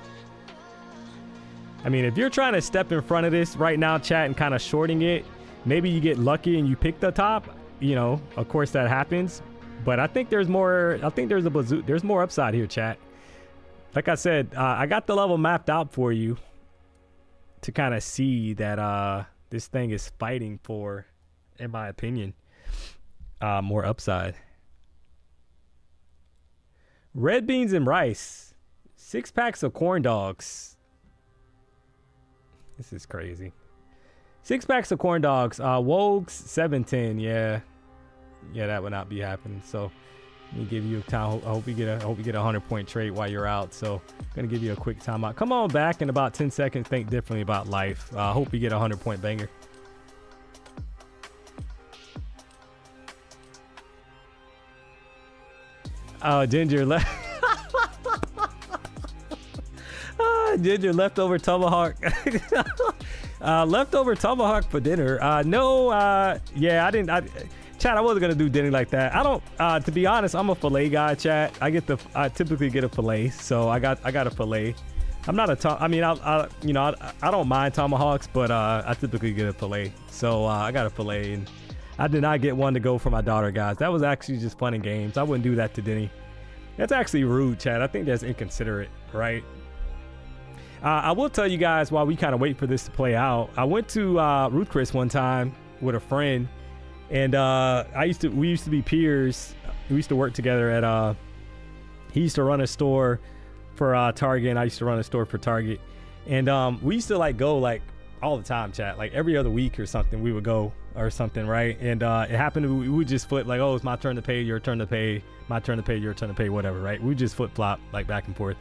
I mean, if you're trying to step in front of this right now, chat, and kind of shorting it, maybe you get lucky and you pick the top. You know, of course that happens. But I think there's more. I think there's more upside here, chat. Like I said, I got the level mapped out for you to kind of see that this thing is fighting for, in my opinion, more upside. Red beans and rice. 6 packs of corn dogs. This is crazy. 6 packs of corn dogs. Wogs 710. Yeah, that would not be happening. So let me give you a time. I hope you get a 100-point trade while you're out. So gonna give you a quick timeout. Come on back in about 10 seconds. Think differently about life. Hope you get a 100-point banger. Oh, Ginger left. Ginger, leftover tomahawk. Leftover tomahawk for dinner. Yeah, I didn't. Chat, I wasn't gonna do dinner like that. I don't. To be honest, I'm a fillet guy. Chat, I typically get a fillet, so I got a fillet. I'm not a I don't mind tomahawks, but I typically get a fillet. So I got a fillet, and I did not get one to go for my daughter, guys. That was actually just fun and games. I wouldn't do that to Denny. That's actually rude, Chad. I think that's inconsiderate, right? I will tell you guys while we kind of wait for this to play out. I went to Ruth Chris one time with a friend, and we used to be peers. We used to work together at he used to run a store for Target, and I used to run a store for Target. And we used to like go like all the time, chat. Like every other week or something, we would go or something, right? And it happened we would just flip like, oh, it's my turn to pay, your turn to pay, my turn to pay, your turn to pay, whatever, right? We just flip flop like back and forth.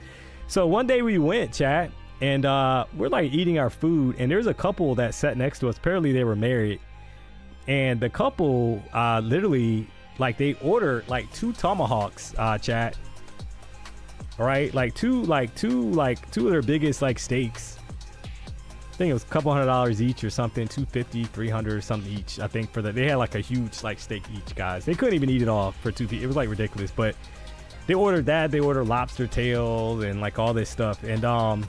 So one day we went, chat, and we're like eating our food, and there's a couple that sat next to us. Apparently they were married, and the couple literally like they ordered like 2 tomahawks, chat. All right, like two of their biggest like steaks. I think it was a couple $100 each or something, 250, 300 or something each. I think they had like a huge like steak each, guys. They couldn't even eat it all for 2 people. It was like ridiculous, but they ordered that. They ordered lobster tails and like all this stuff. And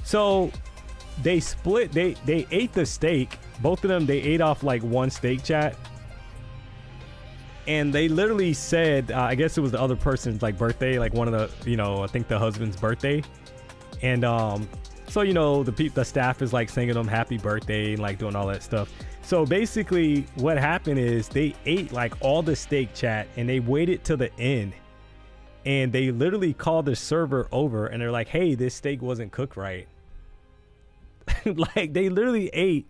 so they split. They ate the steak. Both of them, they ate off like one steak, chat. And they literally said, I guess it was the other person's like birthday, like one of the, I think the husband's birthday. And so, the staff is like singing them happy birthday and like doing all that stuff. So basically what happened is they ate like all the steak, chat, and they waited till the end. And they literally called the server over, and they're like, hey, this steak wasn't cooked right. Like they literally ate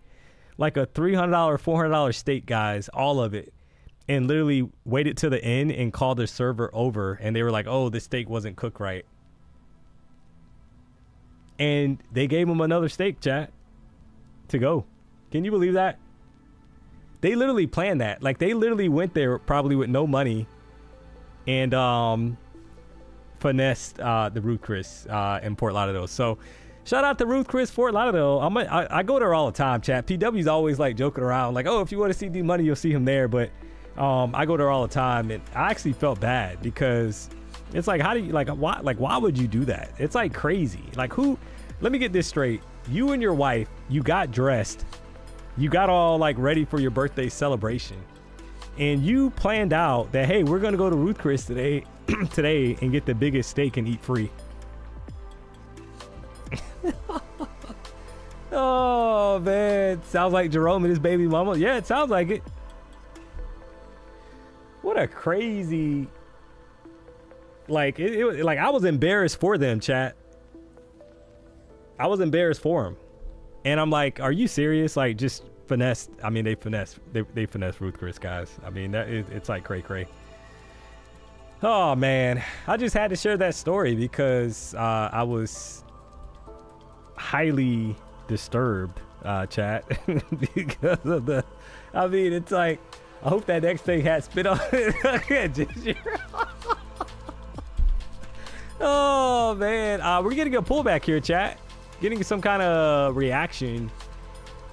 like a $300, $400 steak, guys, all of it. And literally waited till the end and called the server over, and they were like, oh, this steak wasn't cooked right. And they gave him another steak, chat, to go. Can you believe that? They literally planned that. Like they literally went there probably with no money and finessed the Ruth Chris in Fort Lauderdale. So Shout out to Ruth Chris Fort Lauderdale. I go there all the time, chat. PW's always like joking around, like, oh, if you want to see D-Money, you'll see him there. But I go there all the time, and I actually felt bad because it's like, how do you, like, why would you do that? It's like crazy. Like, who? Let me get this straight. You and your wife, you got dressed, you got all like ready for your birthday celebration, and you planned out that, hey, we're gonna go to Ruth Chris today, and get the biggest steak and eat free. Oh man, sounds like Jerome and his baby mama. Yeah, it sounds like it. What a crazy, like it like I was embarrassed for them, chat. I was embarrassed for them, and I'm like, are you serious? Like, just finesse. I mean, they finesse Ruth Chris, guys. I mean, it's like cray. Oh man, I just had to share that story because I was highly disturbed, chat, because of the, I mean, it's like, I hope that next thing had spit on it. Oh man, we're getting a pullback here, chat. Getting some kind of reaction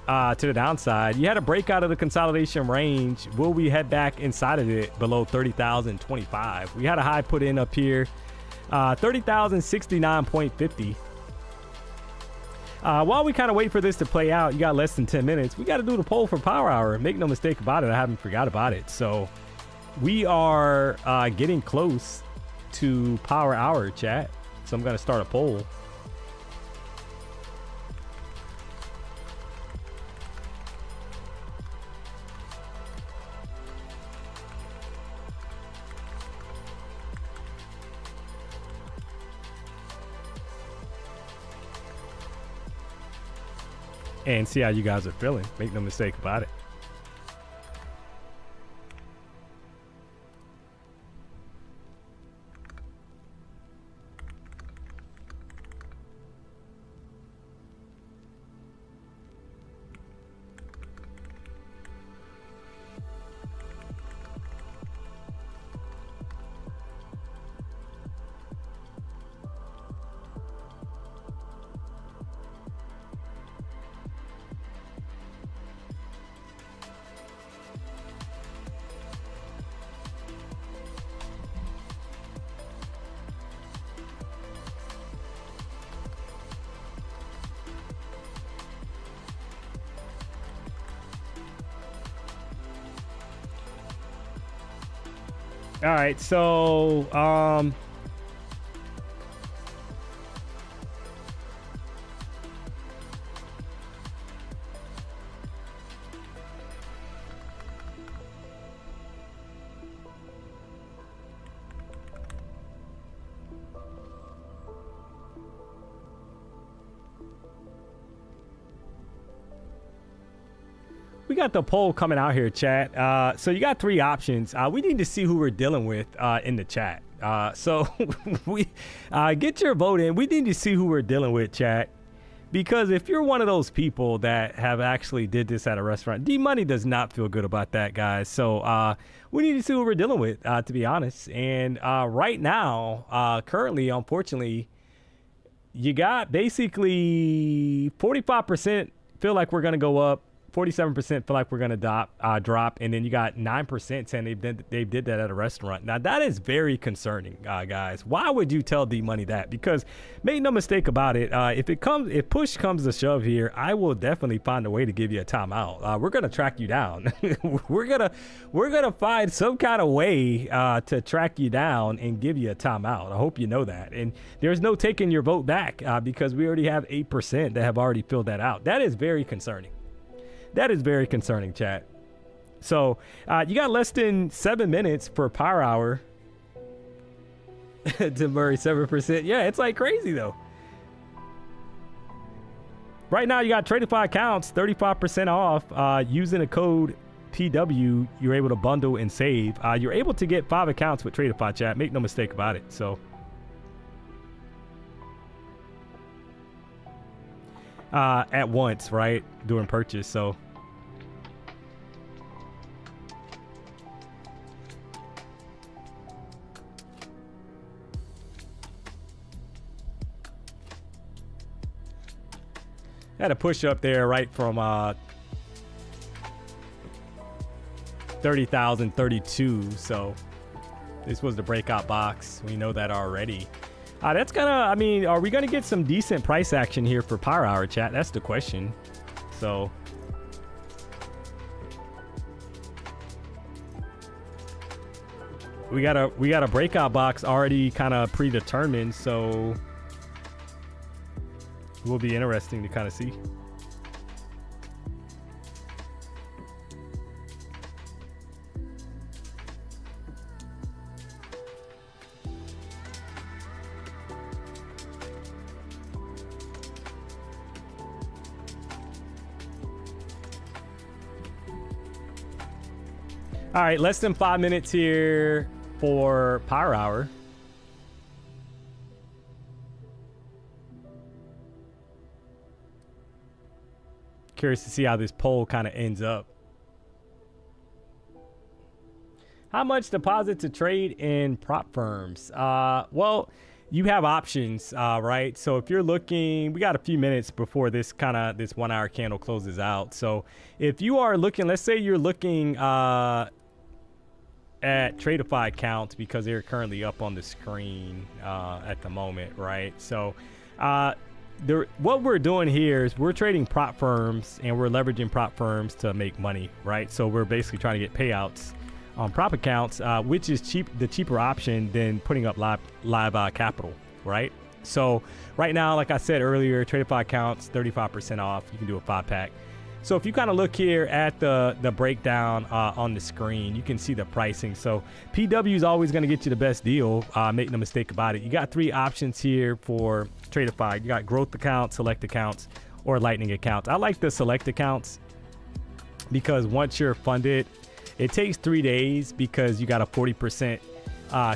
to the downside. You had a breakout of the consolidation range. Will we head back inside of it below 30,025? We had a high put in up here, 30,069.50. While we kind of wait for this to play out, you got less than 10 minutes. We got to do the poll for Power Hour. Make no mistake about it, I haven't forgot about it. So we are getting close to Power Hour, chat. So I'm going to start a poll. And see how you guys are feeling. Make no mistake about it. All right, so we got the poll coming out here, chat. So you got three options. We need to see who we're dealing with in the chat. So we get your vote in. We need to see who we're dealing with, chat. Because if you're one of those people that have actually did this at a restaurant, D-Money does not feel good about that, guys. So we need to see who we're dealing with, to be honest. And right now, currently, unfortunately, you got basically 45% feel like we're going to go up. 47% feel like we're going to drop, and then you got 9% saying they did that at a restaurant. Now, that is very concerning, guys. Why would you tell D-Money that? Because make no mistake about it, if push comes to shove here, I will definitely find a way to give you a timeout. We're going to track you down. we're gonna find some kind of way to track you down and give you a timeout. I hope you know that. And there's no taking your vote back because we already have 8% that have already filled that out. That is very concerning. That is very concerning, chat. So you got less than 7 minutes for Power Hour to Murray 7%. Yeah, it's like crazy though. Right now you got Tradify accounts 35% off using the code PW. You're able to bundle and save. You're able to get 5 accounts with Tradify, chat. Make no mistake about it. So at once, right, during purchase. So Had a push up there right from 30,032. So this was the breakout box. We know that already. That's gonna, I mean, are we gonna get some decent price action here for Power Hour, chat? That's the question. So we got a breakout box already kind of predetermined, so it will be interesting to kind of see. All right, less than 5 minutes here for Power Hour. Curious to see how this poll kind of ends up. How much deposit to trade in prop firms? Well, you have options, right? So if you're looking, we got a few minutes before this 1 hour candle closes out. So if you are looking, let's say you're looking at Tradeify accounts, because they're currently up on the screen at the moment, right? So what we're doing here is we're trading prop firms, and we're leveraging prop firms to make money, right? So we're basically trying to get payouts on prop accounts, which is the cheaper option than putting up live capital, right? So right now, like I said earlier, Tradeify accounts 35% off. You can do a 5-pack. So if you kind of look here at the breakdown on the screen, you can see the pricing. So PW is always going to get you the best deal. Make no mistake about it. You got 3 options here for Tradeify. You got growth accounts, select accounts, or lightning accounts. I like the select accounts because once you're funded, it takes 3 days because you got a 40%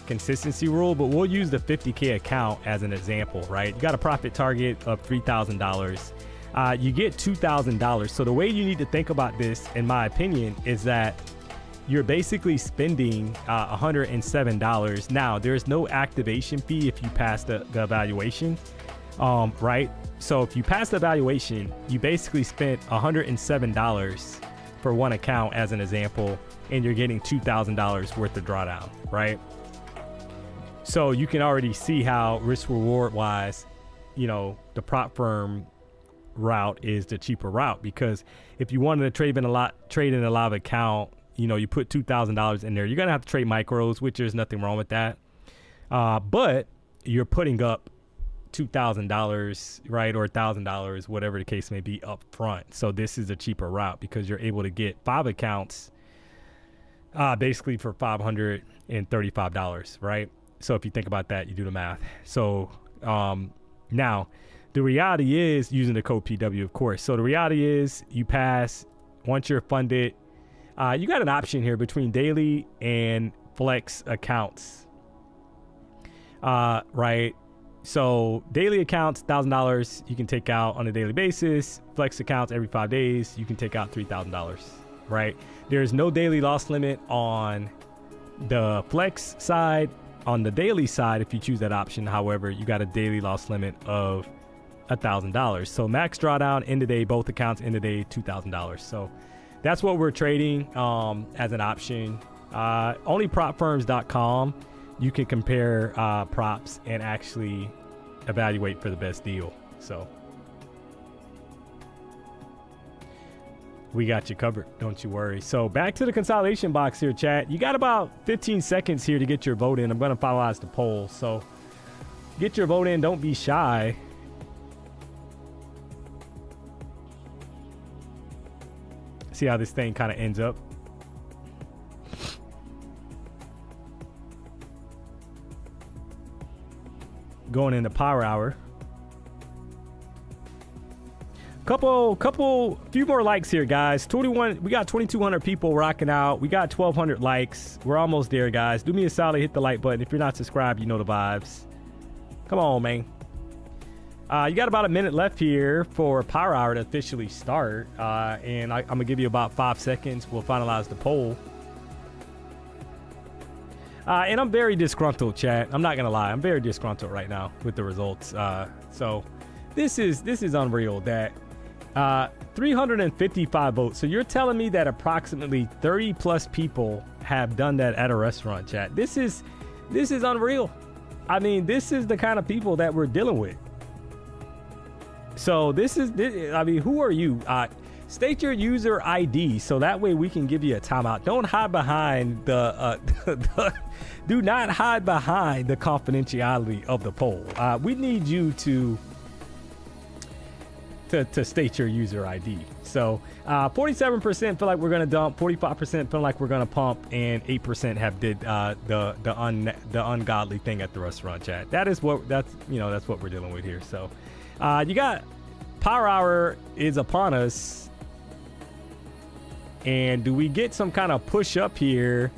consistency rule, but we'll use the 50K account as an example, right? You got a profit target of $3,000. You get $2,000. So the way you need to think about this, in my opinion, is that you're basically spending $107. Now, there's no activation fee if you pass the evaluation, right? So if you pass the evaluation, you basically spent $107 for one account as an example, and you're getting $2,000 worth of drawdown, right? So you can already see how risk reward wise, you know, the prop firm route is the cheaper route, because if you wanted to trade in a live account, you know, you put $2,000 in there, you're gonna have to trade micros, which there's nothing wrong with that, but you're putting up $2,000, right, or $1,000, whatever the case may be, up front. So this is a cheaper route because you're able to get 5 accounts basically for $535, right? So if you think about that, you do the math. So now the reality is, using the code PW, of course. So the reality is, you pass. Once you're funded, you got an option here between daily and flex accounts, right? So daily accounts, $1,000 you can take out on a daily basis. Flex accounts every 5 days, you can take out $3,000, right? There's no daily loss limit on the flex side. On the daily side, if you choose that option, however, you got a daily loss limit of $1,000. So max drawdown, end of day, both accounts, end of day, $2,000. So that's what we're trading as an option. Only propfirms.com. You can compare props and actually evaluate for the best deal. So we got you covered, don't you worry. So back to the consolidation box here, chat. You got about 15 seconds here to get your vote in. I'm going to finalize the poll, so get your vote in. Don't be shy. See how this thing kind of ends up. Going into Power Hour. Few more likes here, guys. 21. We got 2,200 people rocking out. We got 1,200 likes. We're almost there, guys. Do me a solid, hit the like button. If you're not subscribed, you know the vibes. Come on, man. You got about a minute left here for Power Hour to officially start, and I'm gonna give you about 5 seconds. We'll finalize the poll. And I'm very disgruntled, chat. I'm not gonna lie. I'm very disgruntled right now with the results. So this is unreal that 355 votes. So you're telling me that approximately 30 plus people have done that at a restaurant, chat. This is unreal. I mean, this is the kind of people that we're dealing with. So I mean, who are you? State your user ID so that way we can give you a timeout. Don't hide behind do not hide behind the confidentiality of the poll. We need you to state your user ID. So 47% feel like we're gonna dump, 45% feel like we're gonna pump, and 8% have did the ungodly thing at the restaurant, chat. That's what we're dealing with here. So you got power hour is upon us. And do we get some kind of push up here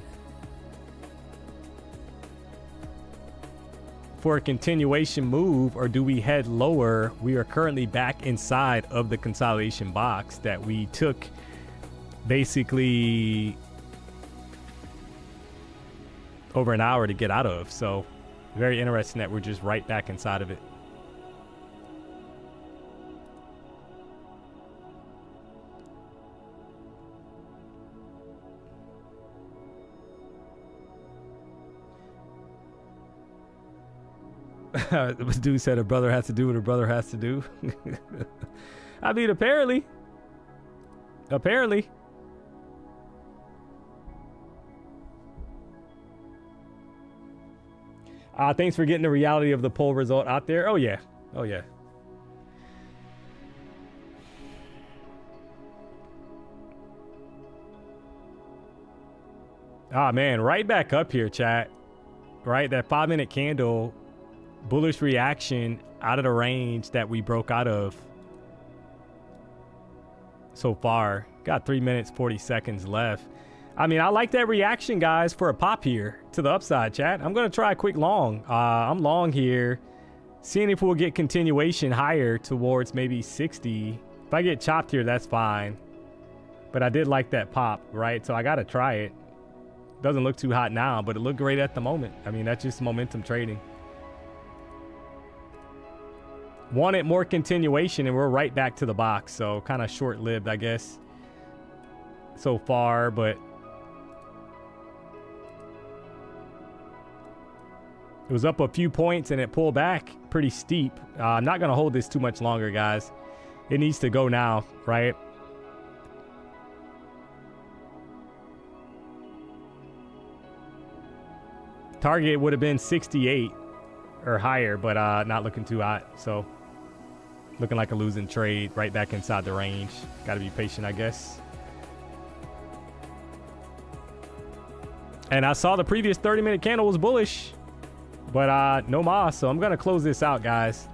for a continuation move, or do we head lower? We are currently back inside of the consolidation box that we took basically over an hour to get out of. So very interesting that we're just right back inside of it. This dude said a brother has to do what a brother has to do. I mean, apparently. Thanks for getting the reality of the poll result out there. Oh yeah. Ah man, right back up here, chat. Right, that 5-minute candle. Bullish reaction out of the range that we broke out of so far. Got 3 minutes 40 seconds left. I mean, I like that reaction, guys, for a pop here to the upside, chat. I'm gonna try a quick long. I'm long here, seeing if we'll get continuation higher towards maybe 60. If I get chopped here, that's fine, but I did like that pop, right? So I gotta try it. Doesn't look too hot now, but it looked great at the moment. I mean, that's just momentum trading. Wanted more continuation, and we're right back to the box. So kind of short-lived, I guess, so far. But it was up a few points, and it pulled back pretty steep. I'm not going to hold this too much longer, guys. It needs to go now, right? Target would have been 68 or higher, but not looking too hot. So looking like a losing trade, right back inside the range. Got to be patient, I guess. And I saw the previous 30-minute candle was bullish, but no mas. So I'm going to close this out, guys.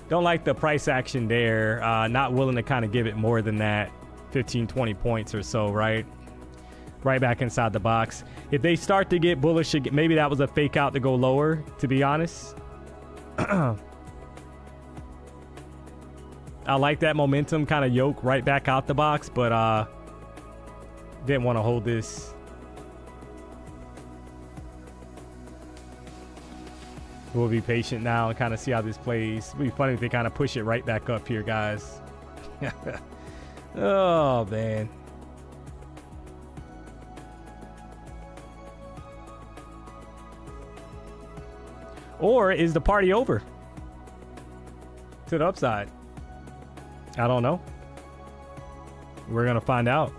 Don't like the price action there. Not willing to kind of give it more than that 15, 20 points or so, right? Right back inside the box. If they start to get bullish, maybe that was a fake out to go lower, to be honest. I like that momentum kind of yoke right back out the box, but didn't want to hold this. We'll be patient now and kind of see how this plays. It'll be funny if they kind of push it right back up here, guys. Oh, man. Or is the party over to the upside? I don't know. We're going to find out.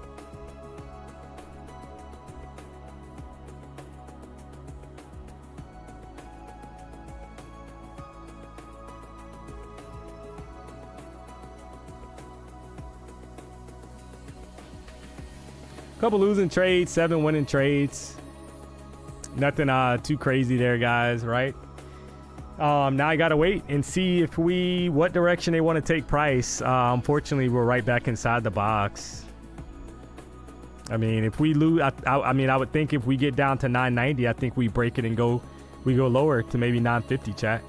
Couple losing trades, 7 winning trades. Nothing too crazy there, guys, right? Now I gotta wait and see if what direction they want to take price. Unfortunately, we're right back inside the box. I mean, if we lose, I mean, I would think if we get down to 990, I think we break it and we go lower to maybe 950, chat.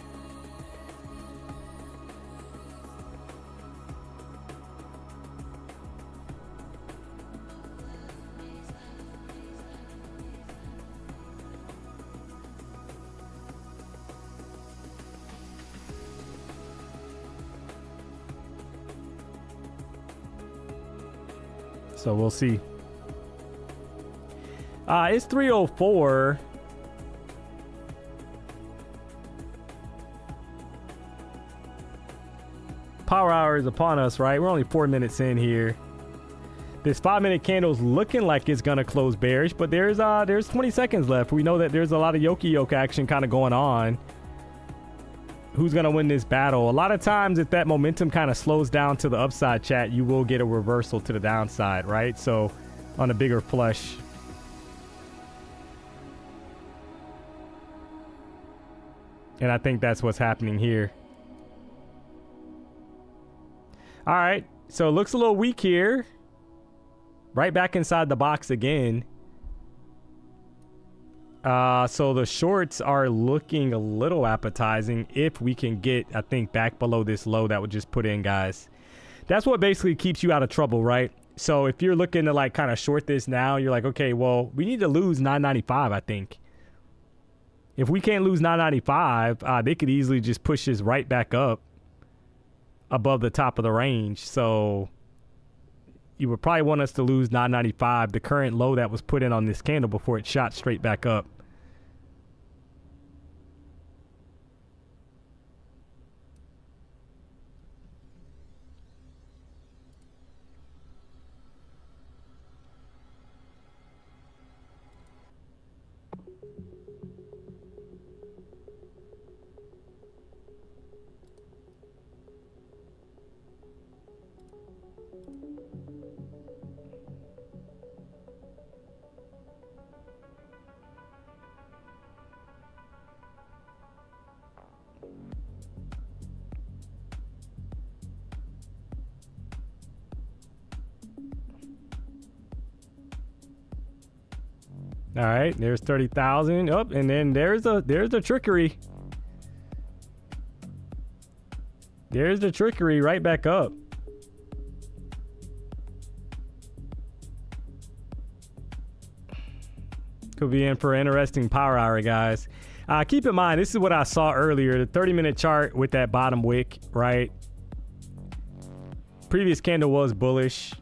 So we'll see. It's 3:04. Power hour is upon us, right? We're only 4 minutes in here. This 5-minute candle is looking like it's gonna close bearish, but there's 20 seconds left. We know that there's a lot of yoke action kind of going on. Who's gonna win this battle? A lot of times, if that momentum kind of slows down to the upside, chat, you will get a reversal to the downside, right? So on a bigger flush. And I think that's what's happening here. All right, so it looks a little weak here. Right back inside the box again. So the shorts are looking a little appetizing if we can get, I think, back below this low that would just put in, guys. That's what basically keeps you out of trouble, right? So if you're looking to like kind of short this now, you're like, okay, well, we need to lose 995, I think. If we can't lose 995, they could easily just push this right back up above the top of the range. So you would probably want us to lose 995, the current low that was put in on this candle before it shot straight back up. All right, there's 30,000 up, and then there's the trickery. There's the trickery right back up. Could be in for an interesting power hour, guys. Keep in mind, this is what I saw earlier, the 30-minute chart with that bottom wick, right? Previous candle was bullish.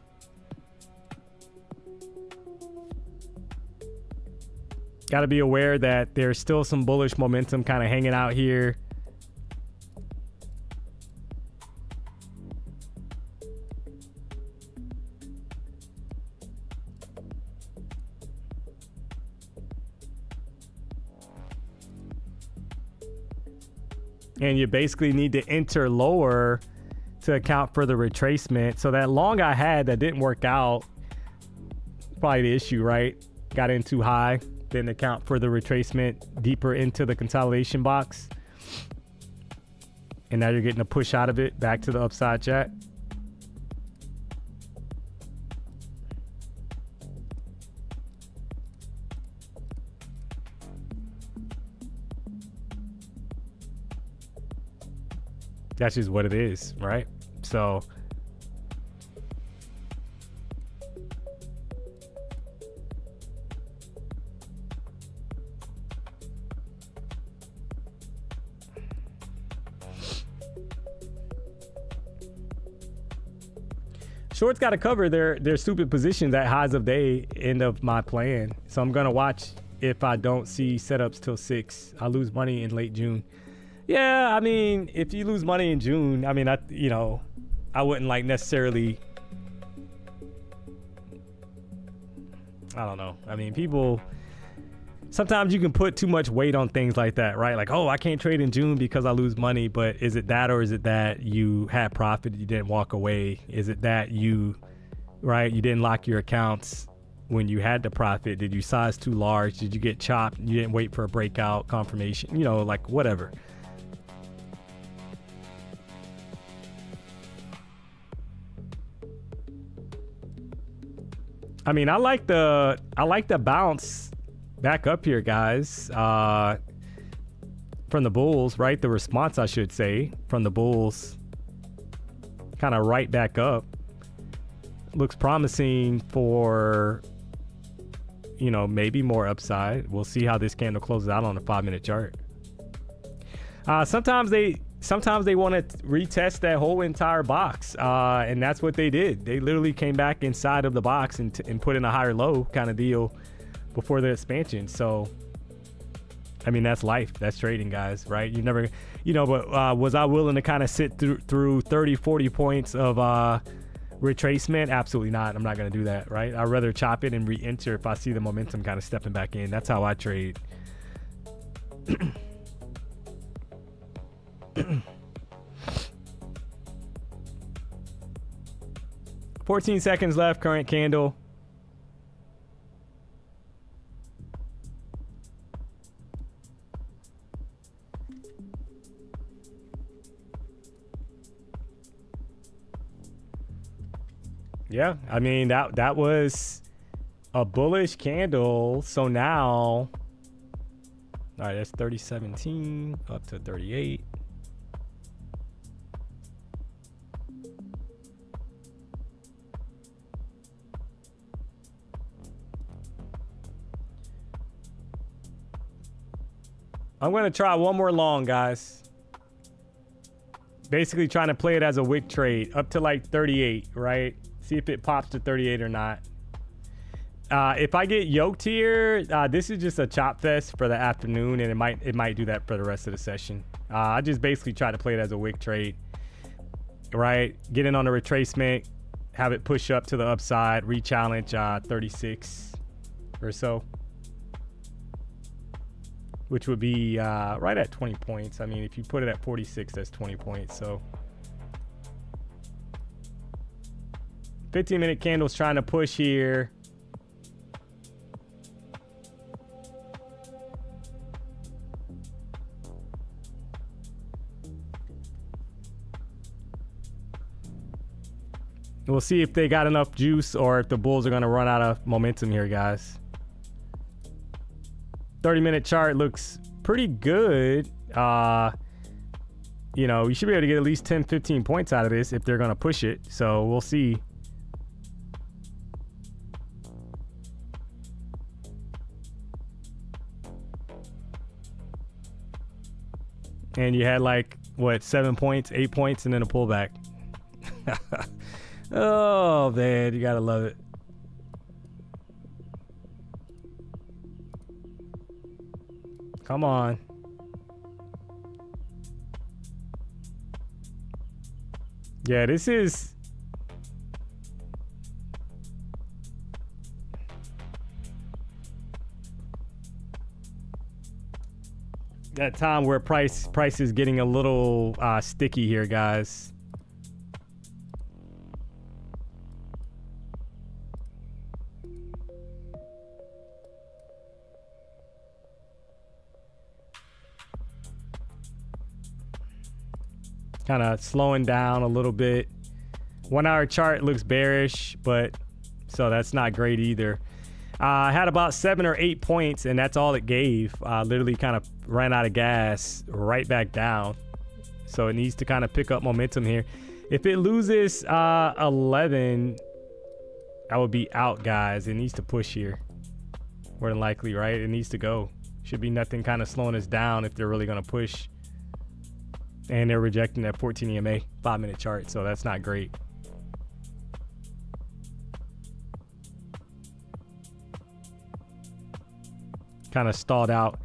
Got to be aware that there's still some bullish momentum kind of hanging out here. And you basically need to enter lower to account for the retracement. So that long I had that didn't work out, probably the issue, right? Got in too high. Didn't account for the retracement deeper into the consolidation box. And now you're getting a push out of it back to the upside, chat. That's just what it is, right? So shorts got to cover their stupid positions at highs of day, end of my plan. So I'm going to watch if I don't see setups till 6. I lose money in late June. Yeah, I mean, if you lose money in June, I mean, I wouldn't like necessarily, I don't know. I mean, people, sometimes you can put too much weight on things like that, right? Like, oh, I can't trade in June because I lose money. But is it that, or is it that you had profit, you didn't walk away? Is it that you didn't lock your accounts when you had the profit? Did you size too large? Did you get chopped? You didn't wait for a breakout confirmation, like whatever. I mean, I like the bounce back up here, guys, from the bulls, right? The response, I should say, from the bulls, kind of right back up. Looks promising for, maybe more upside. We'll see how this candle closes out on the 5-minute chart. Sometimes sometimes they want to retest that whole entire box, and that's what they did. They literally came back inside of the box and put in a higher low kind of deal before the expansion. So I mean, that's life. That's trading, guys, right? You never, you know, but was I willing to kind of sit through 30, 40 points of retracement? Absolutely not. I'm not going to do that, right? I'd rather chop it and re-enter if I see the momentum kind of stepping back in. That's how I trade. 14 seconds left, current candle. Yeah, I mean, that was a bullish candle. So now, all right, that's 30.17 up to 38. I'm going to try one more long, guys. Basically trying to play it as a wick trade up to like 38, right? See if it pops to 38 or not. If I get yoked here, this is just a chop fest for the afternoon, and it might do that for the rest of the session. I just basically try to play it as a wick trade, right? Get in on the retracement, have it push up to the upside, re-challenge 36 or so, which would be right at 20 points. I mean, if you put it at 46, that's 20 points. So 15-minute candles trying to push here. We'll see if they got enough juice or if the bulls are going to run out of momentum here, guys. 30-minute chart looks pretty good. You know, you should be able to get at least 10, 15 points out of this if they're going to push it. So we'll see. And you had like, what, 7 points, 8 points, and then a pullback. Oh, man, you got to love it. Come on. Yeah, this is... that time where price is getting a little sticky here, guys. Kind of slowing down a little bit. 1 hour chart looks bearish, but so that's not great either. I had about 7 or 8 points, and that's all it gave. Literally kind of ran out of gas right back down. So it needs to kind of pick up momentum here. If it loses 11, I would be out, guys. It needs to push here. More than likely, right? It needs to go. Should be nothing kind of slowing us down if they're really going to push. And they're rejecting that 14 EMA 5-minute chart, so that's not great. Kind of stalled out.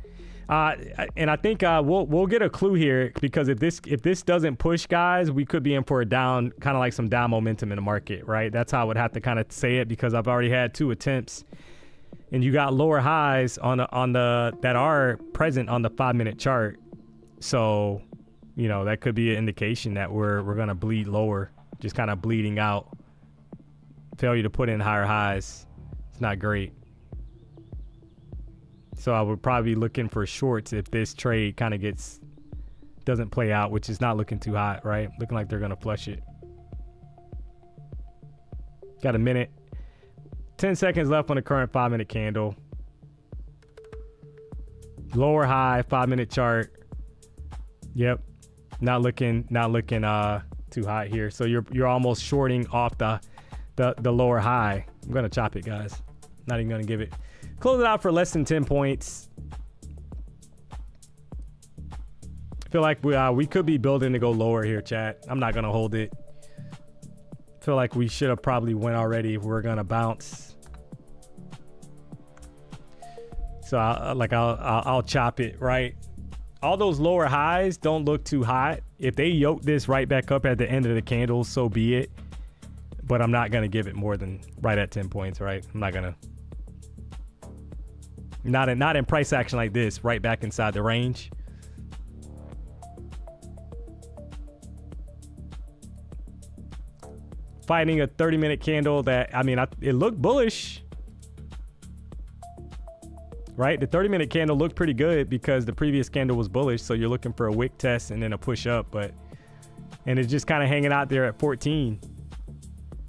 And I think we'll get a clue here, because if this doesn't push, guys, we could be in for a down, kind of like some down momentum in the market, right? That's how I would have to kind of say it, because I've already had 2 attempts, and you got lower highs on the that are present on the 5-minute chart. So, you know, that could be an indication that we're gonna bleed lower, just kind of bleeding out. Failure to put in higher highs. It's not great. So I would probably be looking for shorts if this trade kind of doesn't play out, which is not looking too hot, right? Looking like they're gonna flush it. Got a minute. 10 seconds left on the current 5-minute candle. Lower high 5-minute chart. Yep. Not looking too hot here. So you're almost shorting off the lower high. I'm gonna chop it, guys. Not even gonna give it. Close it out for less than 10 points. feel like we could be building to go lower here, chat. I'm not gonna hold it. Feel like we should have probably went already if we're gonna bounce. So I'll chop it, right? All those lower highs don't look too hot. If they yoke this right back up at the end of the candle, so be it. But I'm not gonna give it more than right at 10 points, right? I'm not gonna. Not in price action like this, right back inside the range. Fighting a 30-minute candle that, I mean, it looked bullish, right? The 30-minute candle looked pretty good because the previous candle was bullish. So you're looking for a wick test and then a push up, and it's just kind of hanging out there at 14.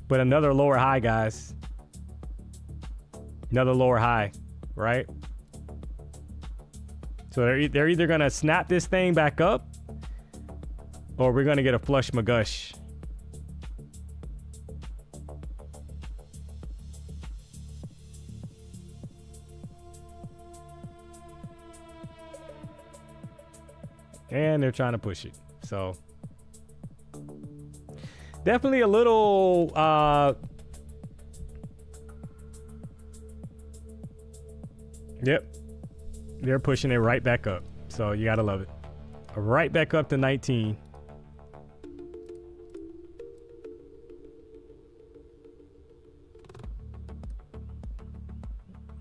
But another lower high, guys. Another lower high, right? So they're either gonna snap this thing back up, or we're gonna get a flush McGush. And they're trying to push it. So definitely a little yep. They're pushing it right back up. So you gotta love it. Right back up to 19.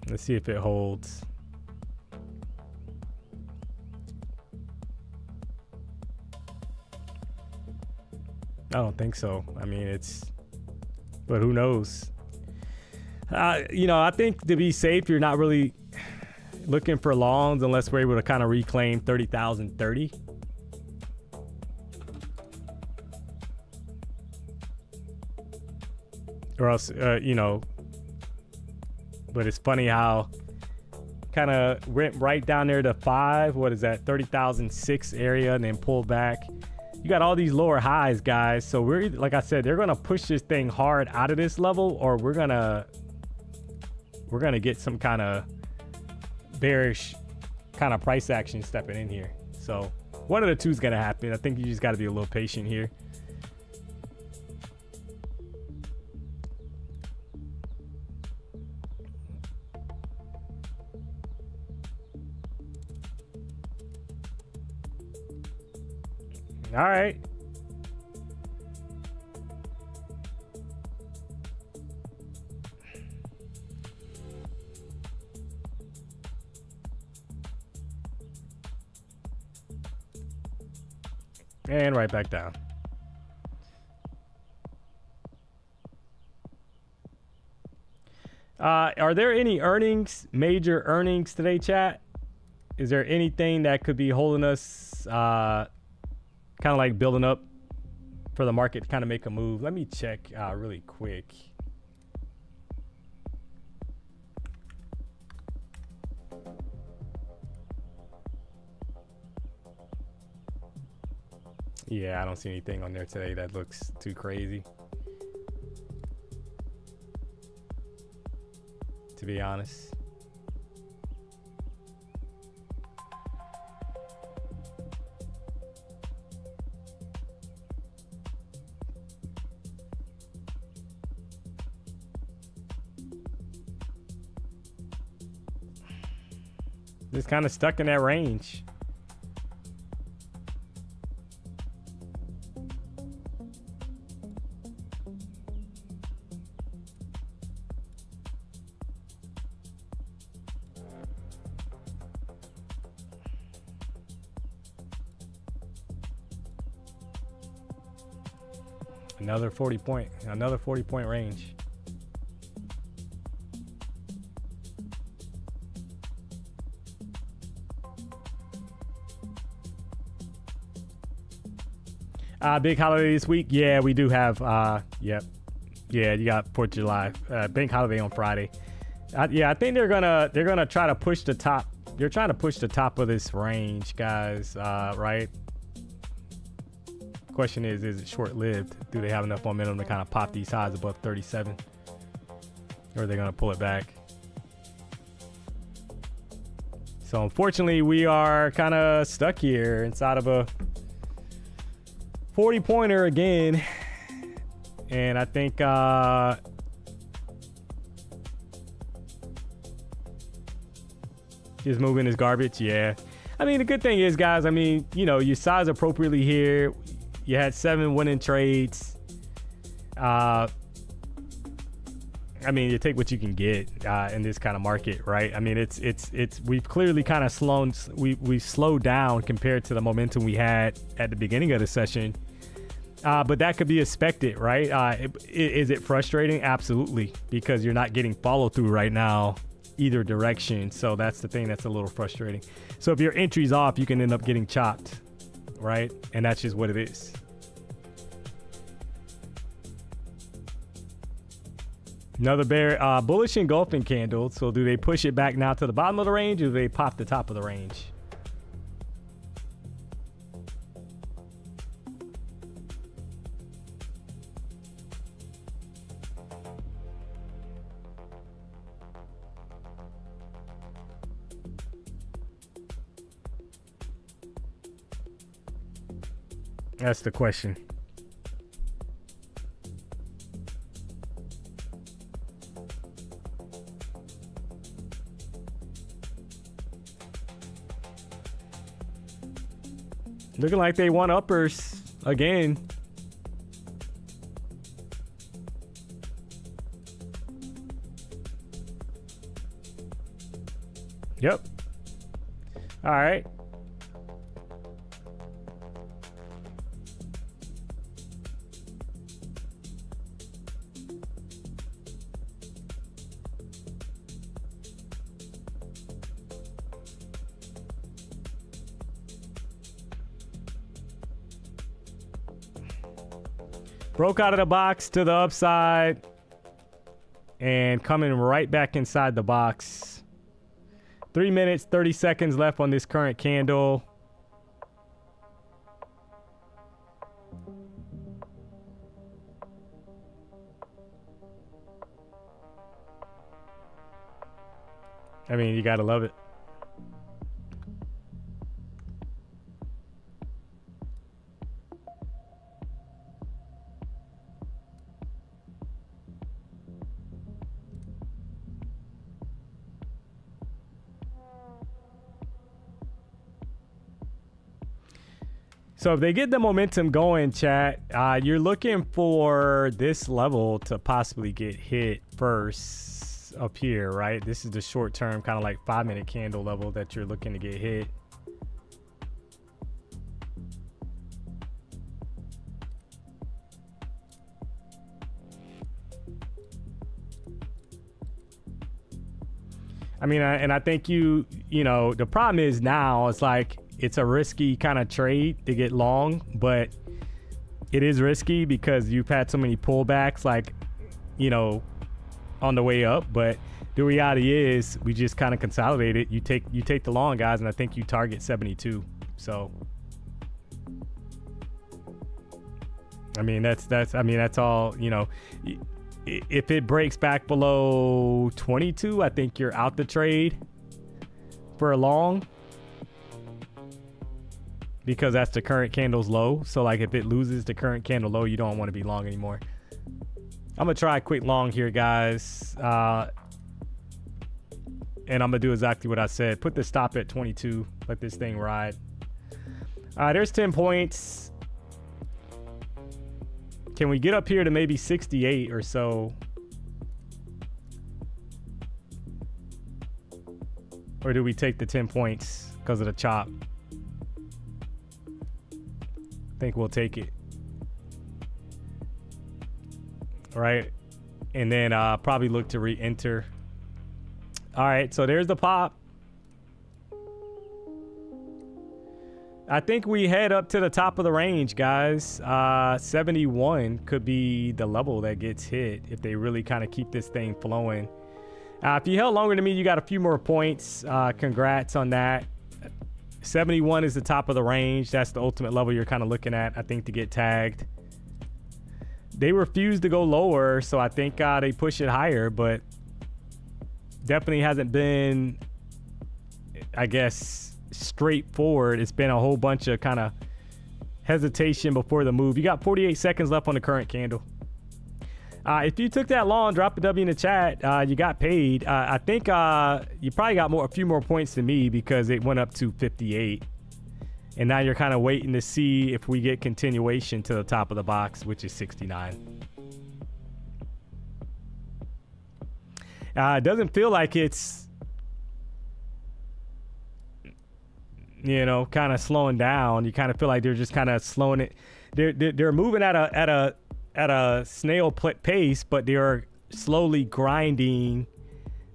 Let's see if it holds. I don't think so. I mean, but who knows? You know, I think to be safe, you're not really looking for longs unless we're able to kind of reclaim 30,030. Or else, you know, but it's funny how kind of went right down there to 5. What is that? 30,006 area and then pulled back. You got all these lower highs, guys. So we're, like I said, they're gonna push this thing hard out of this level, or we're gonna get some kind of bearish kind of price action stepping in here. So one of the two is gonna happen. I think you just got to be a little patient here. All right. And right back down. Are there any major earnings today, chat? Is there anything that could be holding us kind of like building up for the market to kind of make a move? Let me check really quick. Yeah, I don't see anything on there today that looks too crazy, to be honest. Just kind of stuck in that range. Another 40 point range. Big holiday this week. Yeah, we do have, yep. Yeah, you got 4th of July, bank holiday on Friday. Yeah, I think they're gonna try to push the top. They're trying to push the top of this range, guys, right? Question is it short-lived? Do they have enough momentum to kind of pop these highs above 37? Or are they gonna pull it back? So unfortunately, we are kind of stuck here inside of a 40-pointer again. And I think just moving is garbage. Yeah. I mean, the good thing is, guys, I mean, you know, you size appropriately here. You had 7 winning trades. I mean, you take what you can get in this kind of market, right? I mean, it's we've clearly kind of we've slowed down compared to the momentum we had at the beginning of the session. But that could be expected, right? Is it frustrating? Absolutely, because you're not getting follow through right now either direction. So that's the thing that's a little frustrating. So if your entry's off, you can end up getting chopped, right? And that's just what it is. Another bear, bullish engulfing candle. So do they push it back now to the bottom of the range, or do they pop the top of the range? That's the question. Looking like they want uppers again. Yep. All right. Broke out of the box to the upside and coming right back inside the box. 3 minutes, 30 seconds left on this current candle. I mean, you gotta love it. So if they get the momentum going, chat, you're looking for this level to possibly get hit first up here, right? This is the short term, kind of like 5-minute candle level that you're looking to get hit. I mean, and I think you know, the problem is now it's like, it's a risky kind of trade to get long, but it is risky because you've had so many pullbacks, like, you know, on the way up. But the reality is we just kind of consolidated. You take the long, guys, and I think you target 72. So I mean, that's all, you know. If it breaks back below 22, I think you're out the trade for a long, because that's the current candle's low. So like if it loses the current candle low, you don't want to be long anymore. I'm gonna try a quick long here, guys, and I'm gonna do exactly what I said. Put the stop at 22. Let this thing ride. There's 10 points. Can we get up here to maybe 68 or so? Or do we take the 10 points because of the chop? I think we'll take it. All right. And then probably look to re-enter. All right. So there's the pop. I think we head up to the top of the range, guys. 71 could be the level that gets hit if they really kind of keep this thing flowing. If you held longer than me, you got a few more points. Congrats on that. 71 is the top of the range. That's the ultimate level you're kind of looking at, I think, to get tagged. They refuse to go lower, so I think they push it higher, but definitely hasn't been I guess, straightforward. It's been a whole bunch of kind of hesitation before the move. You got 48 seconds left on the current candle. If you took that long, drop a W in the chat. You got paid. I think you probably got a few more points than me because it went up to 58. And now you're kind of waiting to see if we get continuation to the top of the box, which is 69. It doesn't feel like it's, you know, kind of slowing down. You kind of feel like they're just kind of slowing it. They're moving at a snail pace, but they are slowly grinding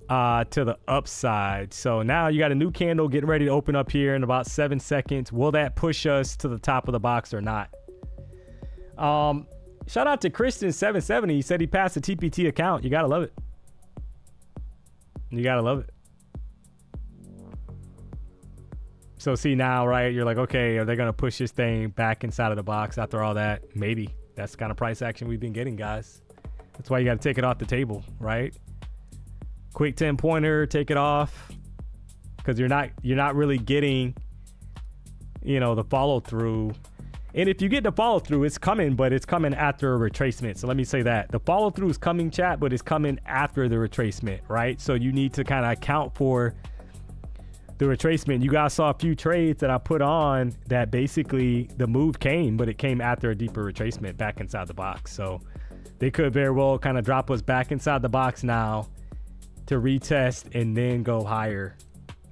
to the upside. So now you got a new candle getting ready to open up here in about 7 seconds. Will that push us to the top of the box or not? Shout out to Christian770. He said he passed a TPT account. You gotta love it. You gotta love it. So see now, right? You're like, okay, are they gonna push this thing back inside of the box after all that? Maybe. That's the kind of price action we've been getting, guys. That's why you got to take it off the table, right? Quick 10-pointer, take it off, because you're not really getting, you know, the follow through. And if you get the follow through, it's coming, but it's coming after a retracement. So let me say that the follow through is coming, chat, but it's coming after the retracement, right? So you need to kind of account for the retracement. You guys saw a few trades that I put on that basically the move came, but it came after a deeper retracement back inside the box. So they could very well kind of drop us back inside the box now to retest and then go higher.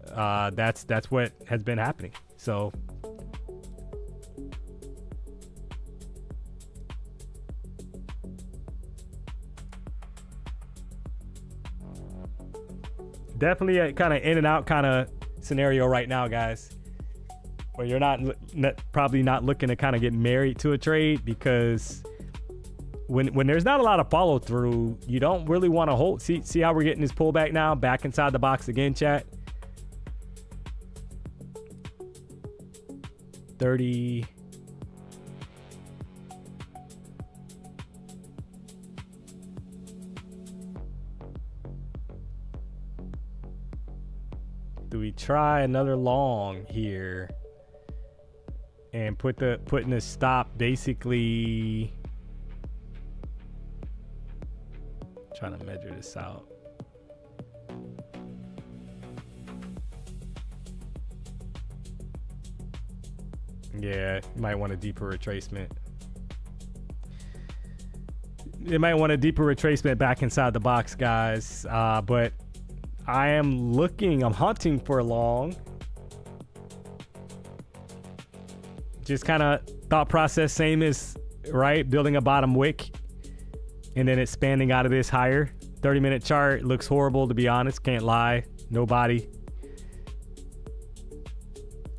That's what has been happening. So definitely a kind of in and out kind of scenario right now, guys, where you're probably not looking to kind of get married to a trade, because when there's not a lot of follow through, you don't really want to hold. See how we're getting this pullback now, back inside the box again, chat. 30. Do we try another long here and putting a stop basically? Trying to measure this out. Yeah, you might want a deeper retracement. You might want a deeper retracement back inside the box, guys. But I'm hunting for a long. Just kind of thought process, same as, right? Building a bottom wick and then expanding out of this higher. 30-minute chart looks horrible, to be honest. Can't lie. Nobody.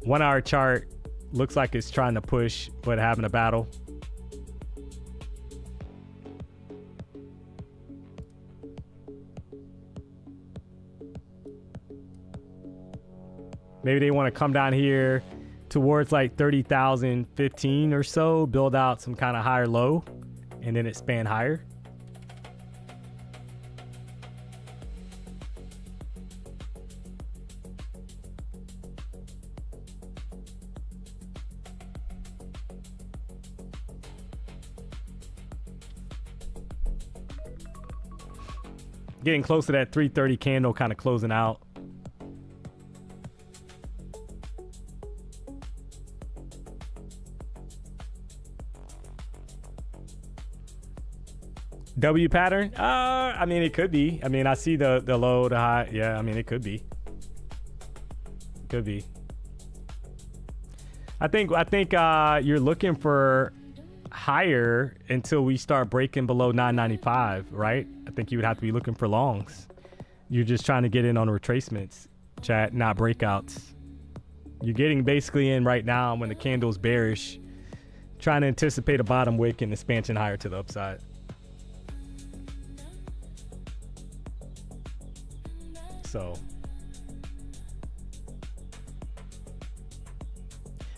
1 hour chart looks like it's trying to push, but having a battle. Maybe they want to come down here towards like 30,015 or so, build out some kind of higher low, and then expand higher. Getting close to that 330 candle, kind of closing out. W pattern? I mean, it could be. I mean, I see the low, the high. Yeah, I mean, it could be. Could be. I think you're looking for higher until we start breaking below 995, right? I think you would have to be looking for longs. You're just trying to get in on retracements, chat, not breakouts. You're getting basically in right now when the candle's bearish, trying to anticipate a bottom wick and expansion higher to the upside. So,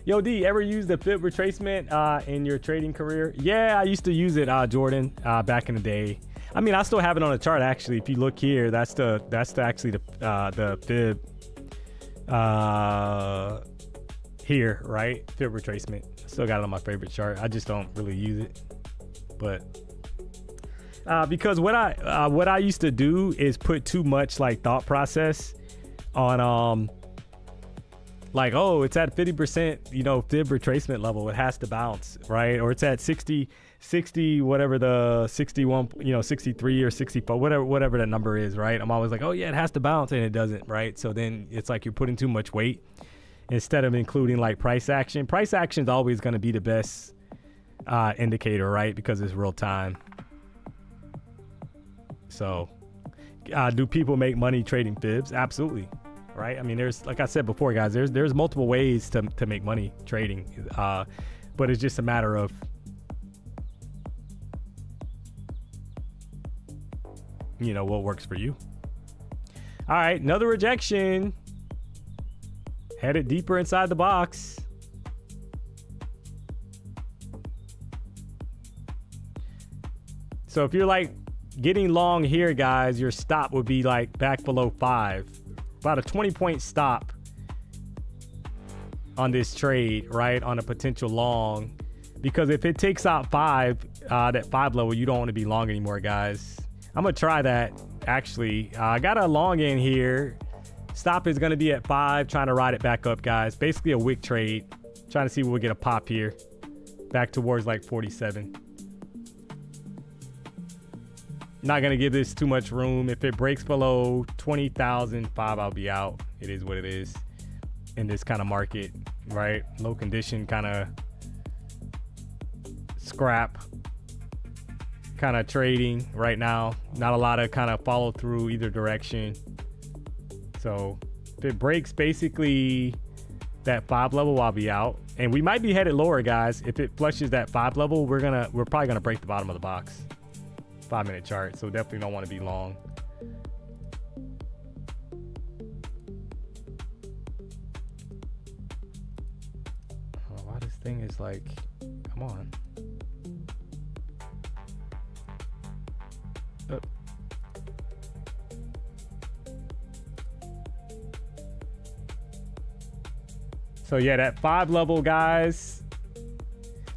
yo, D, ever use the fib retracement in your trading career? Yeah, I used to use it, Jordan, back in the day. I mean, I still have it on the chart actually. If you look here, that's actually the fib Here, right? Fib retracement. Still got it on my favorite chart. I just don't really use it, but because what I used to do is put too much like thought process on like, oh, it's at 50%, you know, fib retracement level, it has to bounce, right? Or it's at 60, whatever the 61, you know, 63 or 64, whatever that number is, right? I'm always like, oh yeah, it has to bounce, and it doesn't, right? So then it's like you're putting too much weight instead of including like price action. Price action is always going to be the best indicator, right? Because it's real time. So do people make money trading fibs? Absolutely. Right? I mean, there's, like I said before, guys, there's multiple ways to make money trading, but it's just a matter of, you know, what works for you. All right, another rejection. Headed deeper inside the box. So if you're like getting long here, guys, your stop would be like back below 5. About a 20-point stop on this trade, right? On a potential long, because if it takes out 5, that 5 level, you don't want to be long anymore, guys. I'm gonna try that actually. I got a long in here. Stop is gonna be at 5, trying to ride it back up, guys. Basically a wick trade, trying to see if we'll get a pop here, back towards like 47. Not gonna give this too much room. If it breaks below 20,005, I'll be out. It is what it is in this kind of market, right? Low condition, kind of scrap kind of trading right now. Not a lot of kind of follow through either direction. So if it breaks basically that 5 level, I'll be out. And we might be headed lower, guys. If it flushes that 5 level, we're probably gonna break the bottom of the box. 5-minute chart, so definitely don't want to be long. Oh, why this thing is like, come on. Oh. So yeah, that 5 level, guys,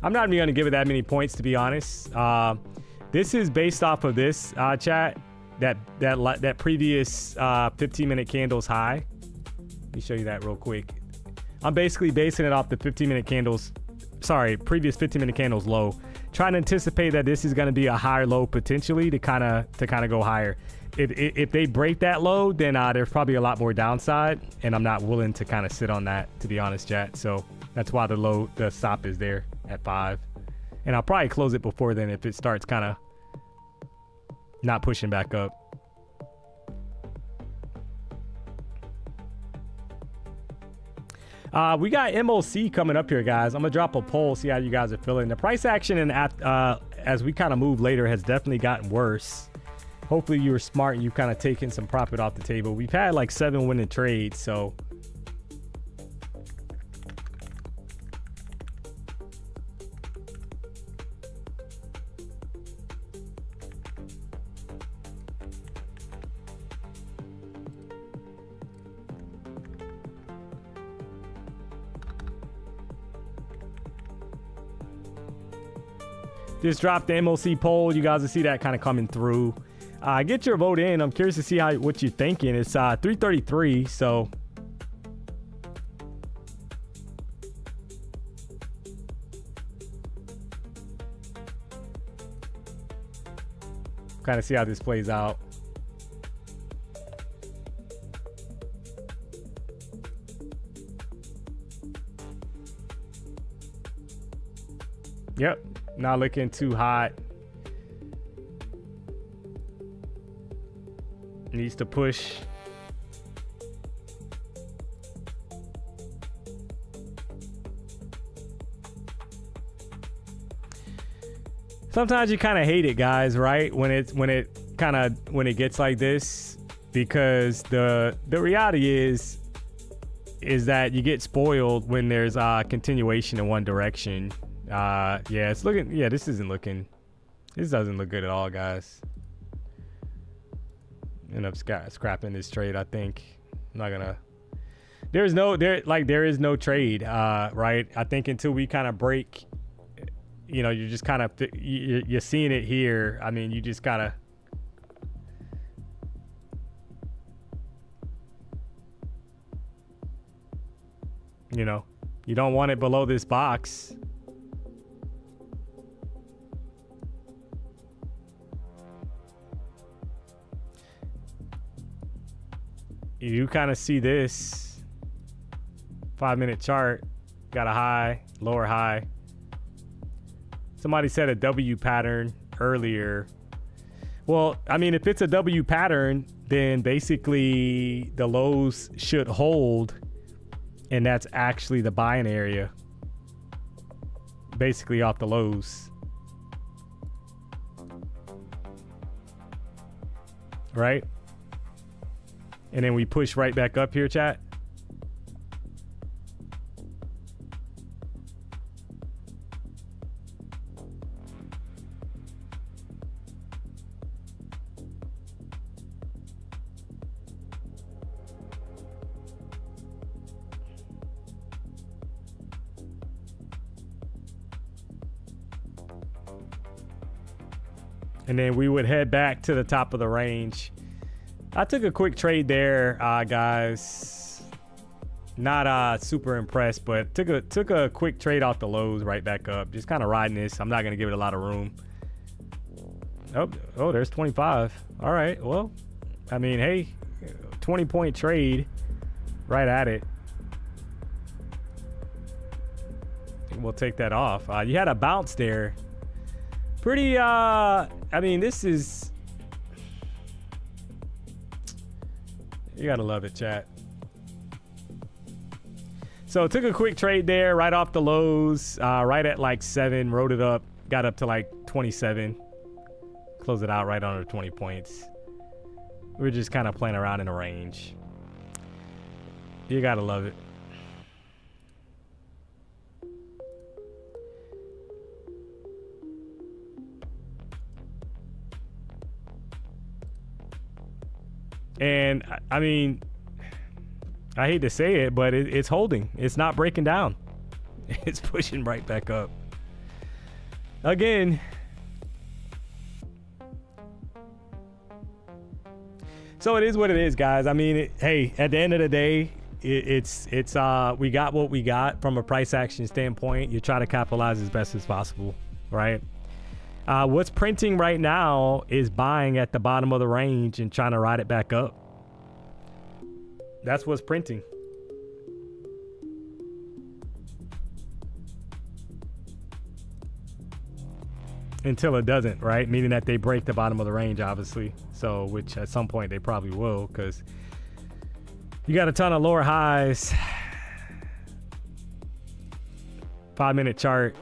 I'm not even gonna give it that many points, to be honest. This is based off of this chat, that previous 15-minute candles high. Let me show you that real quick. I'm basically basing it off the 15-minute candles, sorry, previous 15-minute candles low. Trying to anticipate that this is going to be a higher low potentially to kind of go higher. If they break that low, then there's probably a lot more downside, and I'm not willing to kind of sit on that, to be honest, chat. So that's why the stop is there at 5. And I'll probably close it before then if it starts kind of not pushing back up. We got MOC coming up here, guys. I'm gonna drop a poll, see how you guys are feeling. The price action and as we kind of move later has definitely gotten worse. Hopefully you were smart and you've kind of taken some profit off the table. We've had like 7 winning trades, so just dropped the MOC poll. You guys will see that kind of coming through. Get your vote in. I'm curious to see what you're thinking. It's 333, so kind of see how this plays out. Yep, not looking too hot. Needs to push. Sometimes you kind of hate it, guys, right? When it gets like this, because the reality is that you get spoiled when there's continuation in one direction. Yeah, it's looking, yeah, this doesn't look good at all, guys. End up scrapping this trade, I think. I'm there is no trade, right? I think until we kind of break, you know, you're just kind of, you're seeing it here. I mean, you just gotta, you know, you don't want it below this box. You kind of see this 5-minute chart, got a high, lower high. Somebody said a W pattern earlier. Well, I mean, if it's a W pattern, then basically the lows should hold, and that's actually the buying area, basically off the lows. Right? And then we push right back up here, chat. And then we would head back to the top of the range. I took a quick trade there, guys. Not super impressed, but took a quick trade off the lows right back up. Just kind of riding this. I'm not going to give it a lot of room. Oh, there's 25. All right, well, I mean, hey, 20-point trade right at it. We'll take that off. You had a bounce there. Pretty, I mean, this is... You gotta love it, chat. So took a quick trade there right off the lows, right at like 7, rode it up, got up to like 27, close it out right under 20 points. We're just kind of playing around in a range. You gotta love it. And I mean, I hate to say it, but it's holding. It's not breaking down. It's pushing right back up. Again. So it is what it is, guys. I mean, hey, at the end of the day, it's we got what we got from a price action standpoint. You try to capitalize as best as possible, right? What's printing right now is buying at the bottom of the range and trying to ride it back up. That's what's printing. Until it doesn't, right? Meaning that they break the bottom of the range, obviously. So, which at some point they probably will, because you got a ton of lower highs. 5-minute chart.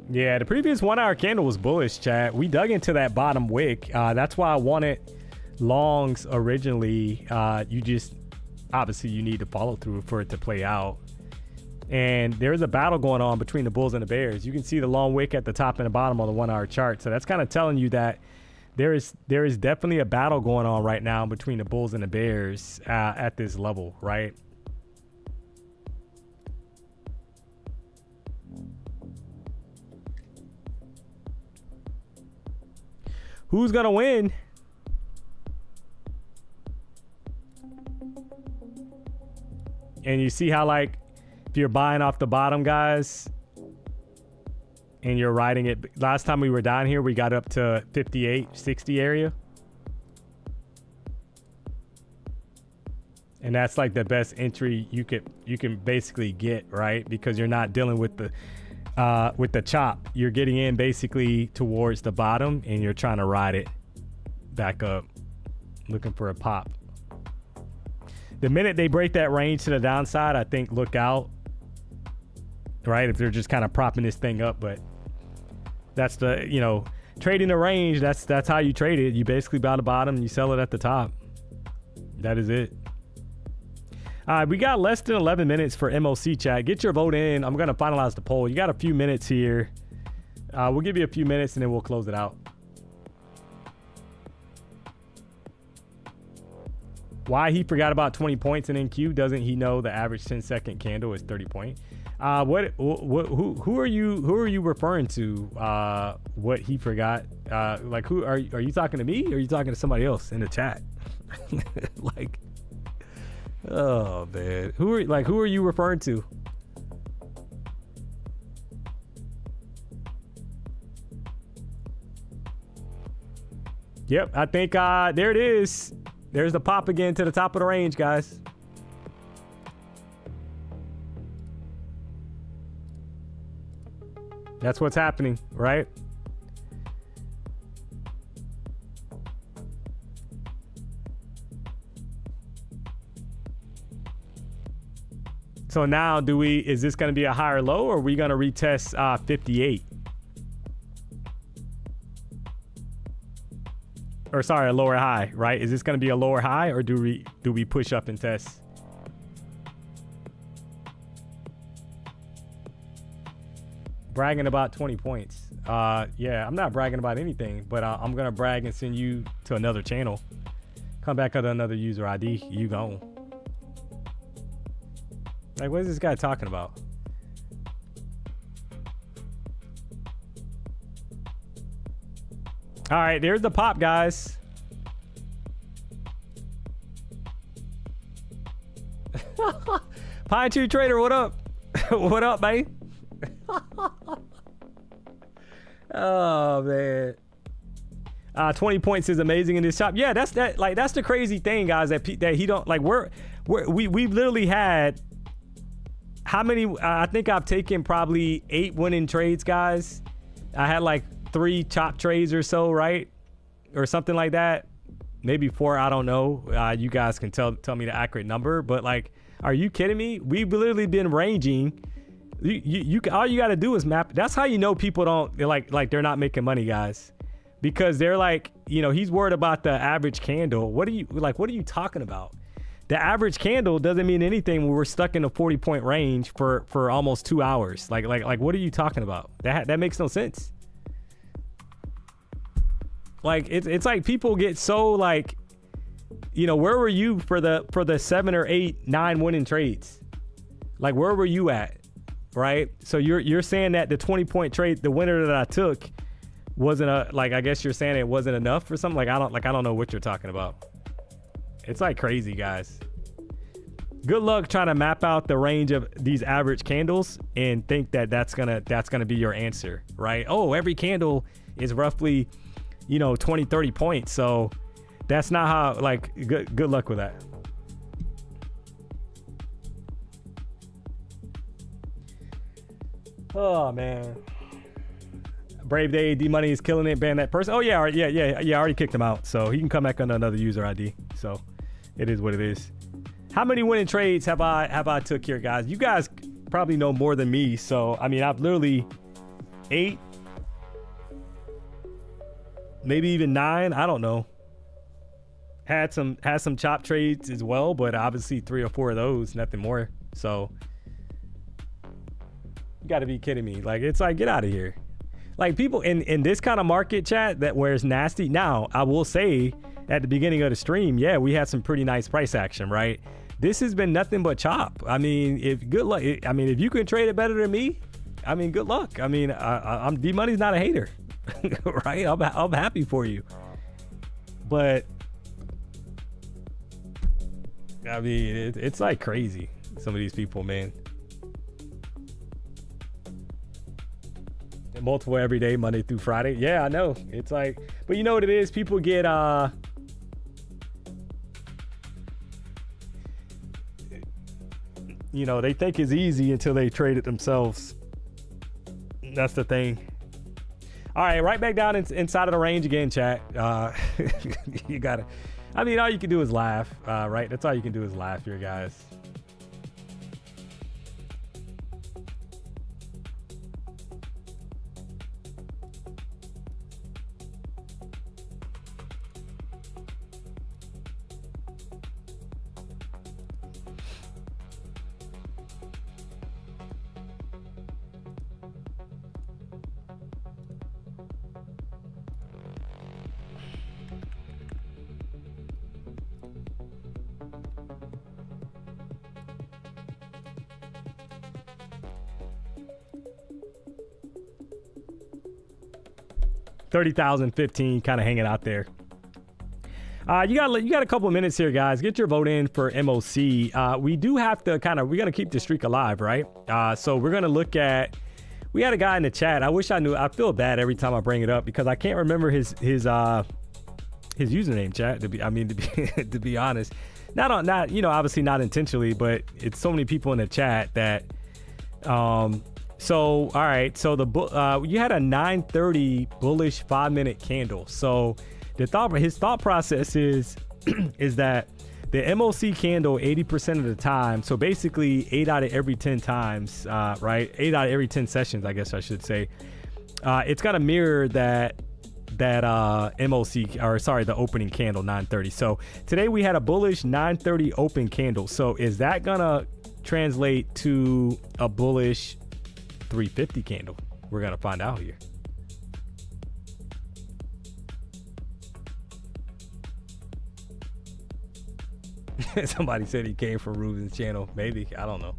Yeah, the previous 1 hour candle was bullish, chat. We dug into that bottom wick. That's why I wanted longs originally. You just, obviously you need to follow through for it to play out. And there's a battle going on between the bulls and the bears. You can see the long wick at the top and the bottom on the 1 hour chart. So that's kind of telling you that there is definitely a battle going on right now between the bulls and the bears at this level, right? Who's gonna win? And you see how, like, if you're buying off the bottom, guys, and you're riding it. Last time we were down here, we got up to 58, 60 area. And that's like the best entry you can basically get, right? Because you're not dealing with the chop. You're getting in basically towards the bottom and you're trying to ride it back up, looking for a pop. The minute they break that range to the downside, I think look out, right? If they're just kind of propping this thing up, but That's the, you know, trading the range. That's how you trade it. You basically buy the bottom and you sell it at the top. That is it. All right, we got less than 11 minutes for MOC chat. Get your vote in. I'm going to finalize the poll. You got a few minutes here. We'll give you a few minutes and then we'll close it out. Why he forgot about 20 points in NQ? Doesn't he know the average 10-second candle is 30 points? Who are you referring to? What he forgot? Like, who are you talking to me or are you talking to somebody else in the chat? Like, oh man, who are you referring to? Yep, I think there it is. There's the pop again to the top of the range, guys. That's what's happening, right? So now is this going to be a higher low or are we going to retest 58? Or sorry, a lower high, right? Is this going to be a lower high or do we push up and test? Bragging about 20 points. Yeah, I'm not bragging about anything, but I'm going to brag and send you to another channel. Come back with another user ID. You gone. Like, what is this guy talking about? All right, there's the pop, guys. Pine Tree Trader, what up? What up, man? Oh man. 20 points is amazing in this shop. Yeah, that's the crazy thing, guys, that he don't like. We've literally had how many? I think I've taken probably 8 winning trades, guys. I had like 3 chop trades or so, right? Or something like that. Maybe 4, I don't know. You guys can tell me the accurate number, but like, are you kidding me? We've literally been ranging. You all you got to do is map. That's how you know people don't like they're not making money, guys, because they're like, you know, he's worried about the average candle. What are you talking about? The average candle doesn't mean anything when we're stuck in a 40-point range for almost 2 hours. Like what are you talking about? That makes no sense. Like it's like people get so like, you know, where were you for the 7 or 8, 9 winning trades? Like, where were you at? Right? So you're saying that the 20-point trade, the winner that I took, wasn't I guess you're saying it wasn't enough for something. I don't know what you're talking about. It's like crazy, guys. Good luck trying to map out the range of these average candles and think that that's gonna be your answer, right? Oh, every candle is roughly, you know, 20, 30 points. So that's not how, like, good luck with that. Oh man. Brave Day, DMONEY is killing it. Ban that person. Oh yeah, I already kicked him out. So he can come back under another user ID. So it is what it is. How many winning trades have I took here, guys? You guys probably know more than me. So I mean, I've literally 8, maybe even 9. I don't know. Had some chop trades as well, but obviously 3 or 4 of those, nothing more. So you got to be kidding me. Like, it's like, get out of here. Like, people in this kind of market chat that where it's nasty. Now, I will say at the beginning of the stream, yeah, we had some pretty nice price action, right? This has been nothing but chop. I mean, good luck. I mean, if you can trade it better than me, I mean, good luck. I mean, I'm DMONEY's not a hater, right? I'm happy for you, but I mean, it's like crazy. Some of these people, man. Multiple every day, Monday through Friday. Yeah, I know. It's like, but you know what it is? People get you know, they think it's easy until they trade it themselves. That's the thing. All right, right back down inside of the range again, chat. You gotta, I mean, all you can do is laugh, right? That's all you can do is laugh here, guys. 30,000, 15, kind of hanging out there. You got a couple of minutes here, guys. Get your vote in for MOC. We do have to we're gonna keep the streak alive, right? So we're gonna look at. We had a guy in the chat. I wish I knew. I feel bad every time I bring it up because I can't remember his username, chat. To be honest, not obviously not intentionally, but it's so many people in the chat that. So all right. So you had a 9:30 bullish 5-minute candle. So his thought process is that the MOC candle 80% of the time, so basically 8 out of every 10 times, right? 8 out of every 10 sessions, I guess I should say. It's got to mirror that MOC, or sorry, the opening candle 9:30. So today we had a bullish 9:30 open candle. So is that gonna translate to a bullish 350 candle? We're gonna find out here. Somebody said he came from Ruben's channel. Maybe, I don't know.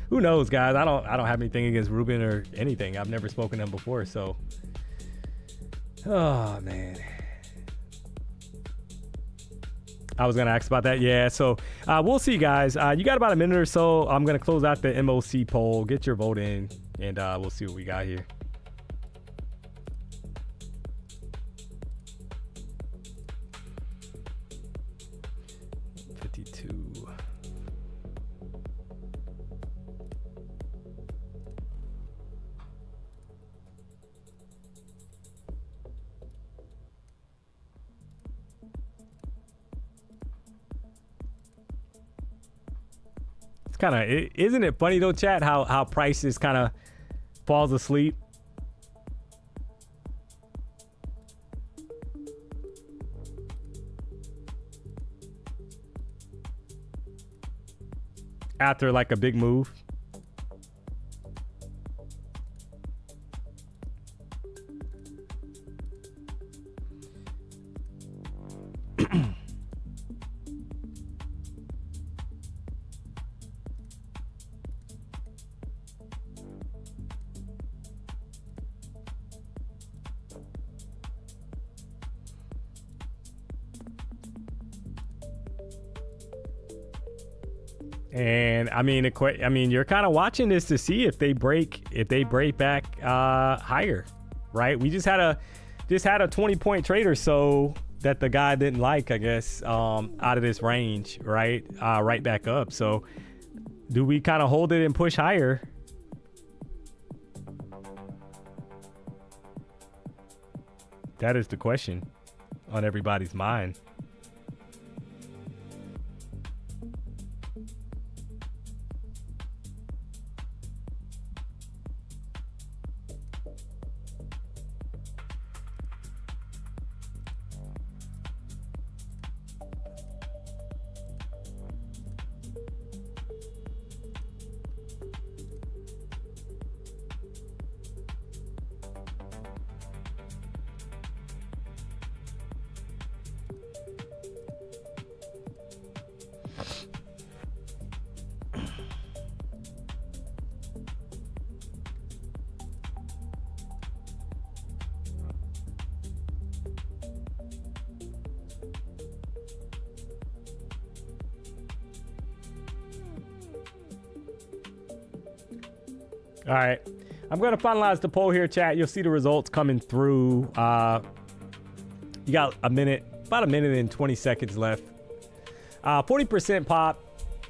Who knows, guys? I don't have anything against Ruben or anything. I've never spoken to him before, so. Oh man. I was gonna ask about that. Yeah, so we'll see, guys. You got about a minute or so. I'm gonna close out the MOC poll. Get your vote in, and we'll see what we got here. Isn't it funny though, chat, how prices kind of falls asleep? After like a big move. And I mean, you're kind of watching this to see if they break back higher, right? We just had a 20-point trade or so that the guy didn't like, I guess, out of this range, right? Right back up. So do we kind of hold it and push higher? That is the question on everybody's mind. All right, I'm going to finalize the poll here, chat. You'll see the results coming through. You got about a minute and 20 seconds left. 40% pop,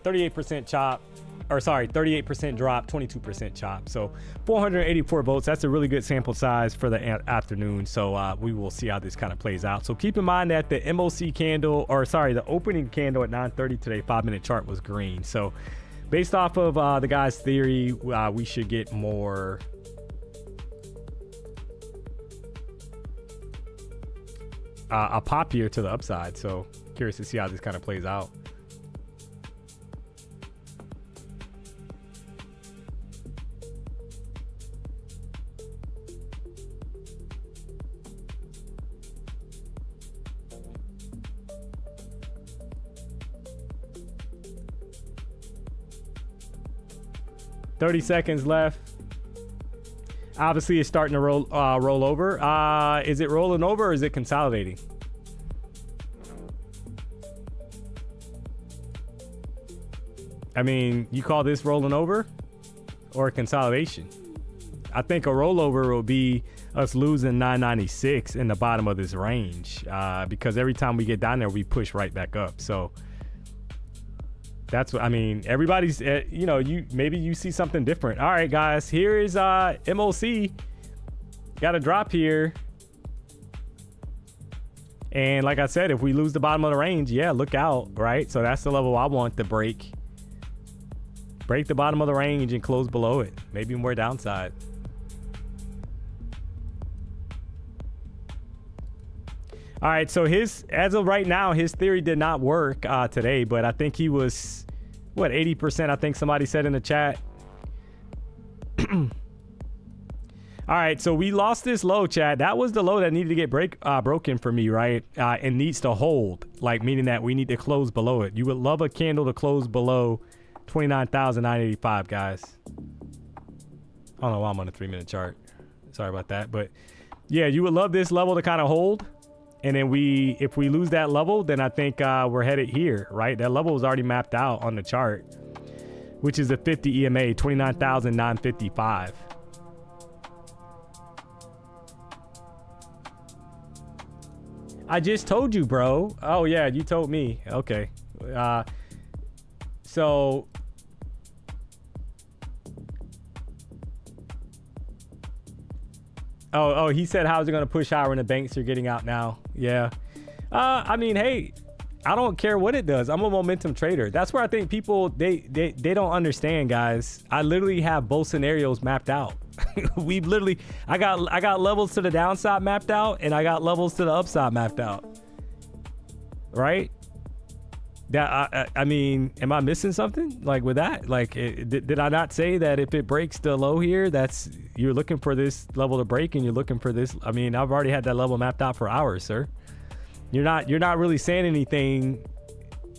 38% chop, or sorry, 38% drop, 22% chop. So 484 votes. That's a really good sample size for the afternoon. So we will see how this kind of plays out. So keep in mind that the MOC candle, or sorry, the opening candle at 9:30 today, 5-minute chart was green. So based off of the guy's theory, we should get more a pop here to the upside. So curious to see how this kind of plays out. $30 seconds left. Obviously, it's starting to roll over. Is it rolling over or is it consolidating? I mean, you call this rolling over or a consolidation? I think a rollover will be us losing 996 in the bottom of this range, because every time we get down there, we push right back up. So that's what I mean. Everybody's, you know, maybe you see something different. All right, guys, here is MOC. Got a drop here. And like I said, if we lose the bottom of the range, yeah, look out, right? So that's the level I want to break. Break the bottom of the range and close below it. Maybe more downside. All right, so as of right now, his theory did not work today, but I think he was, what, 80%, I think somebody said in the chat. All right, so we lost this low, chat. That was the low that needed to get broken for me, right? And needs to hold, like meaning that we need to close below it. You would love a candle to close below 29,985, guys. I don't know why I'm on a 3-minute chart. Sorry about that, but yeah, you would love this level to kind of hold. And then if we lose that level, then I think we're headed here, right? That level is already mapped out on the chart, which is a 50 EMA, 29,955. I just told you, bro. Oh, yeah, you told me. Okay. So... Oh, he said, how's it going to push higher when the banks are getting out now? Yeah. I mean, hey, I don't care what it does. I'm a momentum trader. That's where I think people, they don't understand, guys. I literally have both scenarios mapped out. We've literally, I got levels to the downside mapped out and I got levels to the upside mapped out. Right? That I mean, am I missing something like with that? Like, did I not say that if it breaks the low here, you're looking for this level to break and you're looking for this? I mean, I've already had that level mapped out for hours, sir. You're not really saying anything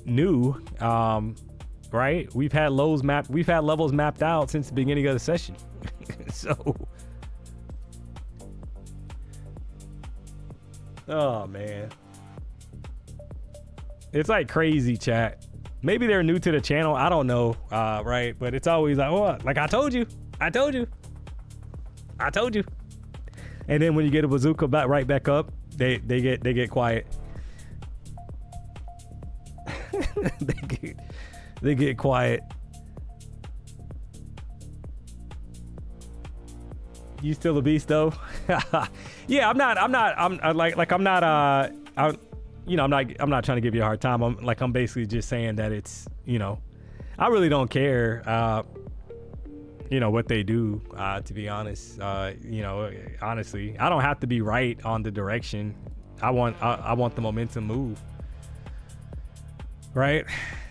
new, right? We've had levels mapped out since the beginning of the session. So, oh man. It's like crazy, chat. Maybe they're new to the channel. I don't know, right? But it's always like, oh, like I told you. And then when you get a bazooka right back up, they get quiet. they get quiet. You still a beast though? Yeah, I'm not. You know, I'm not trying to give you a hard time. I'm basically just saying that it's, you know, I really don't care, you know, what they do, to be honest. You know, honestly, I don't have to be right on the direction. I want the momentum move. Right.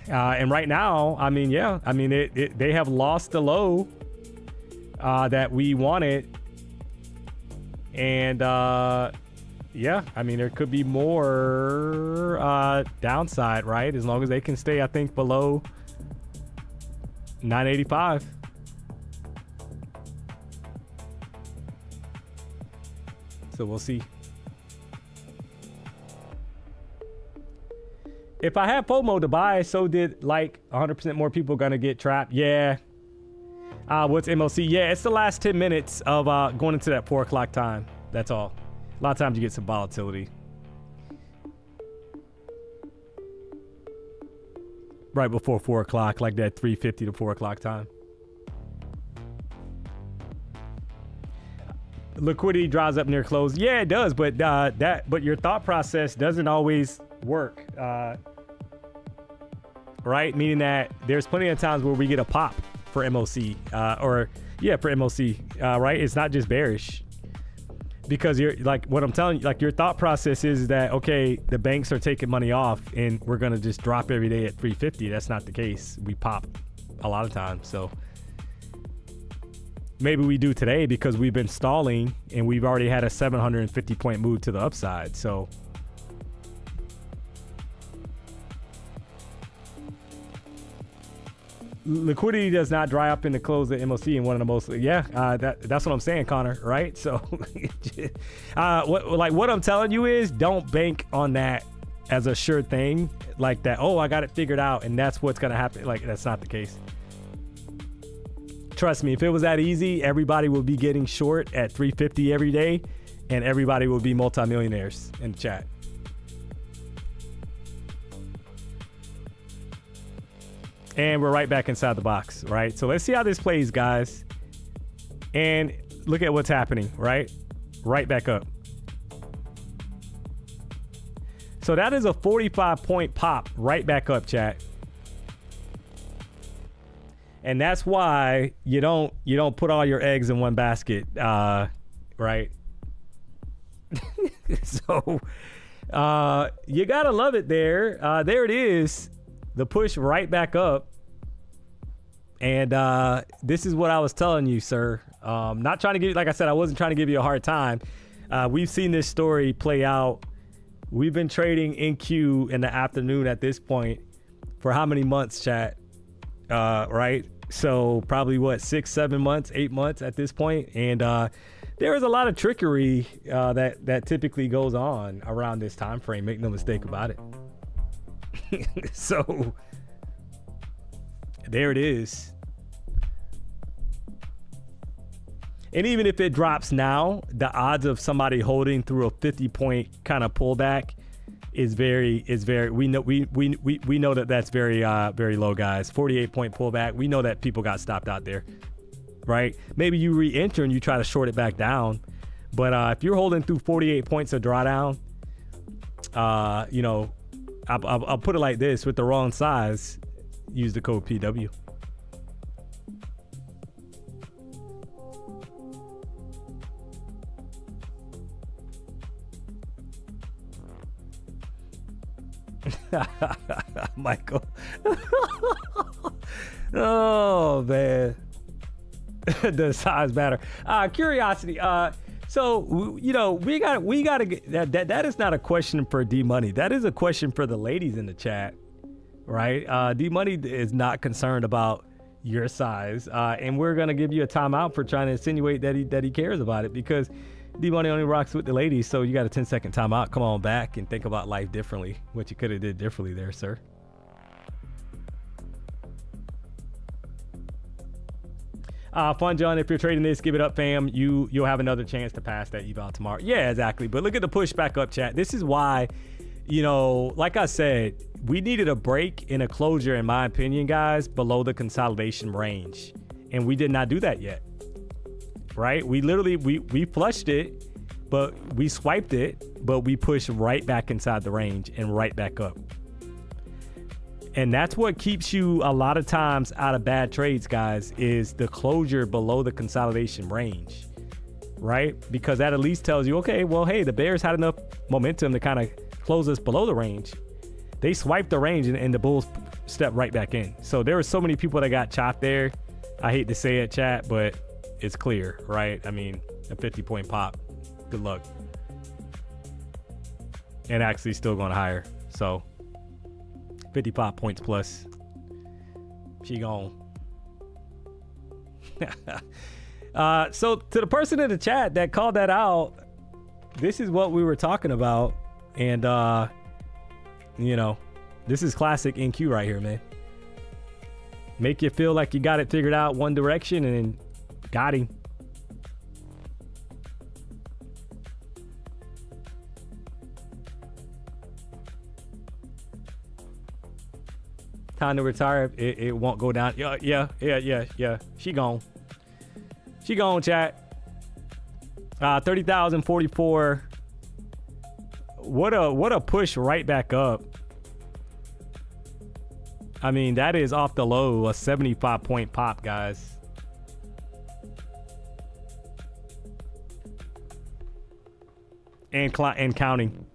And right now, I mean, yeah, I mean, they have lost the low that we wanted. And, yeah, I mean, there could be more downside, right? As long as they can stay, I think, below 985. So we'll see. If I have FOMO to buy, so did like 100% more people gonna get trapped. Yeah. What's MOC? Yeah, it's the last 10 minutes of going into that 4 o'clock time. That's all. A lot of times you get some volatility. Right before 4 o'clock, like that 3:50 to 4 o'clock time. Liquidity dries up near close. Yeah, it does, but but your thought process doesn't always work. Right? Meaning that there's plenty of times where we get a pop for MOC, for MOC, right? It's not just bearish. Because you're like what I'm telling you, like your thought process is that, okay, the banks are taking money off and we're going to just drop every day at 350. That's not the case. We pop a lot of times. So maybe we do today because we've been stalling and we've already had a 750 point move to the upside. So liquidity does not dry up in the close of MOC in one of the most, that's what I'm saying, Connor, right? So what I'm telling you is don't bank on that as a sure thing, like that, oh, I got it figured out and that's what's gonna happen. Like, that's not the case. Trust me, if it was that easy, everybody would be getting short at 350 every day and everybody would be multimillionaires in the chat. And we're right back inside the box, right? So let's see how this plays, guys. And look at what's happening, right? Right back up. So that is a 45-point pop right back up, chat. And that's why you don't put all your eggs in one basket, right? So you gotta love it there. There it is. The push right back up. And this is what I was telling you, sir. Not trying to give, like I said, I wasn't trying to give you a hard time. We've seen this story play out. We've been trading in Q in the afternoon at this point for how many months, chat? Right? So probably what, 6, 7 months, 8 months at this point. And there is a lot of trickery that typically goes on around this time frame. Make no mistake about it. So there it is. And even if it drops now, the odds of somebody holding through a 50-point kind of pullback is very we know that that's very low, guys. 48-point pullback. We know that people got stopped out there, right? Maybe you re-enter and you try to short it back down, but if you're holding through 48 points of drawdown, you know, I'll put it like this: with the wrong size, use the code PW. Michael. Oh man. The size matter. Curiosity. So you know, we gotta get that is not a question for D-Money. That is a question for the ladies in the chat, right? D-Money is not concerned about your size, and we're gonna give you a timeout for trying to insinuate that he cares about it, because D-Money only rocks with the ladies. So you got a 10-second timeout. Come on back and think about life differently. What you could have did differently there, sir. Fun John, if you're trading this, give it up, fam. You'll have another chance to pass that eval tomorrow. Yeah, exactly. But look at the push back up, chat. This is why, you know, like I said, we needed a break in a closure, in my opinion, guys, below the consolidation range, and we did not do that yet. Right? We literally we flushed it, but we swiped it, but we pushed right back inside the range and right back up. And that's what keeps you a lot of times out of bad trades, guys, is the closure below the consolidation range, right? Because that at least tells you, okay, well, hey, the bears had enough momentum to kind of close us below the range. They swiped the range and the bulls stepped right back in. So there were so many people that got chopped there. I hate to say it, chat, but it's clear, right? I mean, a 50-point pop. Good luck. And actually still going higher. So 55 points plus. She gone. So to the person in the chat that called that out, this is what we were talking about. And, you know, this is classic NQ right here, man. Make you feel like you got it figured out one direction and got him. Time to retire. It won't go down. Yeah. She gone. She gone, chat. 30,044. What a push right back up. I mean, that is off the low, a 75-point pop, guys. And counting.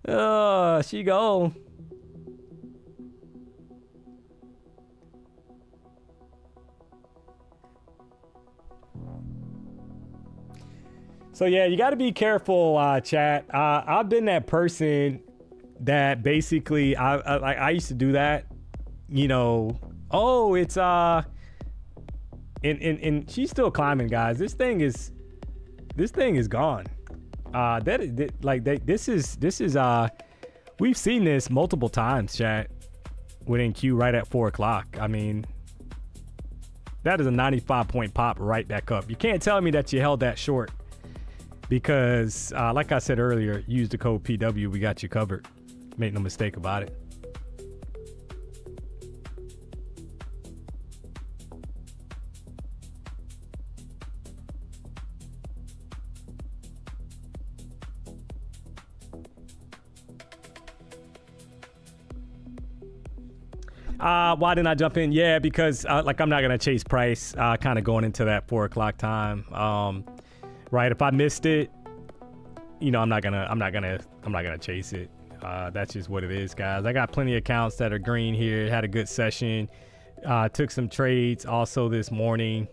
Oh, she gone. So yeah, you got to be careful, chat. I've been that person that basically I used to do that, you know. Oh, it's and she's still climbing, guys. This thing is gone. This is we've seen this multiple times, chat, within Q right at 4 o'clock. I mean, that is a 95 point pop right back up. You can't tell me that you held that short, because like I said earlier, use the code PW. We got you covered. Make no mistake about it. Why didn't I jump in? Yeah, because like, I'm not gonna chase price kind of going into that 4 o'clock time. Right, if I missed it, you know, I'm not gonna chase it. That's just what it is, guys. I got plenty of accounts that are green here. Had a good session. Took some trades also this morning.